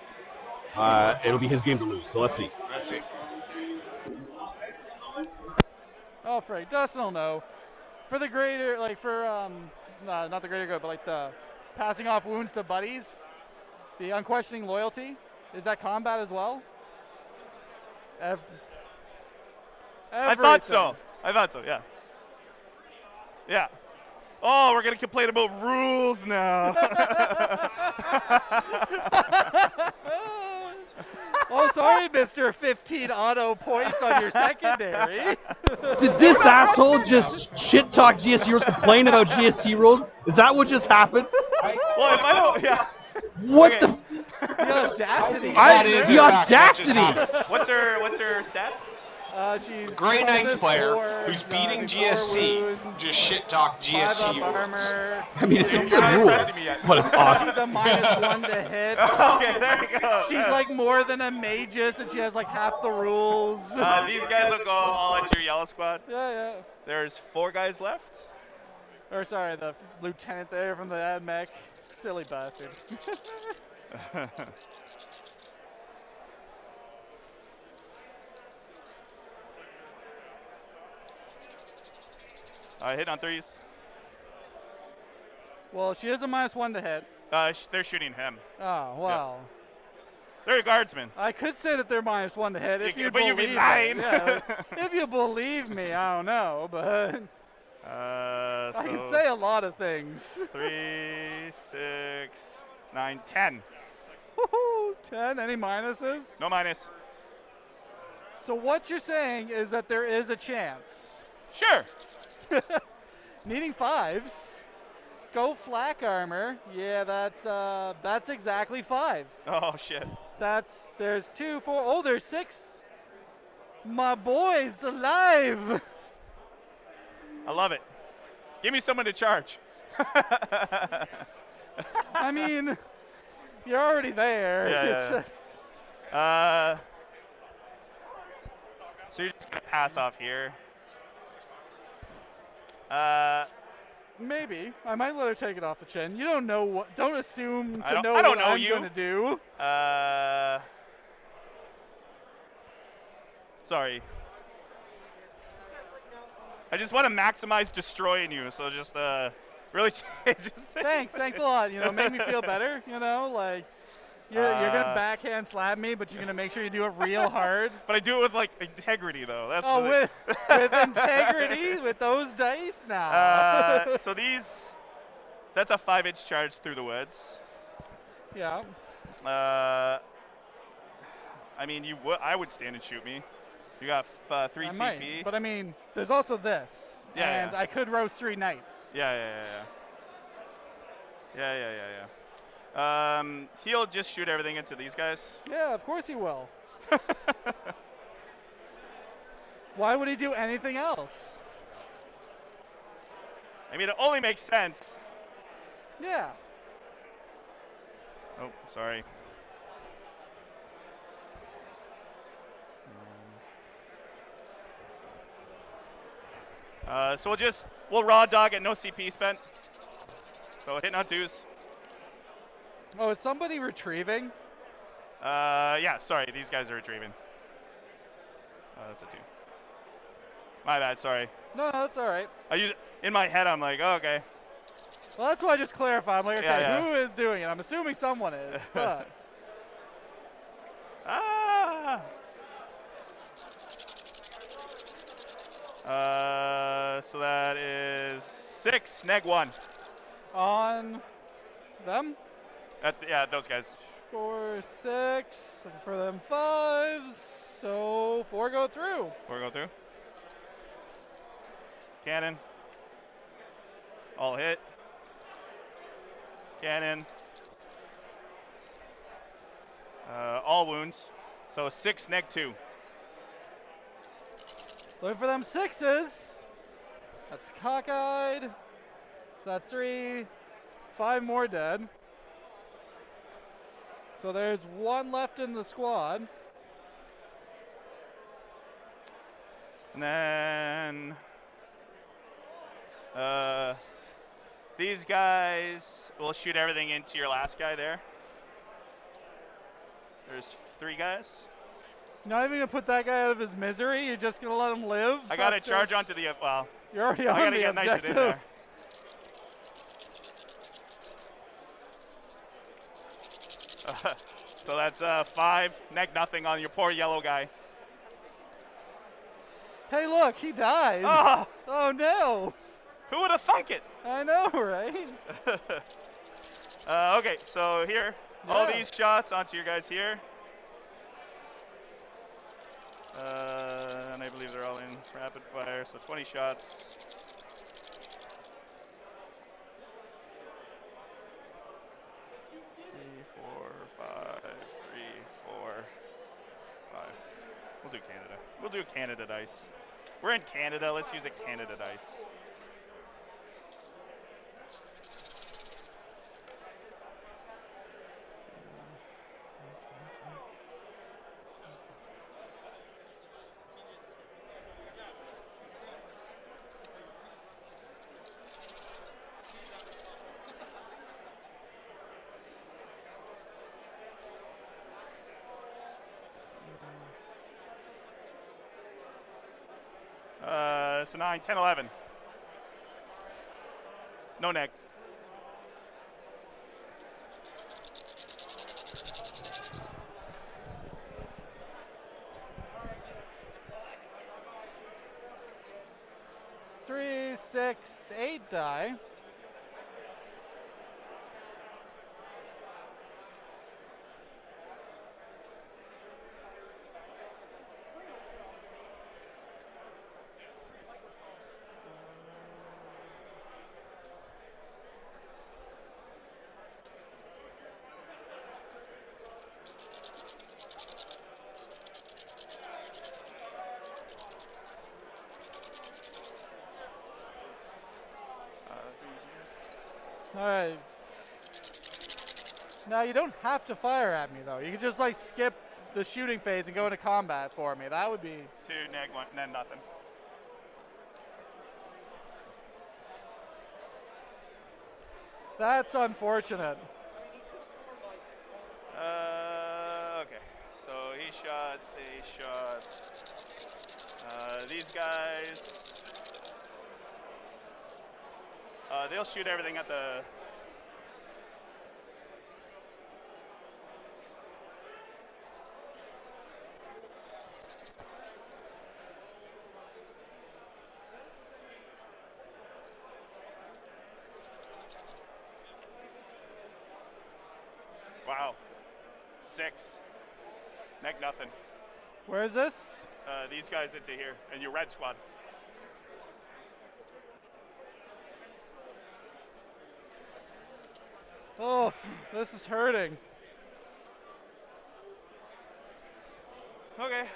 it'll be his game to lose. So let's see. Let's see. Oh, Frank, Dustin will know. For the greater, not the greater good, but like the passing off wounds to buddies, the unquestioning loyalty, is that combat as well? I thought so, yeah. Yeah. Oh, we're going to complain about rules now. Oh, sorry, Mr. 15 auto points on your secondary. Did this asshole just shit talk GSC rules, complain about GSC rules? Is that what just happened? Well, if I don't, yeah. What the? The audacity. The audacity. What's her stats? She's Grey Knights player who's beating GSC just shit talk GSC rules. I mean, it's a good rule, but it's awesome. She's a -1 to hit. Okay, there you go. She's like more than a magus, and she has like half the rules. These guys will go all at your yellow squad. Yeah. There's 4 guys left. Or sorry, the lieutenant there from the AdMech. Silly bastard. Hit on 3s. Well, she is a -1 to hit. They're shooting him. Oh, wow. Yep. They're a guardsman. I could say that they're -1 to hit if you but believe you'd be me. lying. Yeah, if you believe me, I don't know, but I can say a lot of things. 3, 6, 9, 10. Woohoo! 10. Any minuses? No minus. So what you're saying is that there is a chance. Sure. Needing 5s. Go flak armor. Yeah, that's exactly 5. Oh shit. There's 2, 4. Oh, there's 6. My boy's alive. I love it. Give me someone to charge. I mean, you're already there. It's just. So you're just gonna pass off here. Maybe. I might let her take it off the chin. You don't know what. Don't assume to know what I'm you. gonna do. Sorry. I just want to maximize destroying you, so just really change Thanks a lot. Make me feel better. Like you're gonna backhand slap me, but you're gonna make sure you do it real hard. But I do it with like integrity, though. That's with integrity with those dice now. So that's a 5-inch charge through the woods. Yeah. I mean, I would stand and shoot me. You got 3 I CP. Might, but I mean, there's also this. Yeah. And I could roast 3 knights. Yeah. He'll just shoot everything into these guys. Yeah, of course he will. Why would he do anything else? I mean, it only makes sense. Yeah. Oh, sorry. So we'll raw dog it, no CP spent. So hitting on 2s. Oh, is somebody retrieving? Yeah, sorry, these guys are retrieving. That's a 2. My bad, sorry. No, that's all right. In my head, I'm like, oh, okay. Well, that's why I just clarified. I'm like, okay, Yeah. who is doing it? I'm assuming someone is, but. So that is 6, neg 1. On them? Yeah, those guys. 4, 6, and for them 5s. So 4 go through. 4 go through. Cannon. All hit. Cannon. All wounds. So 6, neg 2. Looking for them 6s. That's cockeyed. So that's 3. 5 more dead. So there's 1 left in the squad. And then these guys will shoot everything into your last guy there. There's 3 guys. Not even gonna put that guy out of his misery. You're just gonna let him live. I gotta charge onto the well. You're already on I gotta the get nice objective. in there. So that's 5, neg nothing on your poor yellow guy. Hey, look, he died. Oh, oh no! Who would have thunk it? I know, right? Okay, so here, all these shots onto your guys here. And I believe they're all in rapid fire, so 20 shots. We'll do Canada. We'll do Canada dice. We're in Canada. Let's use a Canada dice. So 9, 10, 11. No neg. Three, 6, 8 die. All right. Now you don't have to fire at me though. You can just like skip the shooting phase and go into combat for me. That would be 2, neg 1, neg nothing. That's unfortunate. Okay. So he shot, they shot. These guys. They'll shoot everything at the. Wow. 6. Neg nothing. Where is this? These guys into here, and your red squad. Oh, this is hurting. Okay.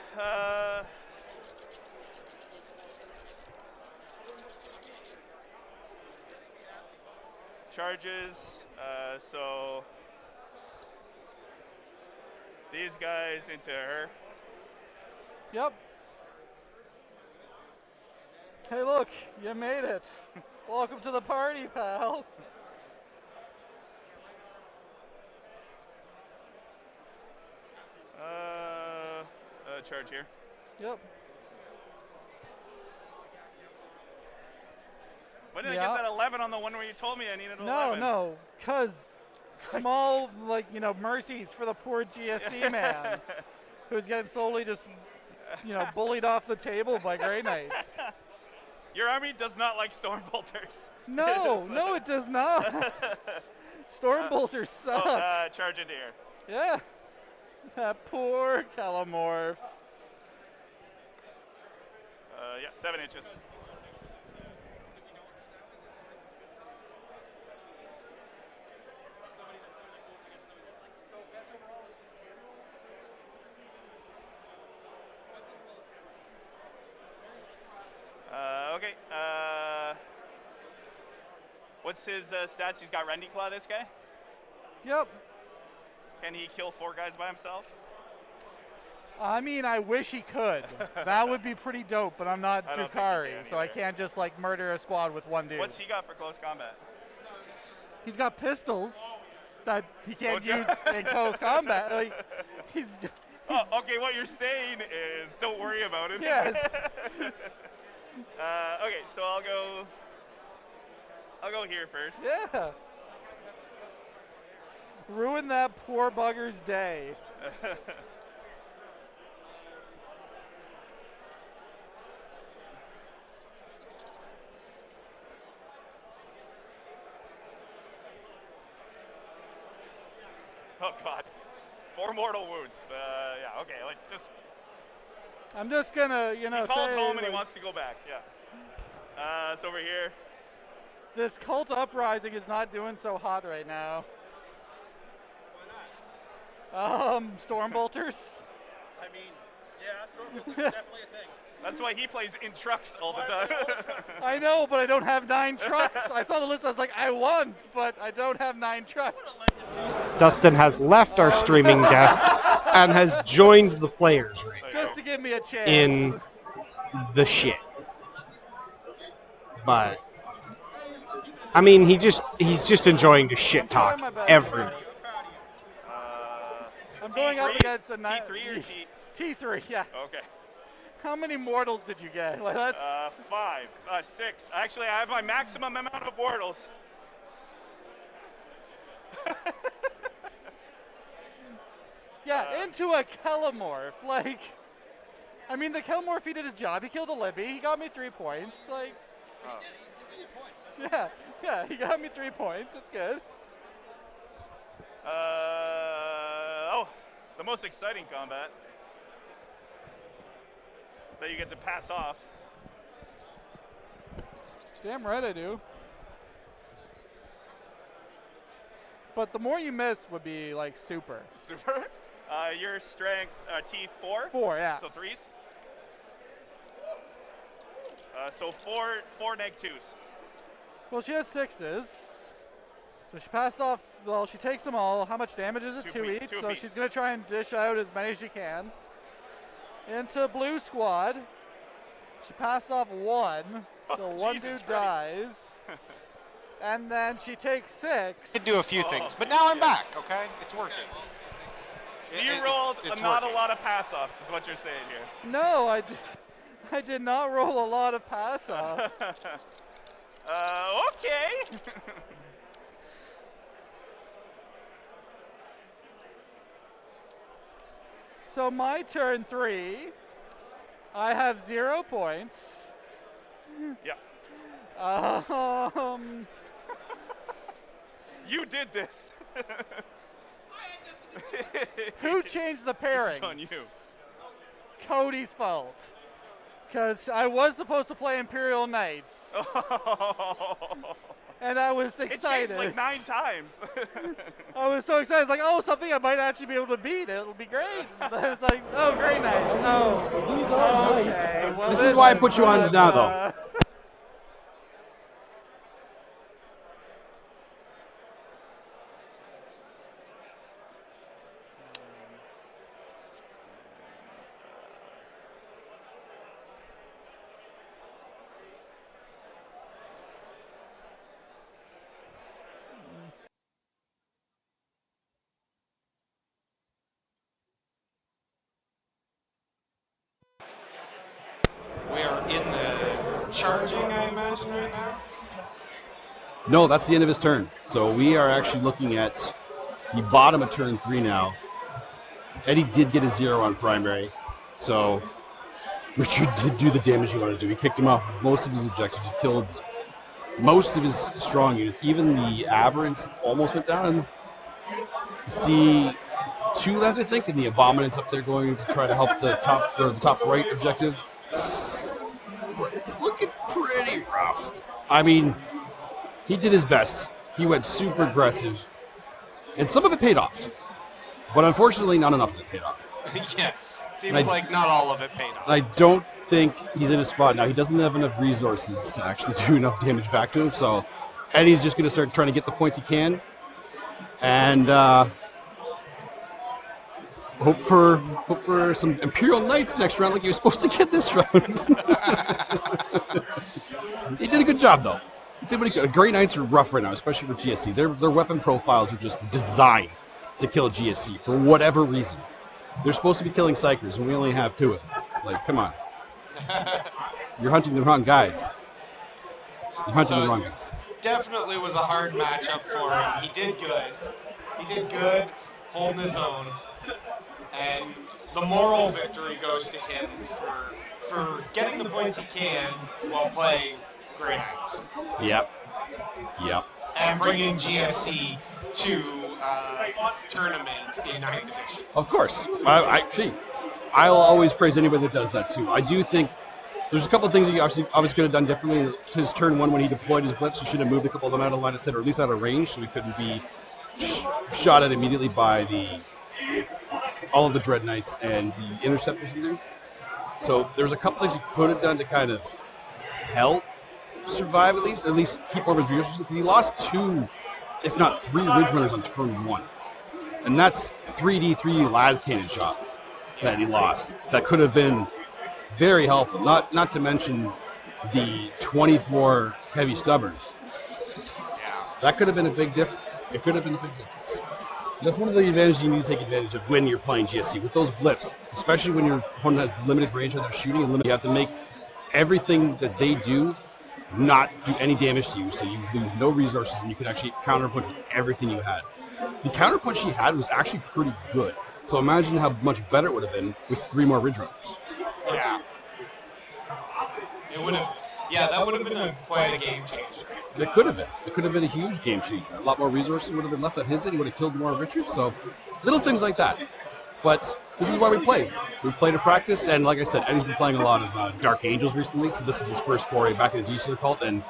Charges. So these guys into her. Yep. Hey, look, you made it. Welcome to the party, pal. Charge here. Yep. Why did I get that 11 on the one where you told me I needed 11? No, because small, like, you know, mercies for the poor GSC man who's getting slowly just, you know, bullied off the table by Grey Knights. Your army does not like storm bolters. No, no, it does not. Storm bolters suck. Charge into here. Yeah. That poor Calamorph. Yeah, 7 inches. Okay. What's his stats? He's got Rending Claw, this guy? Yep. Can he kill 4 guys by himself? I mean, I wish he could. That would be pretty dope, but I'm not Drukhari, so I can't just like murder a squad with one dude. What's he got for close combat? He's got pistols that he can't use in close combat. Like, he's okay, what you're saying is don't worry about it. Yes. Okay, so I'll go here first. Yeah. Ruin that poor bugger's day. Oh God, 4 mortal wounds. Yeah, okay, like just. I'm just gonna, He called say, home and he wants to go back. Yeah. It's over here. This cult uprising is not doing so hot right now. Storm bolters. I mean, yeah, storm bolters is definitely a thing. That's why he plays in trucks all the time. I know, but I don't have 9 trucks. I saw the list. I was like, I want, but I don't have 9 trucks. Dustin has left our streaming desk and has joined the players ring. Just to give me a chance. In the shit. But I mean, he's just enjoying to shit talk everyone. I'm going up against a T3 or T3, yeah. Okay. How many mortals did you get? Like, that's 5, 6. Actually, I have my maximum amount of mortals. Yeah, into a Calamorph. Like, I mean, the Calamorph, he did his job. He killed a Libby. He got me 3 points. Like, yeah, he got me 3 points. It's good. The most exciting combat that you get to pass off. Damn right I do. But the more you miss would be like super. Super? Your strength, T4? 4, yeah. So 3s? So 4 neg 2s. Well, she has 6s. So she passed off, well, she takes them all. How much damage is it? 2 each. So she's going to try and dish out as many as she can. Into blue squad. She passed off 1. So 1 dude dies. And then she takes 6. I did do a few things, but now I'm back, okay? It's working. So you rolled not a lot of pass-offs, is what you're saying here. No, I did not roll a lot of pass-offs. Okay. So my turn 3, I have 0 points. Yeah. You did this. Who changed the pairings? This is on you. Cody's fault. Because I was supposed to play Imperial Knights. And I was excited. It changed like 9 times. I was so excited. I was like, oh, something I might actually be able to beat. It'll be great. It's like, oh, Grey Knights. Oh, okay. Well, this is why I put you on now, though. We are in the charging, I imagine, right now. No, that's the end of his turn. So we are actually looking at the bottom of turn 3 now. Eddie did get a 0 on primary. So Richard did do the damage he wanted to do. He kicked him off most of his objectives. He killed most of his strong units. Even the aberrants almost went down. And you see 2 left, I think, and the abominants up there going to try to help the top right objective. But it's looking pretty rough. I mean, he did his best. He went super aggressive, and some of it paid off. But unfortunately, not enough of it paid off. Yeah, seems like not all of it paid off. I don't think he's in a spot now. He doesn't have enough resources to actually do enough damage back to him. So Eddie's just going to start trying to get the points he can, and hope for some Imperial Knights next round, like he was supposed to get this round. He did a good job though. Grey Knights are rough right now, especially with GSC. Their weapon profiles are just designed to kill GSC for whatever reason. They're supposed to be killing Psychers, and we only have 2 of them. Like, come on. You're hunting the wrong guys. You're hunting the wrong guys. Definitely was a hard matchup for him. He did good. He did good, holding his own. And the moral victory goes to him for getting the points he can while playing Grey Knights. Yep. And bringing GSC to tournament in 9th edition. Of course. I'll always praise anybody that does that too. I do think there's a couple of things he obviously could have done differently. His turn 1 when he deployed his blitz, he should have moved a couple of them out of line of sight, or at least out of range, so he couldn't be shot at immediately by all of the Dread Knights and the Interceptors in there. So there's a couple things he could have done to kind of help survive at least keep more of his resources. He lost 2, if not 3 Ridge Runners on turn 1. And that's 3D3 las cannon shots that he lost. That could have been very helpful. Not to mention the 24 heavy stubbers. That could have been a big difference. It could have been a big difference. That's one of the advantages you need to take advantage of when you're playing GSC. With those blips, especially when your opponent has limited range on their shooting, and you have to make everything that they do not do any damage to you, so you lose no resources, and you can actually counterpunch with everything you had. The counterpunch he had was actually pretty good. So imagine how much better it would have been with 3 more Ridge Runners. Yeah. It would have. Yeah, that would have been quite a game changer. It could have been. It could have been a huge game changer. A lot more resources would have been left on his end. He would have killed more Richards. So little things like that. But this is why we play. We play to practice, and like I said, Eddie's been playing a lot of Dark Angels recently, so this is his first foray back into the cult, and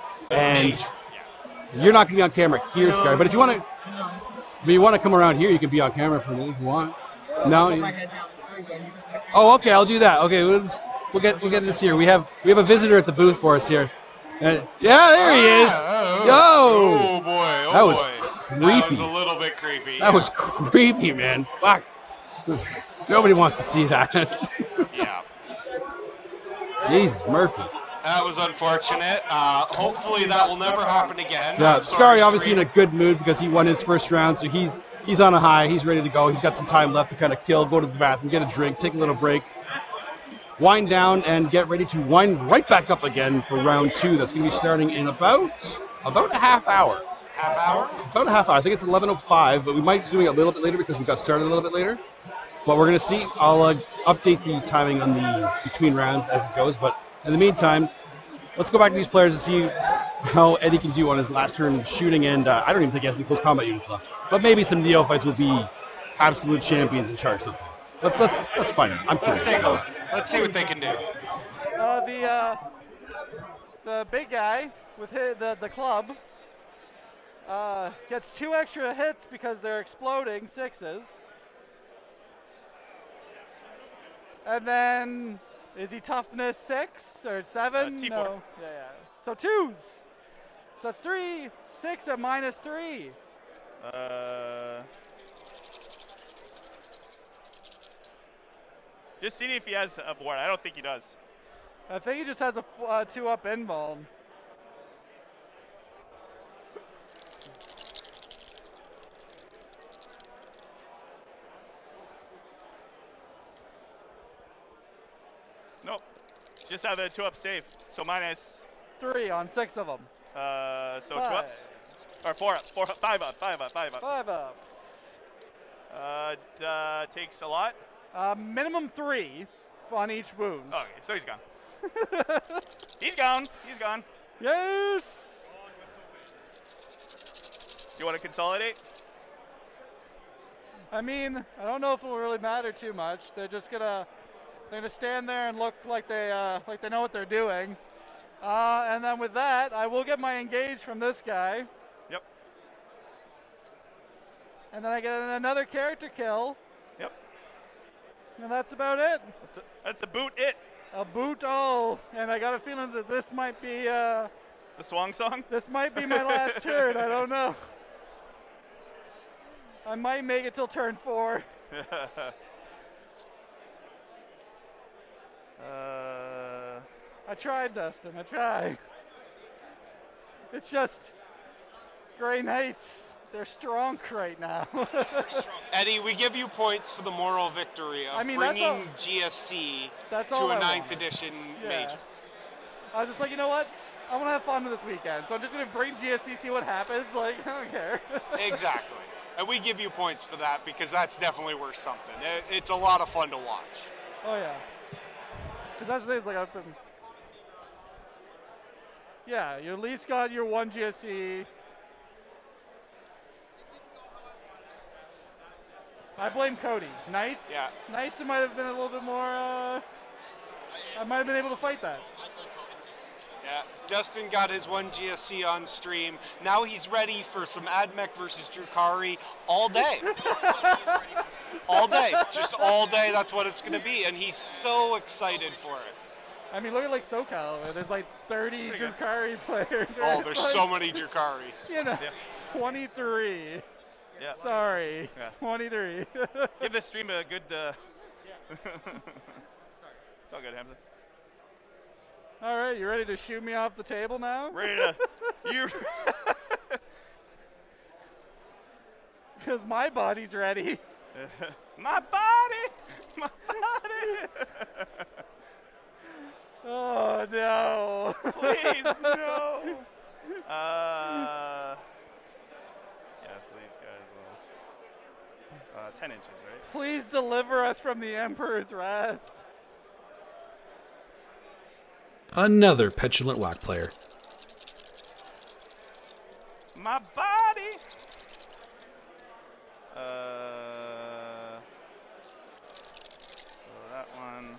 you're not going to be on camera here, Sky, but if you want to come around here, you can be on camera for me if you want. No? Oh, okay, I'll do that. Okay, we'll get this here. We have a visitor at the booth for us here. Yeah, there he is. Oh boy. That was creepy. That was a little bit creepy. That was creepy, man. Fuck. Nobody wants to see that. Yeah. Jesus, Murphy. That was unfortunate. Hopefully that will never happen again. Yeah, Scary obviously in a good mood because he won his first round, so he's on a high. He's ready to go. He's got some time left to kind of kill, go to the bathroom, get a drink, take a little break, wind down, and get ready to wind right back up again for round 2. That's going to be starting in about a half hour. Half hour? About a half hour. I think it's 11:05, but we might be doing it a little bit later because we got started a little bit later. But we're going to see. I'll update the timing on the between rounds as it goes. But in the meantime, let's go back to these players and see how Eddie can do on his last turn shooting. And I don't even think he has any close combat units left. But maybe some neophytes will be absolute champions and charge something. Let's find them. I'm curious. Let's take a look. Let's see what they can do. The big guy with the club gets 2 extra hits because they're exploding 6s. And then, is he toughness 6 or 7? T4. No. Yeah. So 2s. So that's 3, 6 at -3. Just see if he has a board. I don't think he does. I think he just has a 2-up invuln. Nope. Just have a 2-up save. So -3 on 6 of them. So 2-ups? Or 4-up. 5 up. 5 up. 5 up. 5 ups. Takes a lot. Minimum 3 on each wound. Okay, so he's gone. He's gone. He's gone. Yes. You want to consolidate? I mean, I don't know if it will really matter too much. They're gonna stand there and look like they know what they're doing. And then with that, I will get my engage from this guy. Yep. And then I get another character kill. Yep. And that's about it. That's a boot it. A boot all. And I got a feeling that this might be the swang song? This might be my last turn. I don't know. I might make it till turn 4. I tried, Dustin. I tried. It's just Grey Knights. They're strong right now. Eddie, we give you points for the moral victory of bringing GSC to a 9th edition major. I was just like, you know what? I want to have fun with this weekend, so I'm just going to bring GSC, see what happens. Like, I don't care. Exactly. And we give you points for that because that's definitely worth something. It's a lot of fun to watch. Oh, yeah. Because that's the thing, like, I've been... Yeah, you at least got your 1 GSC. I blame Cody. Knights? Yeah. Knights, it might have been a little bit more, I might have been able to fight that. Yeah, Dustin got his 1 GSC on stream. Now he's ready for some Admech versus Drukhari all day. All day. Just all day, that's what it's going to be. And he's so excited for it. I mean, look at like SoCal, where there's like 30 Drukhari players. Oh, there's so many Drukhari. You know, 23. Yeah. Sorry, Yeah. 23. Give this stream a good... It's all good, Hamza. All right, you ready to shoot me off the table now? Ready to... You... Because my body's ready. My body! My body! Oh, no. Please, no. Yeah, so these guys will... 10 inches, right? Please deliver us from the Emperor's wrath. Another petulant whack player. My body! So that one...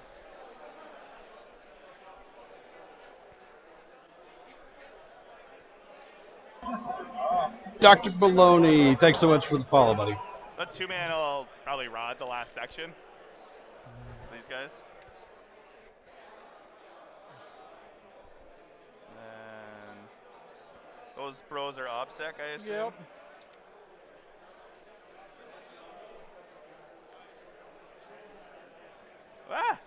Dr. Baloney, thanks so much for the follow, buddy. That 2-man will probably rod the last section. These guys. And those bros are OBSEC, I assume. Yep. Ah!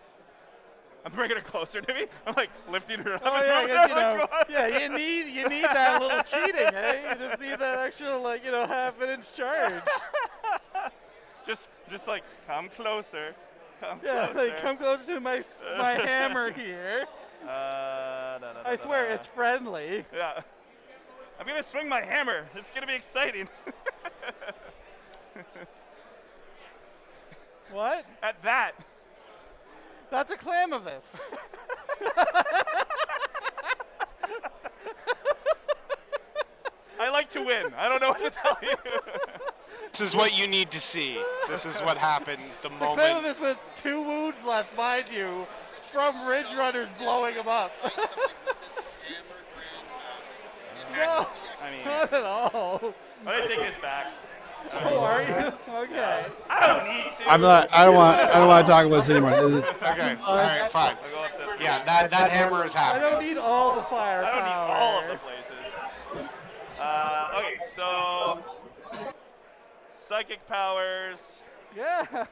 I'm bringing her closer to me. I'm like lifting her up. Oh yeah, I guess, you know, yeah, you need that little cheating, eh? You just need that actual, like, you know, half-inch charge. just like come closer, come yeah, closer. like come close to my hammer here. I swear it's friendly. Yeah, I'm gonna swing my hammer. It's gonna be exciting. What? At that. That's a Clamavis. I like to win. I don't know what to tell you. This is what you need to see. This is what happened the moment. Clamavis with 2 wounds left, mind you, from Ridge Runners blowing him up. No, I mean, not at all. I'm gonna take this back. Oh, are you? Okay. I don't need to. I don't want to talk about this anymore. Okay. All right. Fine. Yeah. That hammer is I happening. don't need all the firepower. I don't need all of the places. Okay, so psychic powers. Yeah.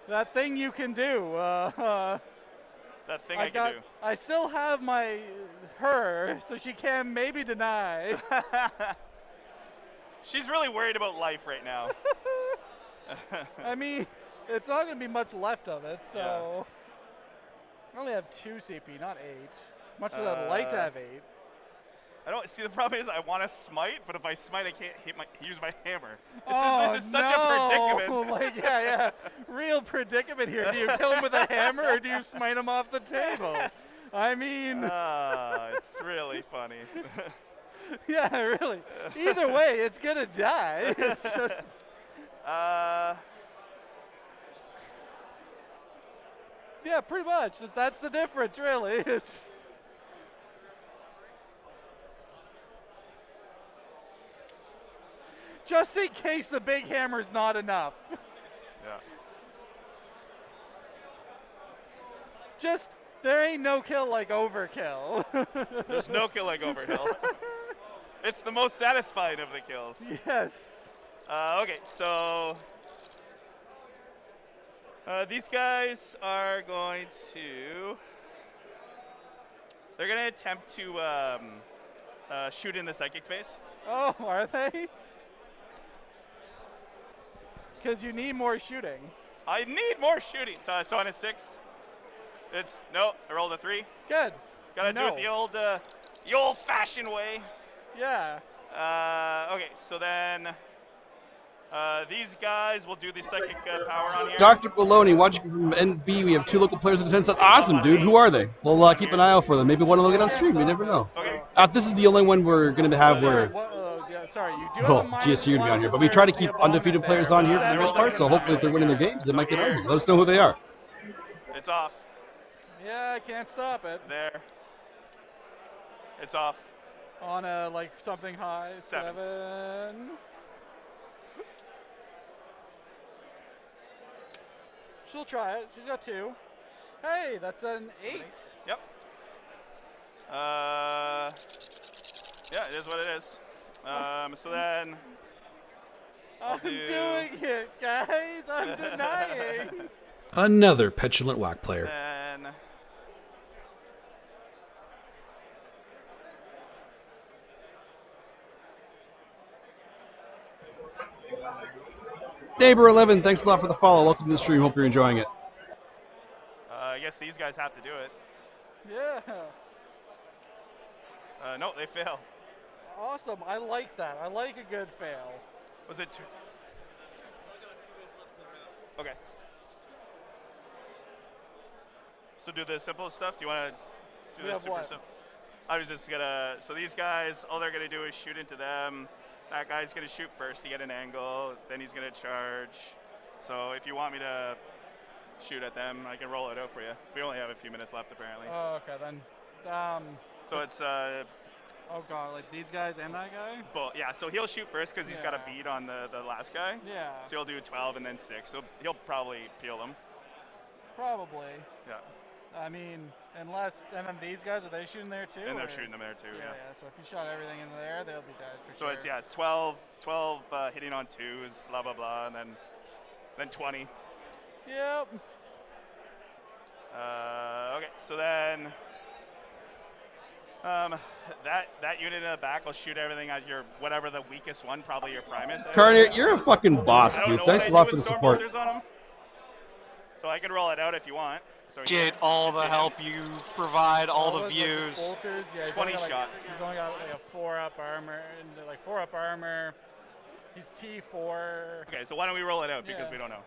That thing you can do. That thing I can do. I still have her, so she can maybe deny. She's really worried about life right now. I mean, it's not going to be much left of it, so... I only have 2 CP, not 8. As much as I'd like to have 8. I don't see. The problem is I want to smite, but if I smite, I can't use my hammer. This is no. such a predicament. Like, yeah. Real predicament here. Do you kill him with a hammer or do you smite him off the table? I mean. It's really funny. Yeah, really. Either way, it's gonna die. It's just. Yeah, pretty much. That's the difference, really. It's. Just in case the big hammer's not enough. Yeah. Just, there ain't no kill like overkill. There's no kill like overkill. It's the most satisfying of the kills. Yes. Okay, so these guys are going to. They're going to attempt to shoot in the psychic phase. Oh, are they? Because you need more shooting. I need more shooting. So on a 6, it's no. I rolled a 3. Good. Gotta do it the old-fashioned way. Yeah. Okay, so then these guys will do the psychic power on here. Dr. Baloney, watching from NB, we have 2 local players in attendance. That's awesome, dude. Who are they? We'll keep an eye out for them. Maybe one will get on stream. You never know. Okay. This is the only one we're going to have where. Sorry, you do have a GSU to be on here, but we try to keep undefeated players on here for the most part. So hopefully, if they're winning their games, they might get on here. Let us know who they are. It's off. Yeah, I can't stop it. There. It's off. On a like something high. 7. She'll try it. She's got 2. Hey, that's an 8. Yep. Yeah, it is what it is. So then I'm doing it, guys. I'm denying. Another petulant whack player. Then Neighbor 11, thanks a lot for the follow. Welcome to the stream. Hope you're enjoying it. I guess these guys have to do it. Yeah. No, they fail. Awesome. I like that. I like a good fail. Was it 2? Okay. So do the simple stuff. Do you want to do this super simple? I was just gonna. So these guys, all they're gonna do is shoot into them. That guy's gonna shoot first to get an angle. Then he's gonna charge. So if you want me to shoot at them, I can roll it out for you. We only have a few minutes left, apparently. Oh, okay then. So it's. Oh god, like these guys and that guy? But yeah, so he'll shoot first because he's got a beat on the last guy. Yeah. So he'll do 12 and then 6. So he'll probably peel them. Probably. Yeah. I mean, unless, and then these guys, are they shooting there too? And they're shooting them there too, yeah. Yeah, so if you shot everything in there, they'll be dead for so sure. it's, 12 hitting on 2s, blah, blah, blah, and then 20. Yep. Okay, so then that unit in the back will shoot everything at your, whatever the weakest one, probably your Primus. Carney, you're a fucking boss, dude. Thanks a lot for the support. So I can roll it out if you want. So Appreciate all the help you provide, all the views. Yeah, 20 shots. He's only got like a 4-up armor, and like 4-up armor. He's T4. Okay, so why don't we roll it out because we don't know.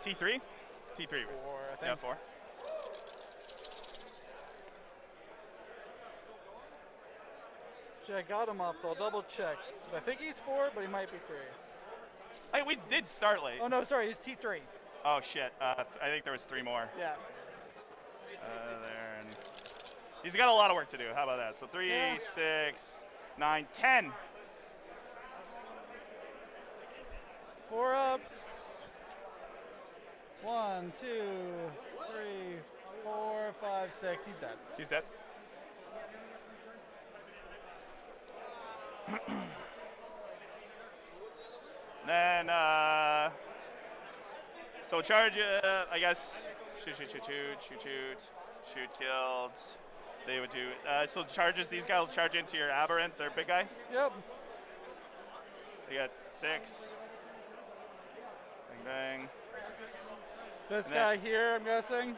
T3? T3. 4, I think. Yeah, 4. I got him up, so I'll double check. 'Cause I think he's 4, but he might be 3. Hey, we did start late. Oh no, sorry, he's T3. Oh shit, I think there was 3 more. Yeah. There, and he's got a lot of work to do. How about that? So 3, 6, 9, 10. 4 ups. 1, 2, 3, 4, 5, 6. He's dead. He's dead. Then, so charge, I guess, shoot. Shoot, killed. They would do, so charges, these guys will charge into your aberrant, their big guy. Yep. They got 6. Bang, bang. This guy here, I'm guessing?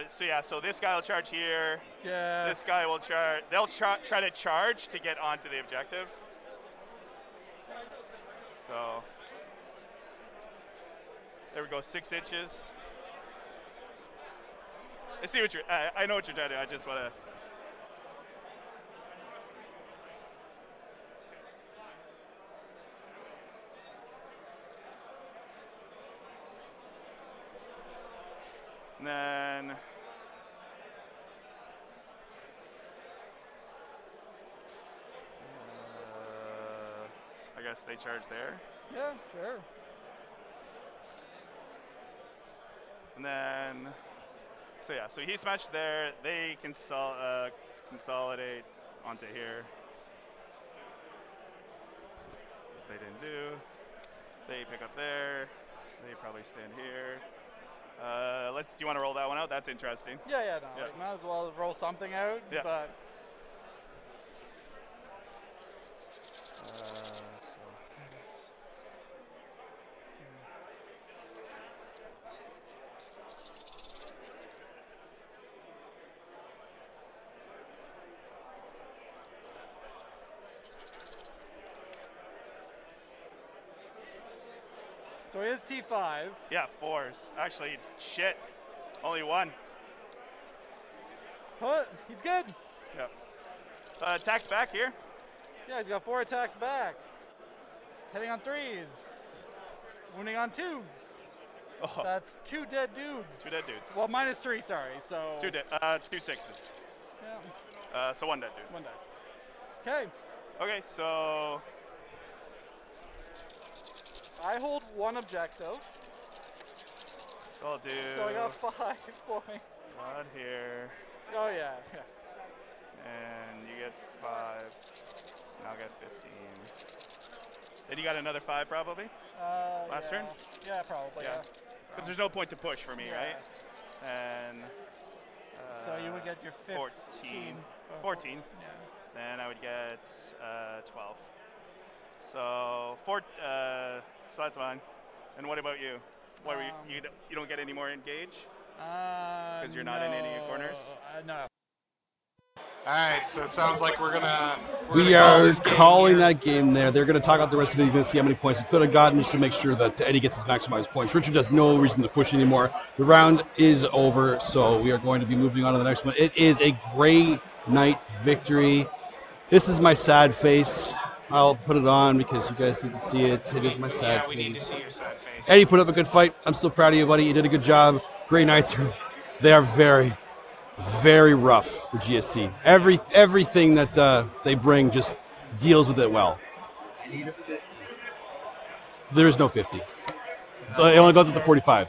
So this guy will charge here. Yeah. This guy will charge, they'll try to charge to get onto the objective. So, there we go, 6 inches. I see what I know what you're trying to do, I just want to. And then, I guess they charge there. Yeah, sure. And then, so he smashed there. They consolidate onto here. Which they didn't do. They pick up there. They probably stand here. Do you want to roll that one out? That's interesting. Yeah, no. Like, might as well roll something out. Yeah. But so he is T5. Yeah, 4s. Actually, shit. Only 1. But he's good. Yep. Attacks back here. Yeah, he's got 4 attacks back. Hitting on 3s. Wounding on 2s. Oh. That's 2 dead dudes. 2 dead dudes. Well, -3, sorry. So 2 dead. 2 6s. Yeah. So 1 dead dude. 1 dies. Okay. Okay, so I hold 1 objective. So I'll do. So I got 5 points. 1 here. Oh yeah. And you get 5. And I'll get 15. Then you got another 5 probably? Last turn? Yeah, probably, yeah. Because there's no point to push for me, right? And so you would get your 15. 14. Yeah. Then I would get 12. So so that's fine. And what about you? What were you don't get any more engage? Because you're not in any corners? No. Alright, so it sounds like we're gonna are calling that game there. They're going to talk out the rest of it. You're going to see how many points he could have gotten just to make sure that Eddie gets his maximized points. Richard has no reason to push anymore. The round is over, so we are going to be moving on to the next one. It is a Grey Knight victory. This is my sad face. I'll put it on because you guys need to see it. It is my sad face. we need to see your sad face. Eddie put up a good fight. I'm still proud of you, buddy. You did a good job. Grey Knights, they are very, very rough, the GSC. Everything that they bring just deals with it well. There is no 50. It only goes up to 45.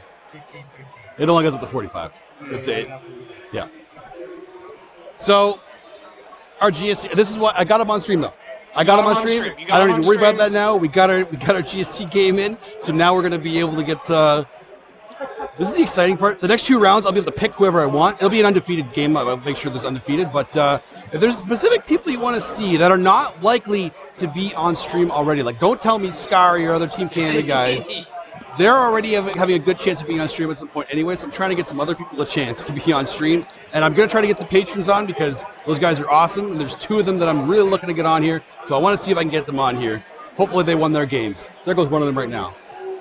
It only goes up to 45. Yeah. So, our GSC, this is what, I got him on stream though. I got him on stream. I don't need to worry about that now. We got our GSC game in, so now we're going to be able to get. This is the exciting part. The next 2 rounds, I'll be able to pick whoever I want. It'll be an undefeated game. I'll make sure there's undefeated. But if there's specific people you want to see that are not likely to be on stream already, like don't tell me Scar or your other Team Canada guys. They're already having a good chance of being on stream at some point anyway, so I'm trying to get some other people a chance to be on stream. And I'm going to try to get some patrons on because those guys are awesome. And there's 2 of them that I'm really looking to get on here. So I want to see if I can get them on here. Hopefully they won their games. There goes one of them right now.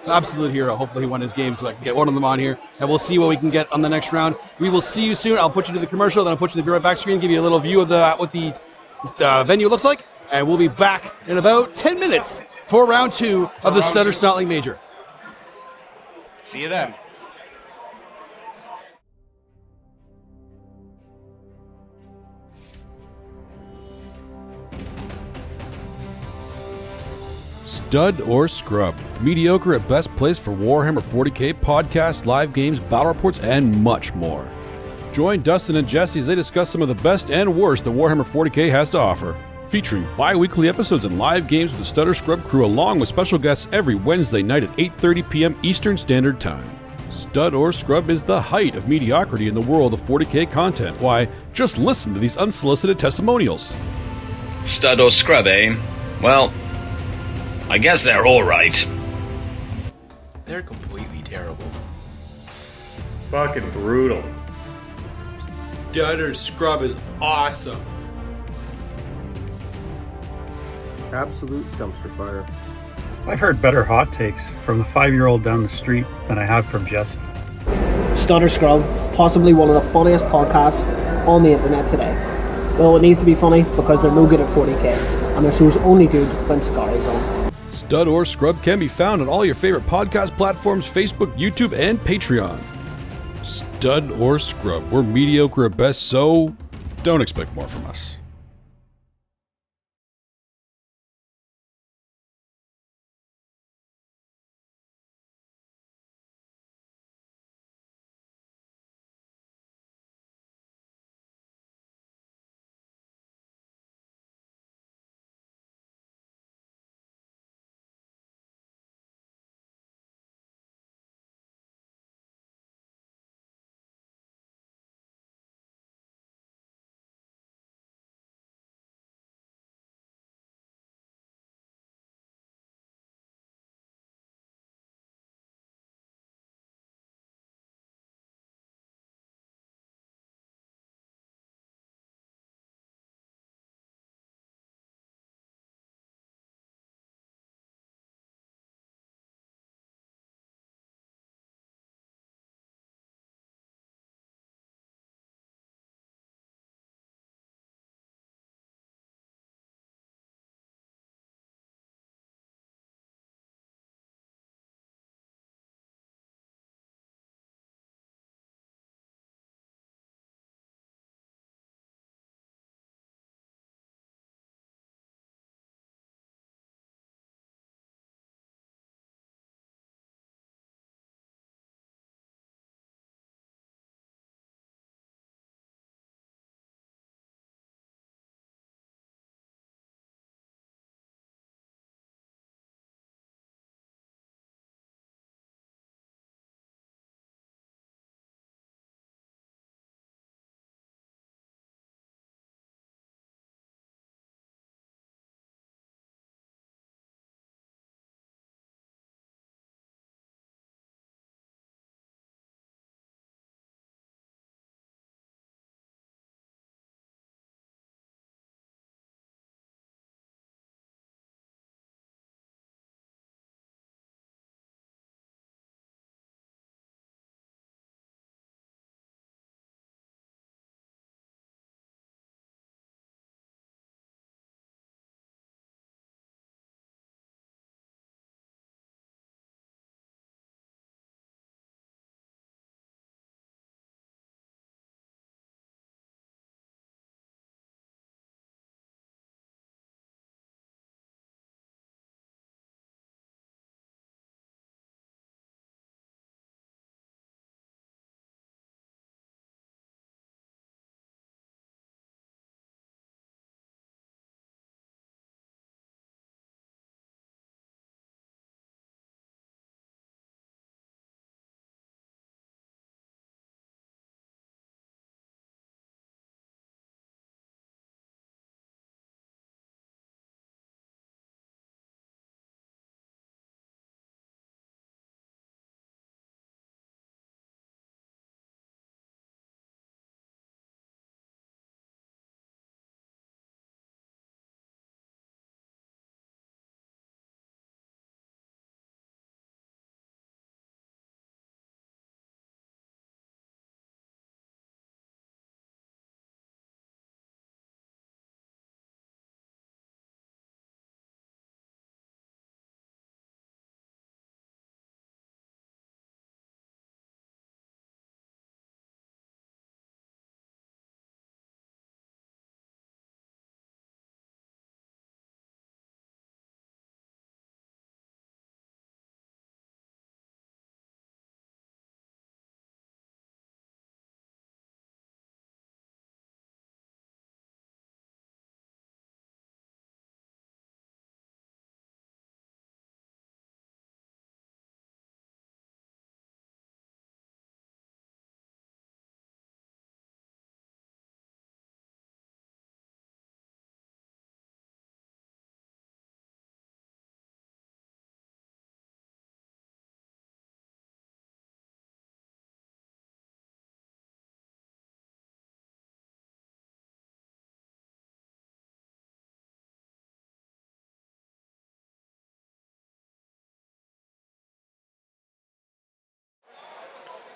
Absolute hero. Hopefully he won his game so I can get one of them on here. And we'll see what we can get on the next round. We will see you soon. I'll put you to the commercial, then I'll put you to the Be Right Back screen, give you a little view of what the venue looks like. And we'll be back in about 10 minutes for round 2 of the Stutter Snotling Major. See you then. Stud or Scrub. Mediocre at best place for Warhammer 40k podcasts, live games, battle reports, and much more. Join Dustin and Jesse as they discuss some of the best and worst that Warhammer 40k has to offer. Featuring bi-weekly episodes and live games with the Stutter Scrub crew along with special guests every Wednesday night at 8:30 p.m. Eastern Standard Time. Stud or scrub is the height of mediocrity in the world of 40k content. Why, just listen to these unsolicited testimonials. Stud or scrub, eh? Well, I guess they're alright. They're completely terrible. Fucking brutal. Stud or scrub is awesome. Absolute dumpster fire. I've heard better hot takes from the 5-year-old down the street than I have from Jesse. Stud or Scrub, possibly one of the funniest podcasts on the internet today. Well, it needs to be funny because they're no good at 40k, and their show's only good when Scary's on. Stud or Scrub can be found on all your favorite podcast platforms, Facebook, YouTube, and Patreon. Stud or Scrub, we're mediocre at best, so don't expect more from us.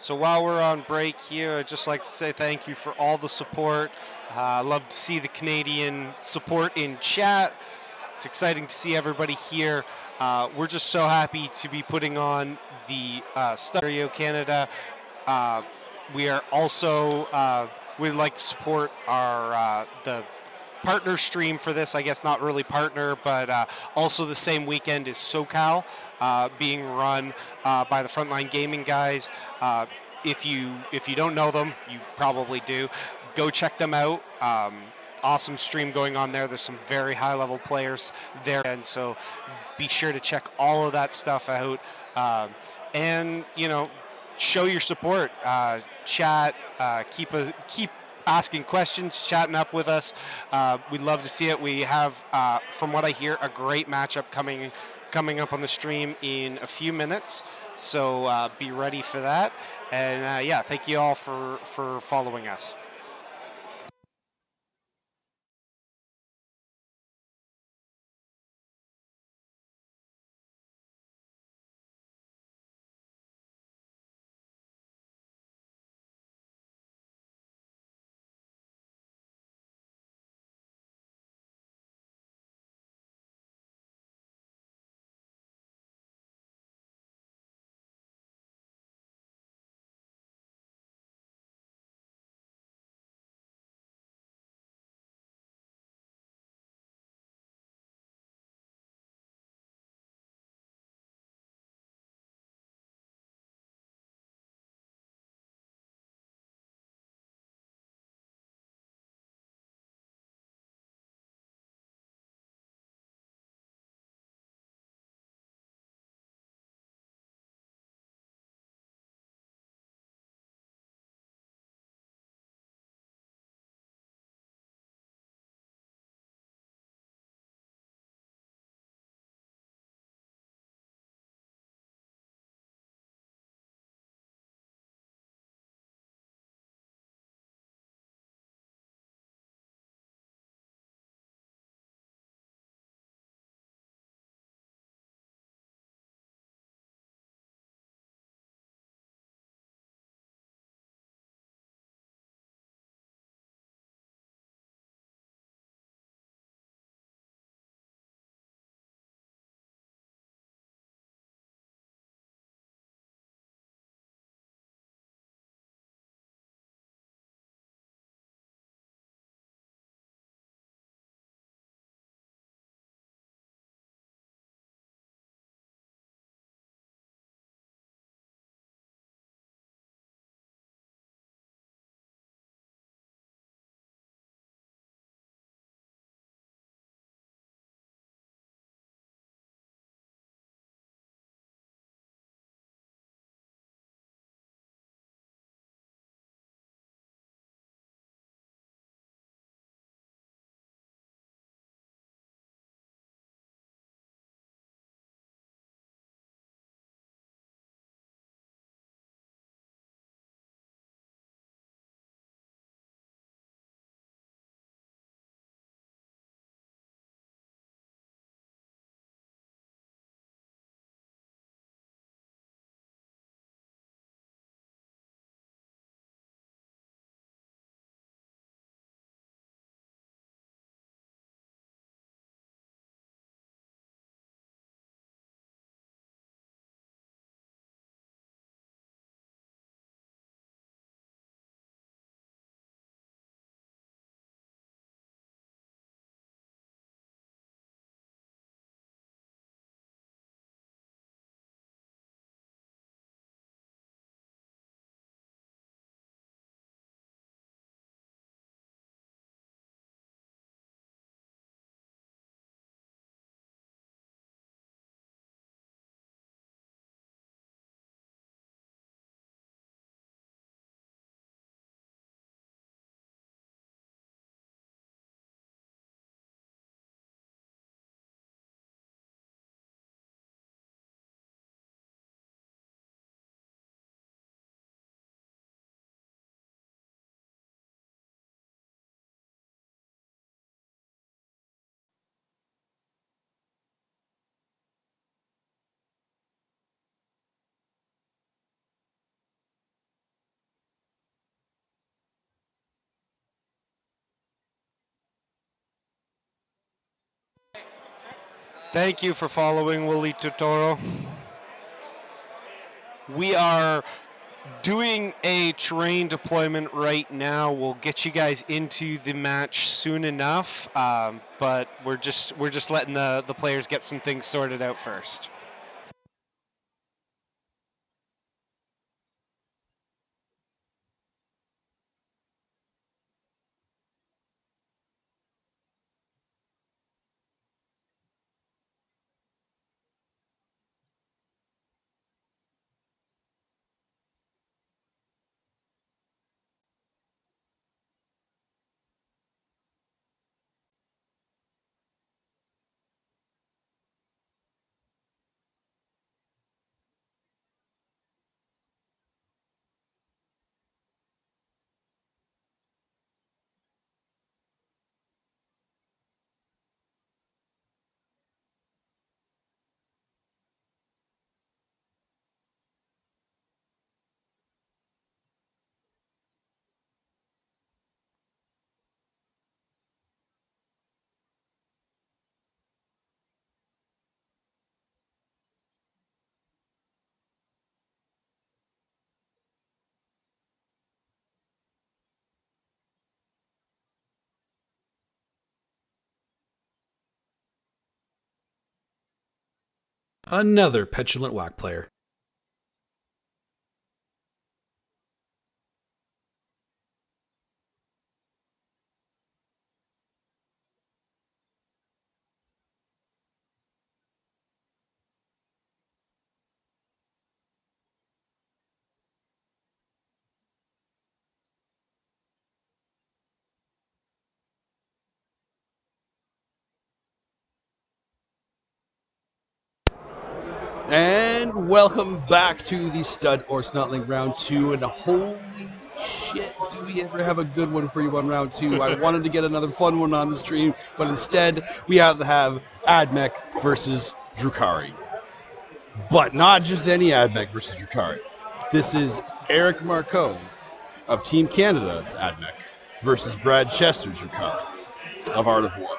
So while we're on break here, I'd just like to say thank you for all the support. Love to see the Canadian support in chat. It's exciting to see everybody here. We're just so happy to be putting on the Stereo Canada. We are also, we'd like to support our the partner stream for this. I guess not really partner, but also the same weekend is SoCal being run by the Frontline Gaming guys. If you don't know them, you probably do. Go check them out. Awesome stream going on there. There's some very high level players there, and so be sure to check all of that stuff out. And show your support. Chat. Keep asking questions, chatting up with us. We'd love to see it. We have, from what I hear, a great matchup coming up on the stream in a few minutes. So be ready for that. And thank you all for following us. Thank you for following Willie Totoro. We are doing a terrain deployment right now. We'll get you guys into the match soon enough, but we're just letting the players get some things sorted out first. Another petulant whack player. And welcome back to the Stud or Snotling round 2. And holy shit, do we ever have a good one for you on round 2. I wanted to get another fun one on the stream, but instead we have to have Admech versus Drukhari. But not just any Admech versus Drukhari. This is Eric Marcoux of Team Canada's Admech versus Brad Chester's Drukhari of Art of War.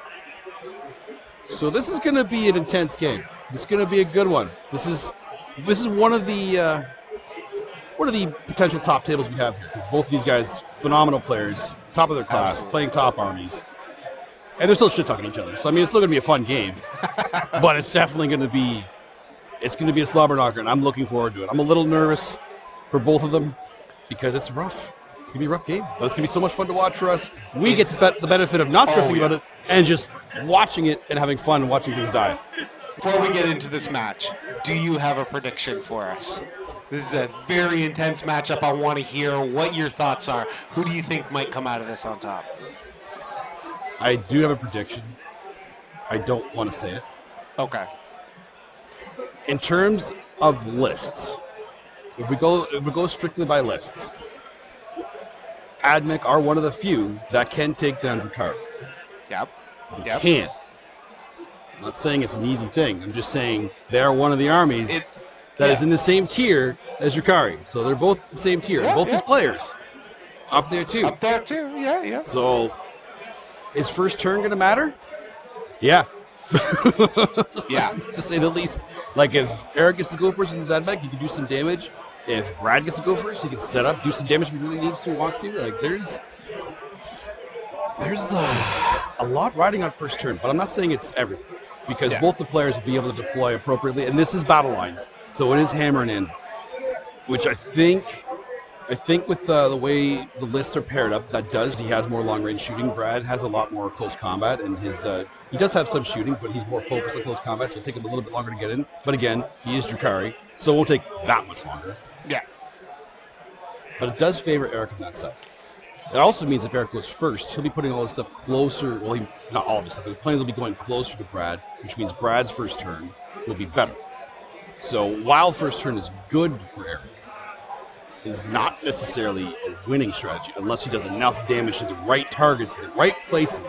So this is going to be an intense game. This is going to be a good one. This is one of the potential top tables we have here. Both of these guys, phenomenal players, top of their class, Absolutely. playing top armies, and they're still shit talking each other. So I mean, it's still going to be a fun game, but it's definitely going to be a slobber knocker, and I'm looking forward to it. I'm a little nervous for both of them because it's rough. It's going to be a rough game, but it's going to be so much fun to watch for us. We get the benefit of not stressing about it and just watching it and having fun and watching things die. Before we get into this match, do you have a prediction for us? This is a very intense matchup. I want to hear what your thoughts are. Who do you think might come out of this on top? I do have a prediction. I don't want to say it. Okay. In terms of lists, if we go strictly by lists, Admech are one of the few that can take down Drukhari. Yep. They can. I'm not saying it's an easy thing. I'm just saying they're one of the armies that is in the same tier as Drukhari. So they're both the same tier. Both these players up there too. Up there too. Yeah. So is first turn going to matter? Yeah. Yeah. To say the least. Like if Eric gets to go first with his Admech, he can do some damage. If Brad gets to go first, he can set up, do some damage if he really needs to, wants to. Like there's a lot riding on first turn, but I'm not saying it's everything. Because both the players will be able to deploy appropriately, and this is battle lines, so it is hammer and anvil, which I think with the way the lists are paired up, he has more long range shooting. Brad has a lot more close combat, and he does have some shooting, but he's more focused on close combat, so it'll take him a little bit longer to get in. But again, he is Drukhari, so it won't take that much longer. Yeah. But it does favor Eric on that side. It also means if Eric goes first, he'll be putting all this stuff closer. Well, not all of this stuff. The planes will be going closer to Brad, which means Brad's first turn will be better. So while first turn is good for Eric, is not necessarily a winning strategy unless he does enough damage to the right targets, in the right places,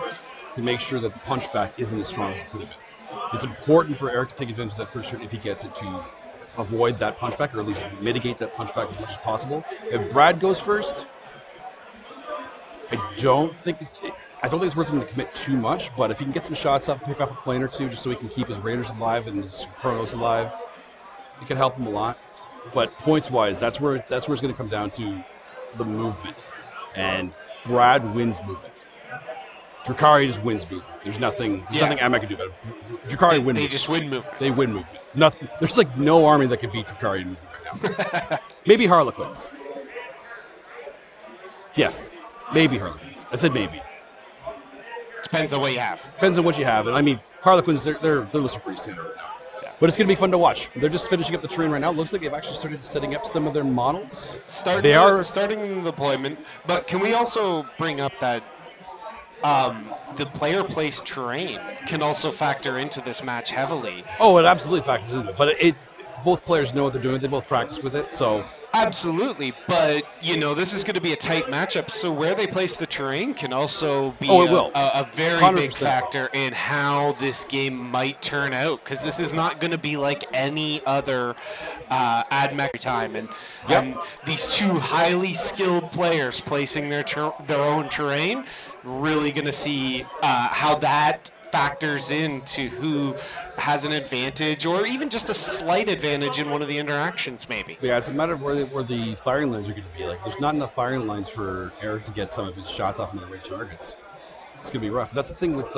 to make sure that the punchback isn't as strong as it could have been. It's important for Eric to take advantage of that first turn if he gets it to avoid that punchback, or at least mitigate that punchback as much as possible. If Brad goes first, I don't think I don't think it's worth him to commit too much, but if he can get some shots up, pick off a plane or two, just so he can keep his Raiders alive and his Chronos alive, it can help him a lot. But points-wise, that's where it's going to come down to the movement, and Brad wins movement. Drukhari just wins movement. There's nothing Amak can do about it. Drukhari wins. They just win movement. They win movement. Nothing. There's like no army that can beat Drukhari in movement right now. Maybe Harlequins. Yes, maybe Harlequins. I said maybe. Depends on what you have. Depends on what you have, and I mean Harlequins. They're listed pretty standard right now. Yeah. But it's going to be fun to watch. They're just finishing up the terrain right now. It looks like they've actually started setting up some of their models. Starting the deployment, but can we also bring up that the player placed terrain can also factor into this match heavily? Oh, it absolutely factors into it. But both players know what they're doing. They both practice with it, so. Absolutely, but this is going to be a tight matchup, so where they place the terrain can also be a very 100%. Big factor in how this game might turn out, because this is not going to be like any other AdMech time, and these two highly skilled players placing their own terrain, really going to see how that factors into who has an advantage or even just a slight advantage in one of the interactions maybe. Yeah, it's a matter of where the firing lines are going to be. Like, there's not enough firing lines for Eric to get some of his shots off into the right targets. It's going to be rough. That's the thing with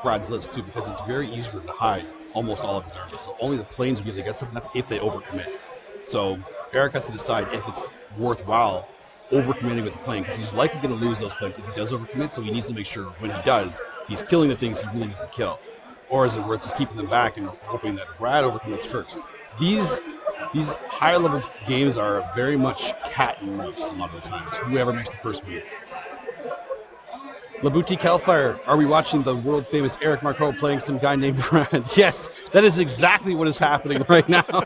Brad's list too, because it's very easy for him to hide almost all of his armies. So only the planes will be able to get something. That's if they overcommit. So Eric has to decide if it's worthwhile overcommitting with the plane, because he's likely going to lose those planes if he does overcommit, so he needs to make sure when he does, he's killing the things he really needs to kill. Or is it worth just keeping them back and hoping that Brad overcommits first? These high-level games are very much cat and mouse a lot of the times. Whoever makes the first move. Labouti Calfire, are we watching the world-famous Eric Marcoux playing some guy named Brad? Yes, that is exactly what is happening right now.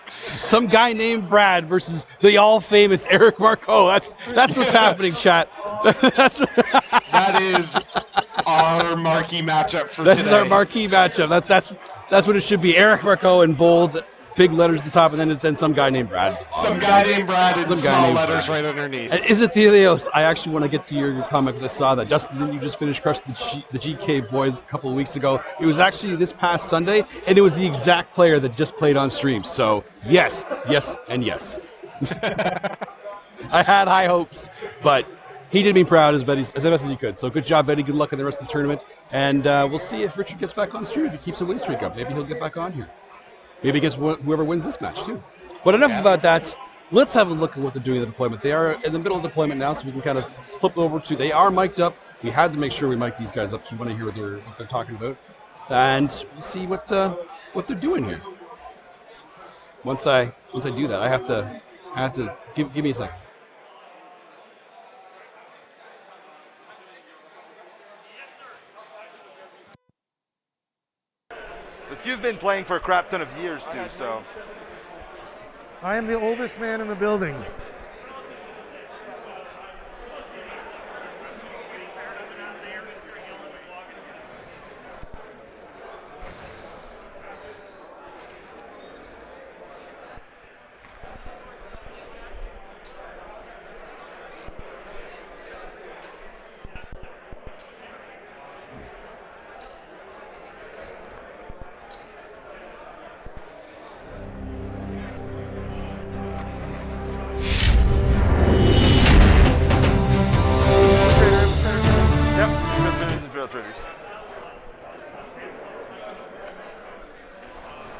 Some guy named Brad versus the all-famous Eric Marcoux. That's what's happening, chat. That is our marquee matchup for today. This is our marquee matchup. That's what it should be. Eric Marcoux in bold, big letters at the top, and then some guy named Brad. Some guy named Brad in small letters right underneath. And is it Thelios? I actually want to get to your comment because I saw that. Justin, didn't you just finish crushing the GK boys a couple of weeks ago? It was actually this past Sunday, and it was the exact player that just played on stream. So yes, and yes. I had high hopes, but he did me proud as best as he could. So good job, Betty. Good luck in the rest of the tournament. And we'll see if Richard gets back on stream, if he keeps a win streak up. Maybe he'll get back on here. Maybe against whoever wins this match, too. But enough about that. Let's have a look at what they're doing in the deployment. They are in the middle of deployment now, so we can kind of flip over to... They are mic'd up. We had to make sure we mic these guys up, so you want to hear what they're talking about. And we'll see what they're doing here. Once I do that, I have to... Give me a second. But you've been playing for a crap ton of years too, so. I am the oldest man in the building.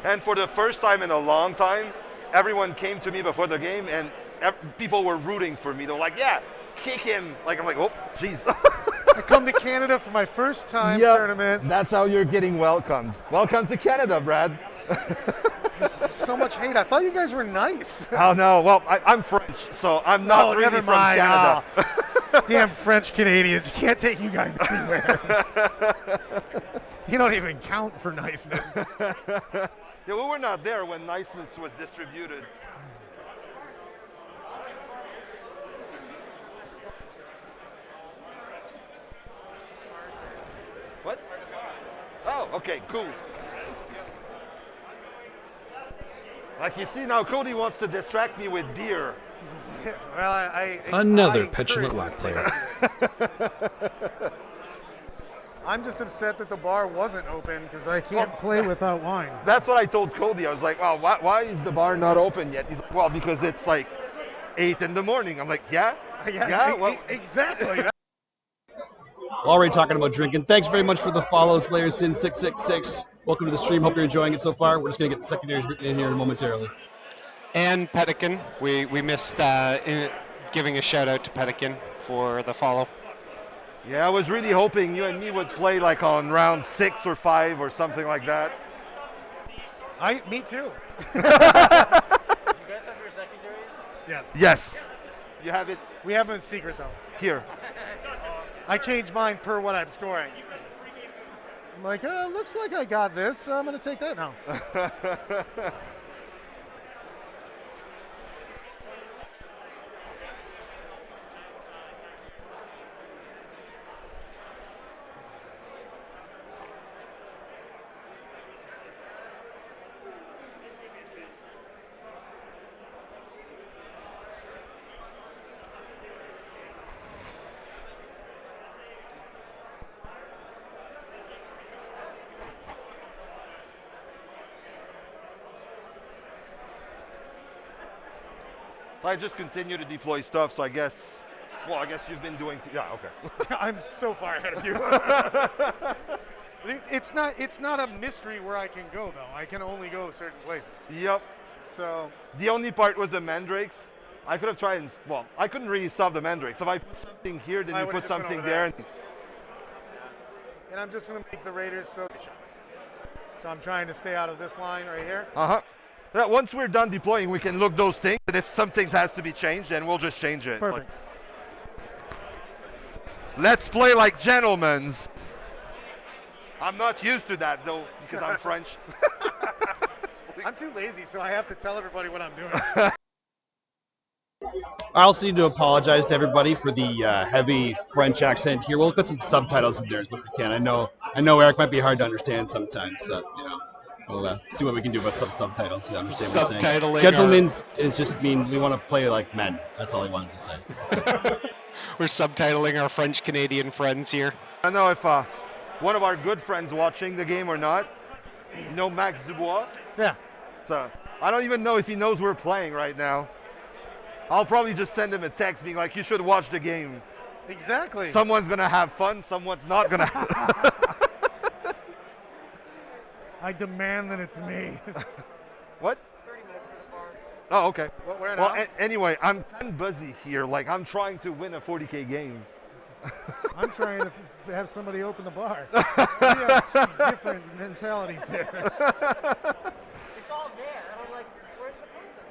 And for the first time in a long time, everyone came to me before the game and people were rooting for me. They're like, yeah, kick him. Like, I'm like, oh, jeez. I come to Canada for my first time tournament. That's how you're getting welcomed. Welcome to Canada, Brad. So much hate. I thought you guys were nice. Oh, no. Well, I'm French, so I'm not really never from mind. Canada. Oh. Damn French Canadians. You can't take you guys anywhere. You don't even count for niceness. Yeah, we were not there when niceness was distributed. What? Oh, okay, cool. Like you see now, Cody wants to distract me with beer. Well, Another petulant lack player. I'm just upset that the bar wasn't open because I can't play without wine. That's what I told Cody. I was like, well, why is the bar not open yet? He's like, well, because it's like 8 in the morning. I'm like, yeah? Well, exactly. Already talking about drinking. Thanks very much for the follow, Slayer Sin 666. Welcome to the stream. Hope you're enjoying it so far. We're just going to get the secondaries written in here momentarily. And Pelican, we missed giving a shout out to Pelican for the follow. Yeah, I was really hoping you and me would play like on round 6 or 5 or something like that. Me too. You guys have your secondaries? Yes. Yes. You have it? We have them in secret though. Here. I change mine per what I'm scoring. I'm like, looks like I got this. So I'm going to take that now. So I just continue to deploy stuff, so I guess you've been doing, yeah, okay. I'm so far ahead of you. It's not a mystery where I can go, though. I can only go certain places. Yep. So the only part was the mandrakes. I could have tried, I couldn't really stop the mandrakes. If I put something here, then you put something there. And I'm just going to make the Raiders so I'm trying to stay out of this line right here. Uh-huh. Yeah, once we're done deploying, we can look those things, and if something has to be changed, then we'll just change it. Perfect. Let's play like gentlemen. I'm not used to that, though, because I'm French. I'm too lazy, so I have to tell everybody what I'm doing. I also need to apologize to everybody for the heavy French accent here. We'll put some subtitles in there as much as we can. I know Eric might be hard to understand sometimes, so we'll see what we can do about subtitles. Subtitling. Gentlemen is just mean we want to play like men. That's all I wanted to say. We're subtitling our French-Canadian friends here. I don't know if one of our good friends watching the game or not. You know Max Dubois? Yeah. So I don't even know if he knows we're playing right now. I'll probably just send him a text being like, you should watch the game. Exactly. Someone's going to have fun, someone's not going to have I demand that it's me. What? Oh, okay. Where now? Well, anyway, I'm kind of buzzy here. Like, I'm trying to win a 40K game. I'm trying to have somebody open the bar. We have two different mentalities there. It's all there. I'm like, where's the person?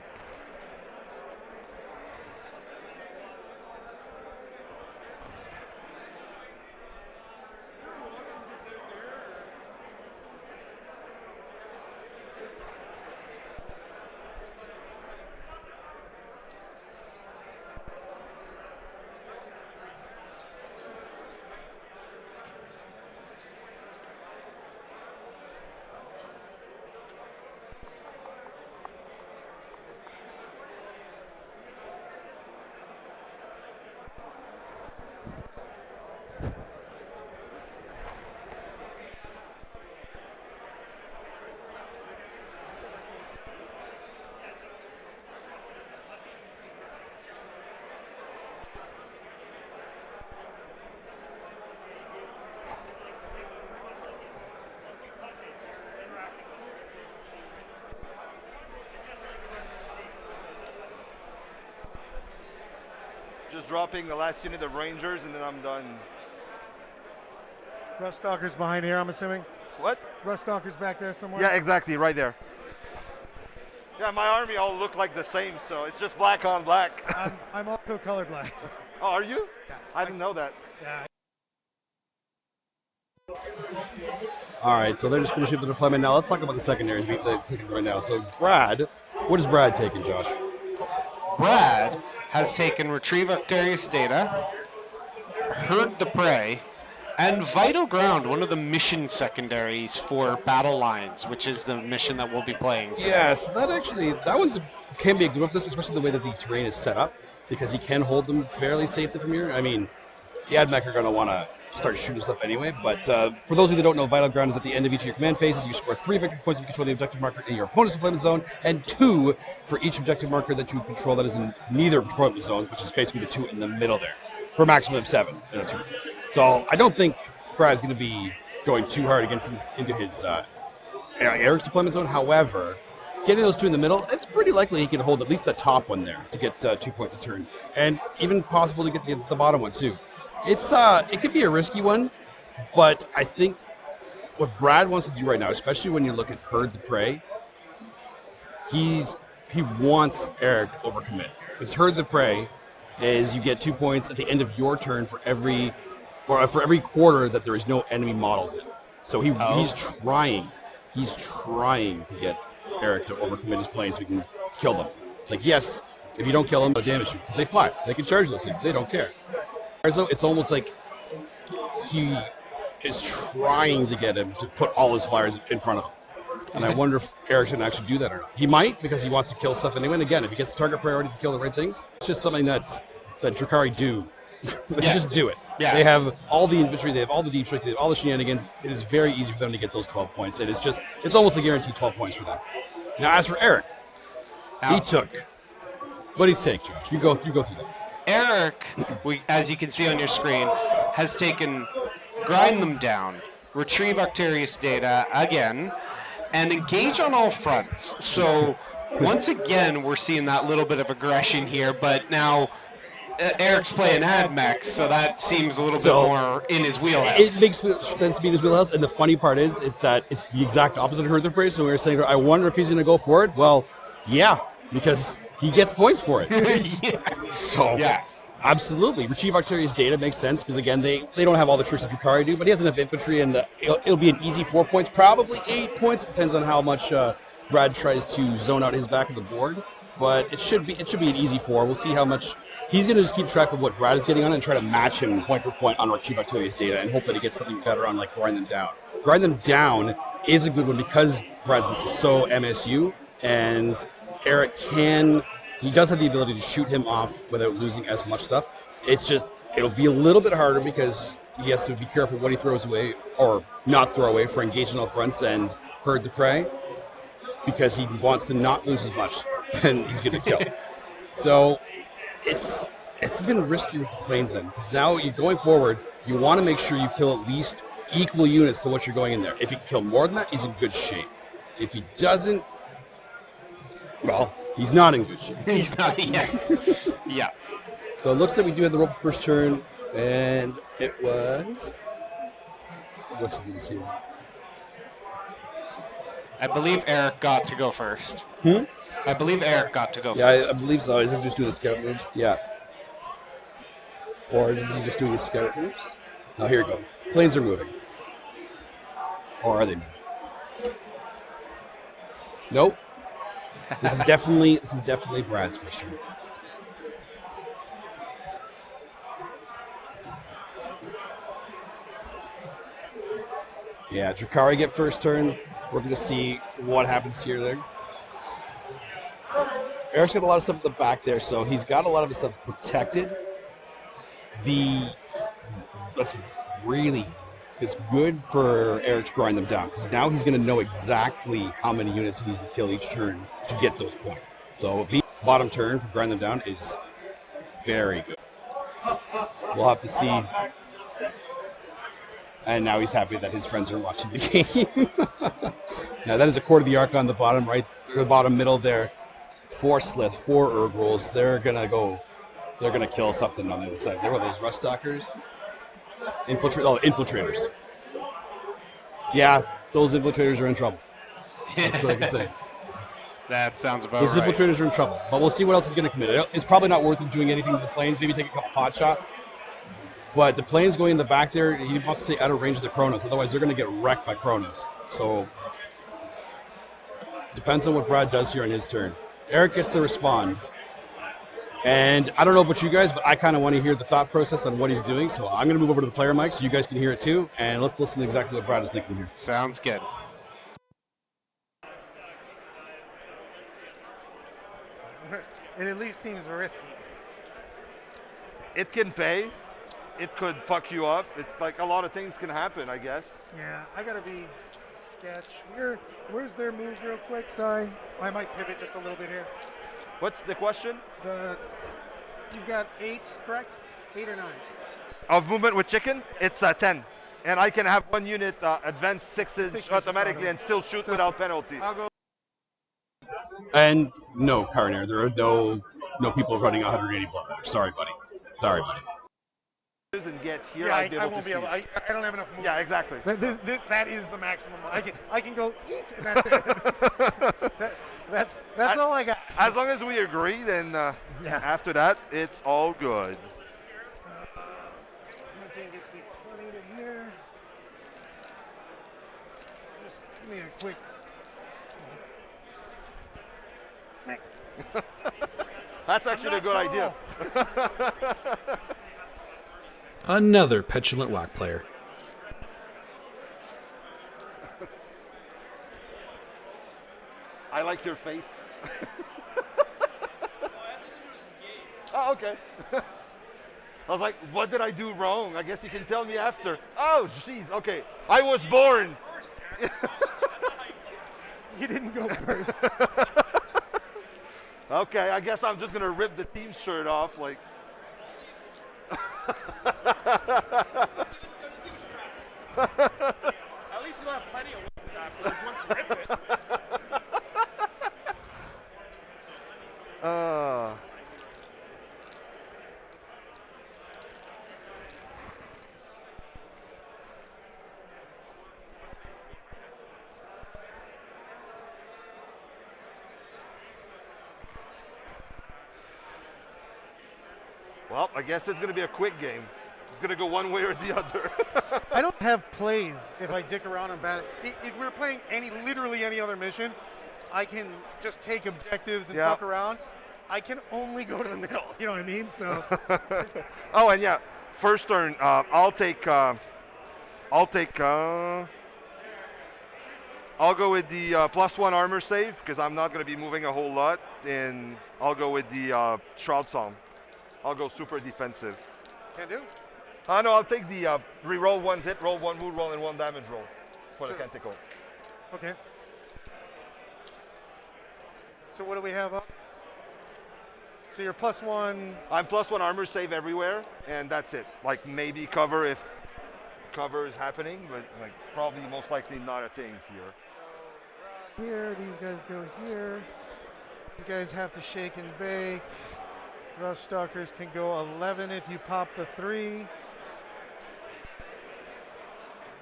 Just dropping the last unit of Rangers, and then I'm done. Rough Stalkers behind here, I'm assuming. What? Rough Stalkers back there somewhere. Yeah, exactly, right there. Yeah, my army all look like the same, so it's just black on black. I'm also colorblind. Oh, are you? Yeah. I didn't know that. Yeah. All right, so they're just finishing up the deployment now. Let's talk about the secondaries we taking right now. So, Brad, what is Brad taking, Josh? Brad has taken Retrieve Octarius Data, Herd the Prey, And Vital Ground, one of the mission secondaries for Battle Lines, which is the mission that we'll be playing today. Yes, that one can be a good one for this, especially the way that the terrain is set up, because you can hold them fairly safely from here. I mean, the AdMech are going to want to start shooting stuff anyway, but for those of you that don't know, Vital Ground is at the end of each of your command phases. You score 3 victory points if you control the objective marker in your opponent's deployment zone, and 2 for each objective marker that you control that is in neither deployment zone, which is basically the 2 in the middle there, for a maximum of 7 in a turn. So I don't think Brad's going to be going too hard into his Eric's deployment zone. However, getting those 2 in the middle, it's pretty likely he can hold at least the top one there to get 2 points a turn, and even possible to get the bottom one too. It could be a risky one, but I think what Brad wants to do right now, especially when you look at Herd the Prey, he wants Eric to overcommit. Because Herd the Prey is you get 2 points at the end of your turn for every quarter that there is no enemy models in. So he's trying to get Eric to overcommit his planes so he can kill them. Like, yes, if you don't kill them, they'll damage you. They fly. They can charge those things. They don't care. So it's almost like he is trying to get him to put all his flyers in front of him. And I wonder if Eric can actually do that or not. He might, because he wants to kill stuff anyway. And again, if he gets the target priority to kill the right things, it's just something that Drukhari do. They just do it. Yeah. They have all the infantry, they have all the deep strikes, they have all the shenanigans. It is very easy for them to get those 12 points. It's almost a guaranteed 12 points for them. Now, as for Eric, what did he take, Josh? You go through that. Eric, as you can see on your screen, has taken Grind Them Down, Retrieve Octarius Data again, and Engage on all fronts. So once again, we're seeing that little bit of aggression here, but now Eric's playing AdMech, so that seems a little bit more in his wheelhouse. It makes sense to be in his wheelhouse, and the funny part is that it's the exact opposite of Herd the Prey. So we were saying, I wonder if he's going to go for it. Well, yeah, because he gets points for it. So, yeah, absolutely. Retrieve Octarius Data makes sense, because again, they don't have all the tricks that Drukhari do, but he has enough infantry, and it'll be an easy 4 points, probably 8 points. It depends on how much Brad tries to zone out his back of the board, but it should be an easy 4. We'll see how much. He's going to just keep track of what Brad is getting on and try to match him point for point on Retrieve Octarius Data and hope that he gets something better on, like, Grind Them Down. Grind Them Down is a good one because Brad's so MSU, and Eric he does have the ability to shoot him off without losing as much stuff. It'll be a little bit harder because he has to be careful what he throws away or not throw away for Engage on all fronts and Herd the Prey, because he wants to not lose as much than he's going to kill. So it's even riskier with the planes then, because now you're going forward, you want to make sure you kill at least equal units to what you're going in there. If you kill more than that, he's in good shape. If he doesn't, well, he's not in good shape. He's not, yeah. So it looks like we do have the roll for first turn, and it was, what's this here? I believe Eric got to go first. I believe Eric got to go first. Yeah, I believe so. Is he just doing the scout moves? Yeah. Or is he just doing his scout moves? Oh, here we go. Planes are moving. Or are they moving? Nope. This is definitely Brad's first turn. Yeah, Drukhari get first turn. We're going to see what happens here there. Eric's got a lot of stuff at the back there, so he's got a lot of his stuff protected. It's good for Eric to grind them down, because now he's going to know exactly how many units he needs to kill each turn to get those points. So bottom turn for grind them down is very good. We'll have to see. And now he's happy that his friends are watching the game. Now that is a Court of the Ark on the bottom right, or the bottom middle there. 4 Slith, 4 Urgrals. They're gonna kill something on the other side. There were those Rust Stalkers. Infiltrators. Yeah, those infiltrators are in trouble. That's what I can say. That sounds about right. Those infiltrators are in trouble. But we'll see what else he's gonna commit. It's probably not worth him doing anything with the planes. Maybe take a couple pot shots. But the plane's going in the back there, he wants to stay out of range of the Kronos. Otherwise, they're going to get wrecked by Kronos. So, depends on what Brad does here on his turn. Eric gets to respond. And I don't know about you guys, but I kind of want to hear the thought process on what he's doing. So I'm going to move over to the player mic so you guys can hear it too. And let's listen to exactly what Brad is thinking here. Sounds good. It at least seems risky. It can pay. It could fuck you up. Like a lot of things can happen, I guess. Yeah, I gotta be sketch. Where's their move real quick? Sorry. I might pivot just a little bit here. What's the question? You've got 8, correct? 8 or 9? Of movement with chicken, it's 10. And I can have one unit advance 6 inch automatically and still shoot without penalty. I'll go. And no, Carner, there are no people running 180 blood. Sorry, buddy. Sorry, buddy. And get here, Yeah, I'd be I able won't to be see. able. I don't have enough movement. Yeah, exactly. That is the maximum. I can go eat, and that's it. That's all I got. As long as we agree, then after that, it's all good. Gets me plenty to here. Just give me a quick. That's actually a good idea. Another petulant whack player. I like your face. Oh, okay. I was like, what did I do wrong? I guess you can tell me after. Oh, jeez, okay. I was born. You didn't go first. Okay, I guess I'm just going to rip the team shirt off, like. At least you'll have plenty of whips afterwards once you rip it. Well, I guess it's going to be a quick game. It's going to go one way or the other. I don't have plays if I dick around and bat it. If we're playing literally any other mission, I can just take objectives and fuck around. I can only go to the middle. You know what I mean? So. Oh, and yeah, first turn. I'll go with the +1 armor save because I'm not going to be moving a whole lot, and I'll go with the Shroud Song. I'll go super defensive. Can do. No, I'll take the reroll 1 hit, roll 1 wound roll, and 1 damage roll for the Canticle. Okay. So what do we have up? So you're +1. I'm +1 armor save everywhere, and that's it. Like maybe cover if cover is happening, but like probably most likely not a thing here. Here, these guys go here. These guys have to shake and bake. Rust Stalkers can go 11 if you pop the 3.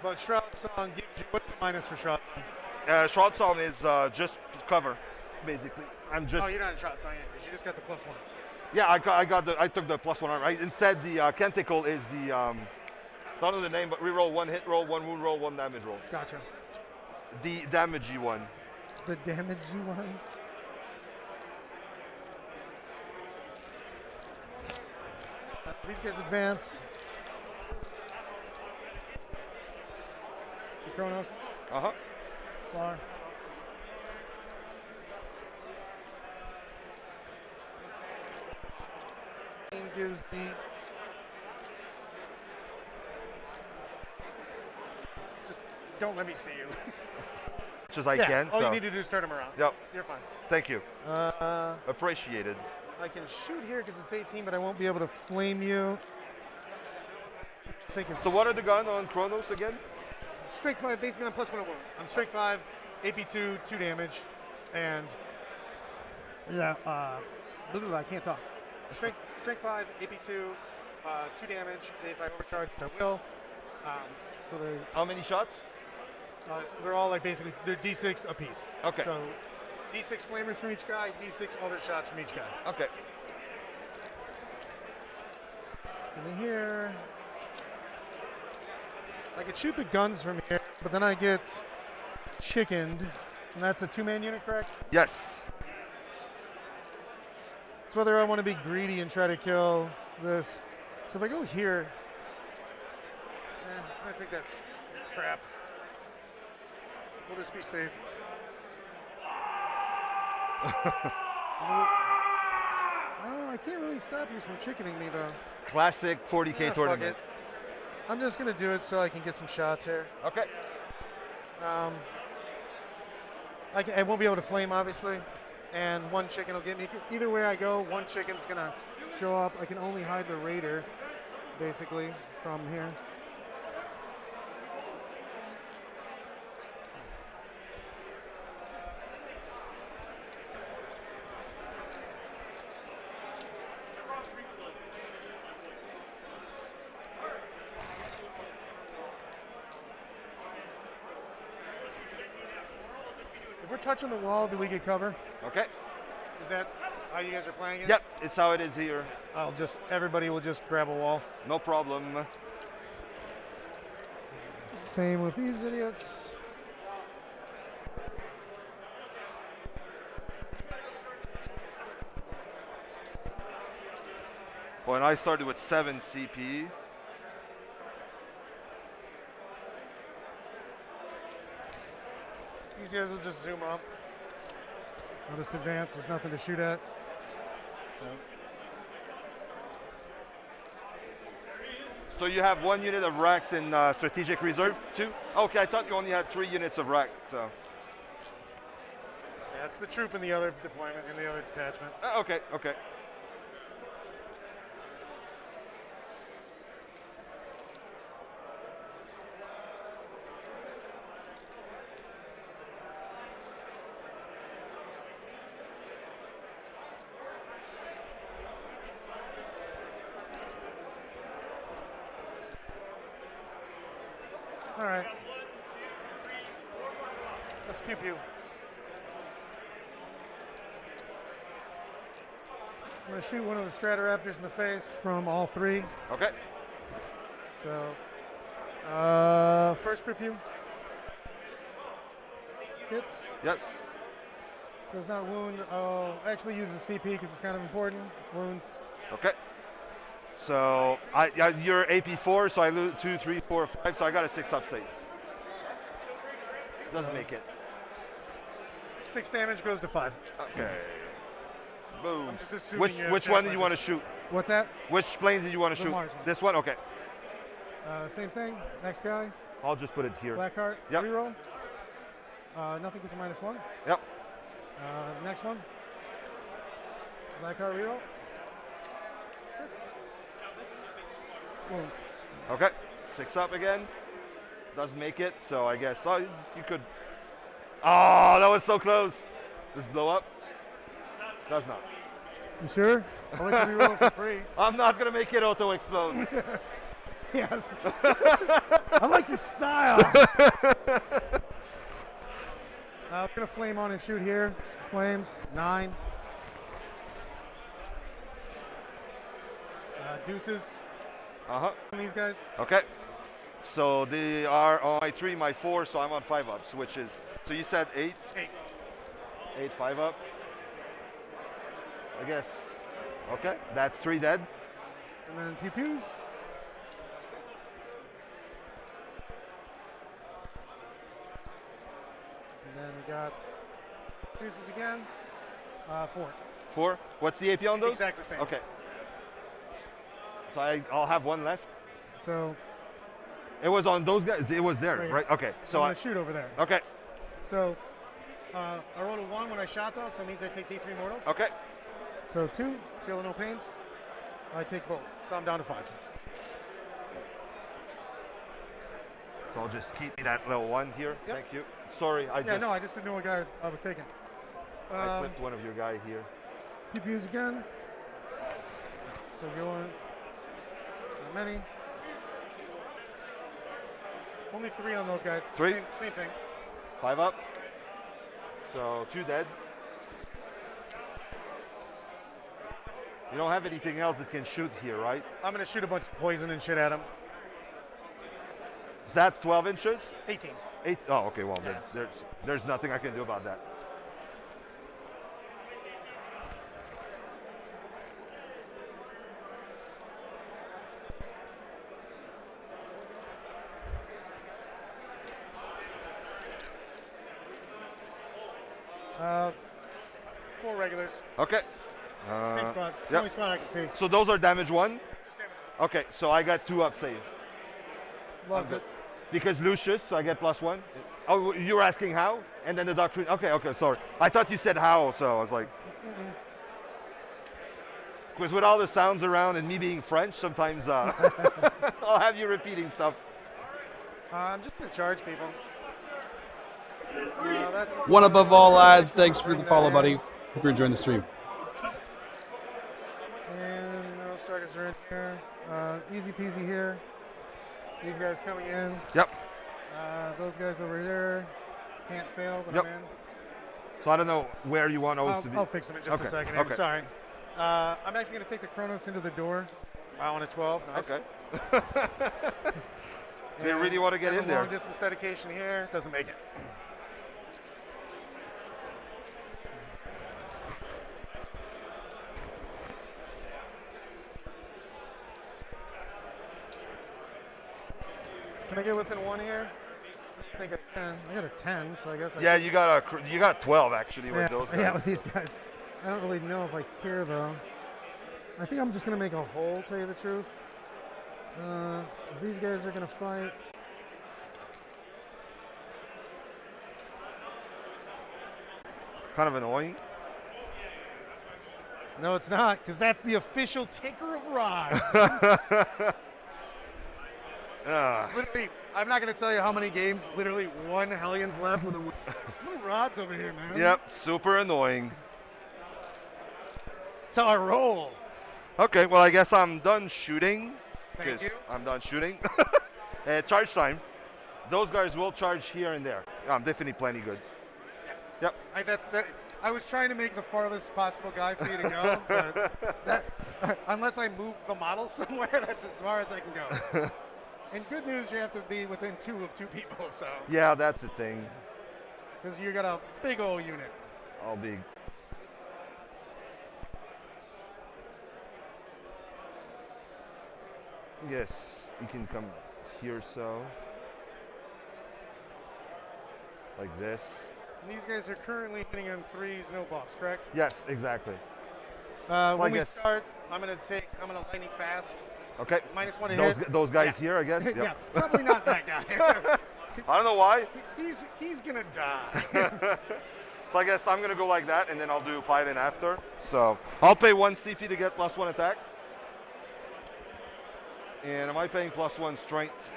But Shroud Song gives you, what's the minus for Shroud Song? Shroud Song is just cover, basically. I'm just. Oh, you're not in Shroud Song yet. You just got the +1. Yeah, I took the +1 armor. Instead, the Canticle is the not know the name, but reroll 1 hit roll, 1 wound roll, 1 damage roll. Gotcha. The damagey one. The damagey one. These guys advance. Chronos. Far. Gives me. Just don't let me see you. Much as I can. All so. you need to do is turn them around. Yep. You're fine. Thank you. Appreciated. I can shoot here because it's 18, but I won't be able to flame you. So what are the gun on Chronos again? Strike 5, basically I'm +1 wound. I'm strike 5, AP2, 2 damage, and yeah, I can't talk. Strike 5, AP2, 2 damage. If I overcharge, I will. So they're how many shots? They're all like basically they're D6 a piece. Okay. So D6 flamers from each guy, D6 other shots from each guy. Okay. And here, I could shoot the guns from here, but then I get chickened, and that's a 2-man unit, correct? Yes. It's whether I want to be greedy and try to kill this. So if I go here, I think that's crap. We'll just be safe. Oh, I can't really stop you from chickening me though. Classic 40K tournament. Fuck it. I'm just gonna do it so I can get some shots here. Okay. I won't be able to flame obviously, and one chicken will get me. Either way I go, one chicken's gonna show up. I can only hide the raider, basically, from here. If we're touching the wall, do we get cover? Okay. Is that how you guys are playing it? Yep, it's how it is here. Everybody will just grab a wall. No problem. Same with these idiots. Well, and I started with 7 CP. These guys will just zoom up. I'll just advance. There's nothing to shoot at. So you have 1 unit of racks in strategic reserve? 2? Okay, I thought you only had 3 units of rack. So. Yeah, it's the troop in the other deployment, in the other detachment. Okay, okay. All right. Let's pew pew. I'm going to shoot one of the Stratoraptors in the face from all 3. Okay. So, first pew pew. Hits. Yes. Does not wound. I'll actually use the CP because it's kind of important. Wounds. Okay. So you're AP4, so I lose 2, 3, 4, 5, so I got a 6-up save. Doesn't make it. 6 damage goes to 5. Okay. Boom. I'm just assuming Which one did you want to shoot? What's that? Which plane did you want to The shoot? Mars one. This one? Okay. Same thing. Next guy. I'll just put it here. Black heart. Yep. Reroll. Nothing gets a -1. Yep. Next one. Black heart reroll. Wounds. Okay. 6 up again. Doesn't make it, so I guess you could. Oh, that was so close. Does blow up? Does not. You sure? I'll let you reroll for free. I'm not gonna make it auto explode. Yes. I like your style. I'm gonna flame on and shoot here. Flames 9. Deuces. These guys. Okay. So they are on my 3, my 4, so I'm on 5 ups, which is. So you said 8? 8. 8, 5 up. I guess. Okay. That's 3 dead. And then pew pews. And then we got deuces again. 4. 4. What's the AP on those? Exactly the same. Okay. So I'll have 1 left. So it was on those guys. It was there, right? Okay. So I'm gonna shoot over there. Okay. So I rolled a 1 when I shot though, so it means I take D3 mortals. Okay. So 2, feeling no pains. I take both, so I'm down to 5. So I'll just keep that little 1 here. Yep. Thank you. Sorry, I No, I just didn't know what guy I was taking. I flipped one of your guy here. PPUs again. So going not many. Only 3 on those guys. 3? Same thing. 5 up. So 2 dead. You don't have anything else that can shoot here, right? I'm gonna shoot a bunch of poison and shit at him. So that's 12 inches? 18. 8. Oh, okay. Well, Yes. there's nothing I can do about that. 4 regulars. Okay. Same squad. It's the Yep. only squad I can see. So those are damage 1? Okay, so I got 2 up save. Loves it. Because Lucius, so I get +1. Oh, you were asking how? And then the doctrine. Okay, sorry. I thought you said how, so I was like. Because with all the sounds around and me being French, sometimes I'll have you repeating stuff. I'm just going to charge people. That's One above all, lad. Thanks for the follow, buddy. Hope you're enjoying the stream. And no strikers are in here. Easy peasy here. These guys coming in. Yep. Those guys over here. Can't fail, but Yep. I'm in. So I don't know where you want O's to be. I'll fix them in just a second. I'm sorry. I'm actually going to take the Chronos into the door. I want a 12. Nice. Okay. They really want to get in there. Long distance dedication here. Doesn't make it. Can I get within 1 here? I think a 10. I got a 10, so I guess. Yeah, you got 12 actually with those guys. Yeah, with these guys. I don't really know if I care though. I think I'm just gonna make a hole. Tell you the truth. 'Cause these guys are gonna fight. It's kind of annoying. No, it's not, because that's the official ticker of rods. Literally, I'm not going to tell you how many games. Literally, 1 Hellions left with a little rods over here, man. Yep, super annoying. That's how I roll. Okay, well, I guess I'm done shooting. Thank you. I'm done shooting. Charge time. Those guys will charge here and there. I'm definitely plenty good. Yep. I was trying to make the farthest possible guy for you to go, but unless I move the model somewhere, that's as far as I can go. And good news, you have to be within 2 of 2 people, so. Yeah, that's the thing. Because you got a big old unit. All big. Yes, you can come here, so. Like this. And these guys are currently hitting on 3s, no buffs, correct? Yes, exactly. When we start, I'm gonna lightning fast. Okay. -1 to hit. Those guys here, I guess. Yep. Yeah, probably not that guy. I don't know why. He's gonna die. So I guess I'm gonna go like that, and then I'll do Python after. So I'll pay 1 CP to get +1 attack. And am I paying +1 strength?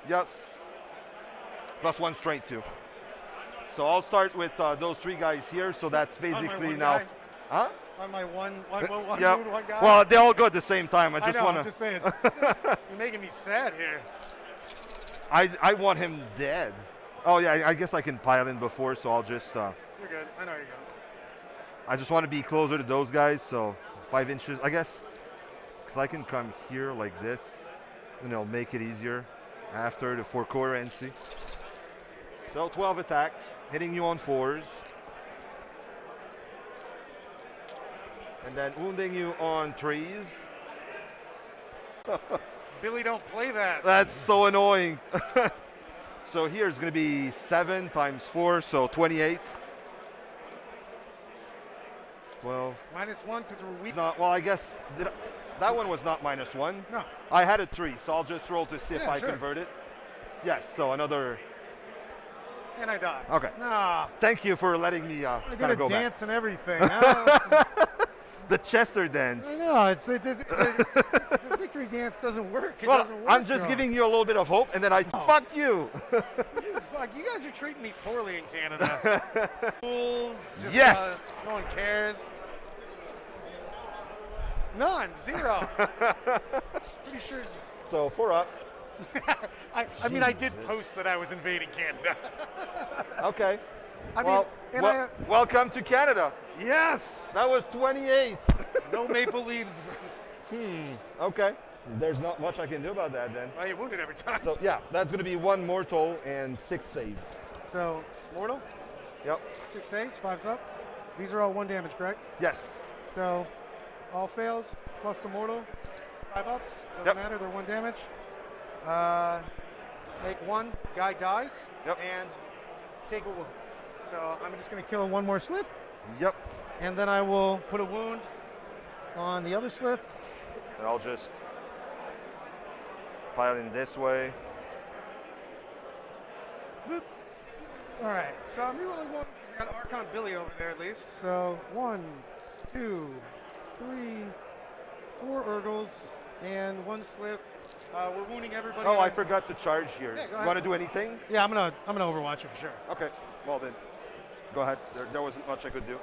Yes. +1 strength too. So I'll start with those 3 guys here. So that's basically now. Huh? On my one Yep. dude, 1 guy. Well, they all go at the same time. I just know, want to. I'm just saying. You're making me sad here. I want him dead. Oh yeah, I guess I can pile in before, so I'll just. You're good. I know you're good. I just want to be closer to those guys, so 5 inches, I guess, because I can come here like this, and it'll make it easier after the 4-quarter NC. So 12 attack, hitting you on 4s. And then wounding you on 3s. Billy, don't play that. That's so annoying. So here's going to be 7 times 4, so 28. 12. -1 because we're weak. Well, I guess that one was not -1. No. I had a 3, so I'll just roll to see if I sure. convert it. Yes, so another. And I die. Okay. Nah. Thank you for letting me I kind got of to go dance back. and everything. The Chester dance. I know. The victory dance doesn't work. It Well, doesn't work. I'm just giving you a little bit of hope, and then fuck you. Fuck, you guys are treating me poorly in Canada. Fools. Just, Yes. No one cares. None. 0. Pretty sure. So 4 up. I mean, I did post that I was invading Canada. Okay. I mean, welcome to Canada. Yes. That was 28. No maple leaves. Okay. There's not much I can do about that then. Well, you wounded every time. So yeah, that's going to be 1 mortal and 6 save. So mortal. Yep. 6 saves, 5 ups. These are all 1 damage, correct? Yes. So all fails plus the mortal, 5 ups. Doesn't matter. They're 1 damage. make one, guy dies, and take a wound. So I'm just going to kill one more slith. Yep. And then I will put a wound on the other slith. And I'll just pile in this way. Boop. All right, so I'm rerolling ones because I got Archon Billy over there at least. So 1, 2, 3, 4 Urgles, and 1 slith. We're wounding everybody. Oh, I forgot to charge here. Yeah, go You ahead. want to do anything? Yeah, I'm gonna overwatch it for sure. Okay. Well then, go ahead. There wasn't much I could do.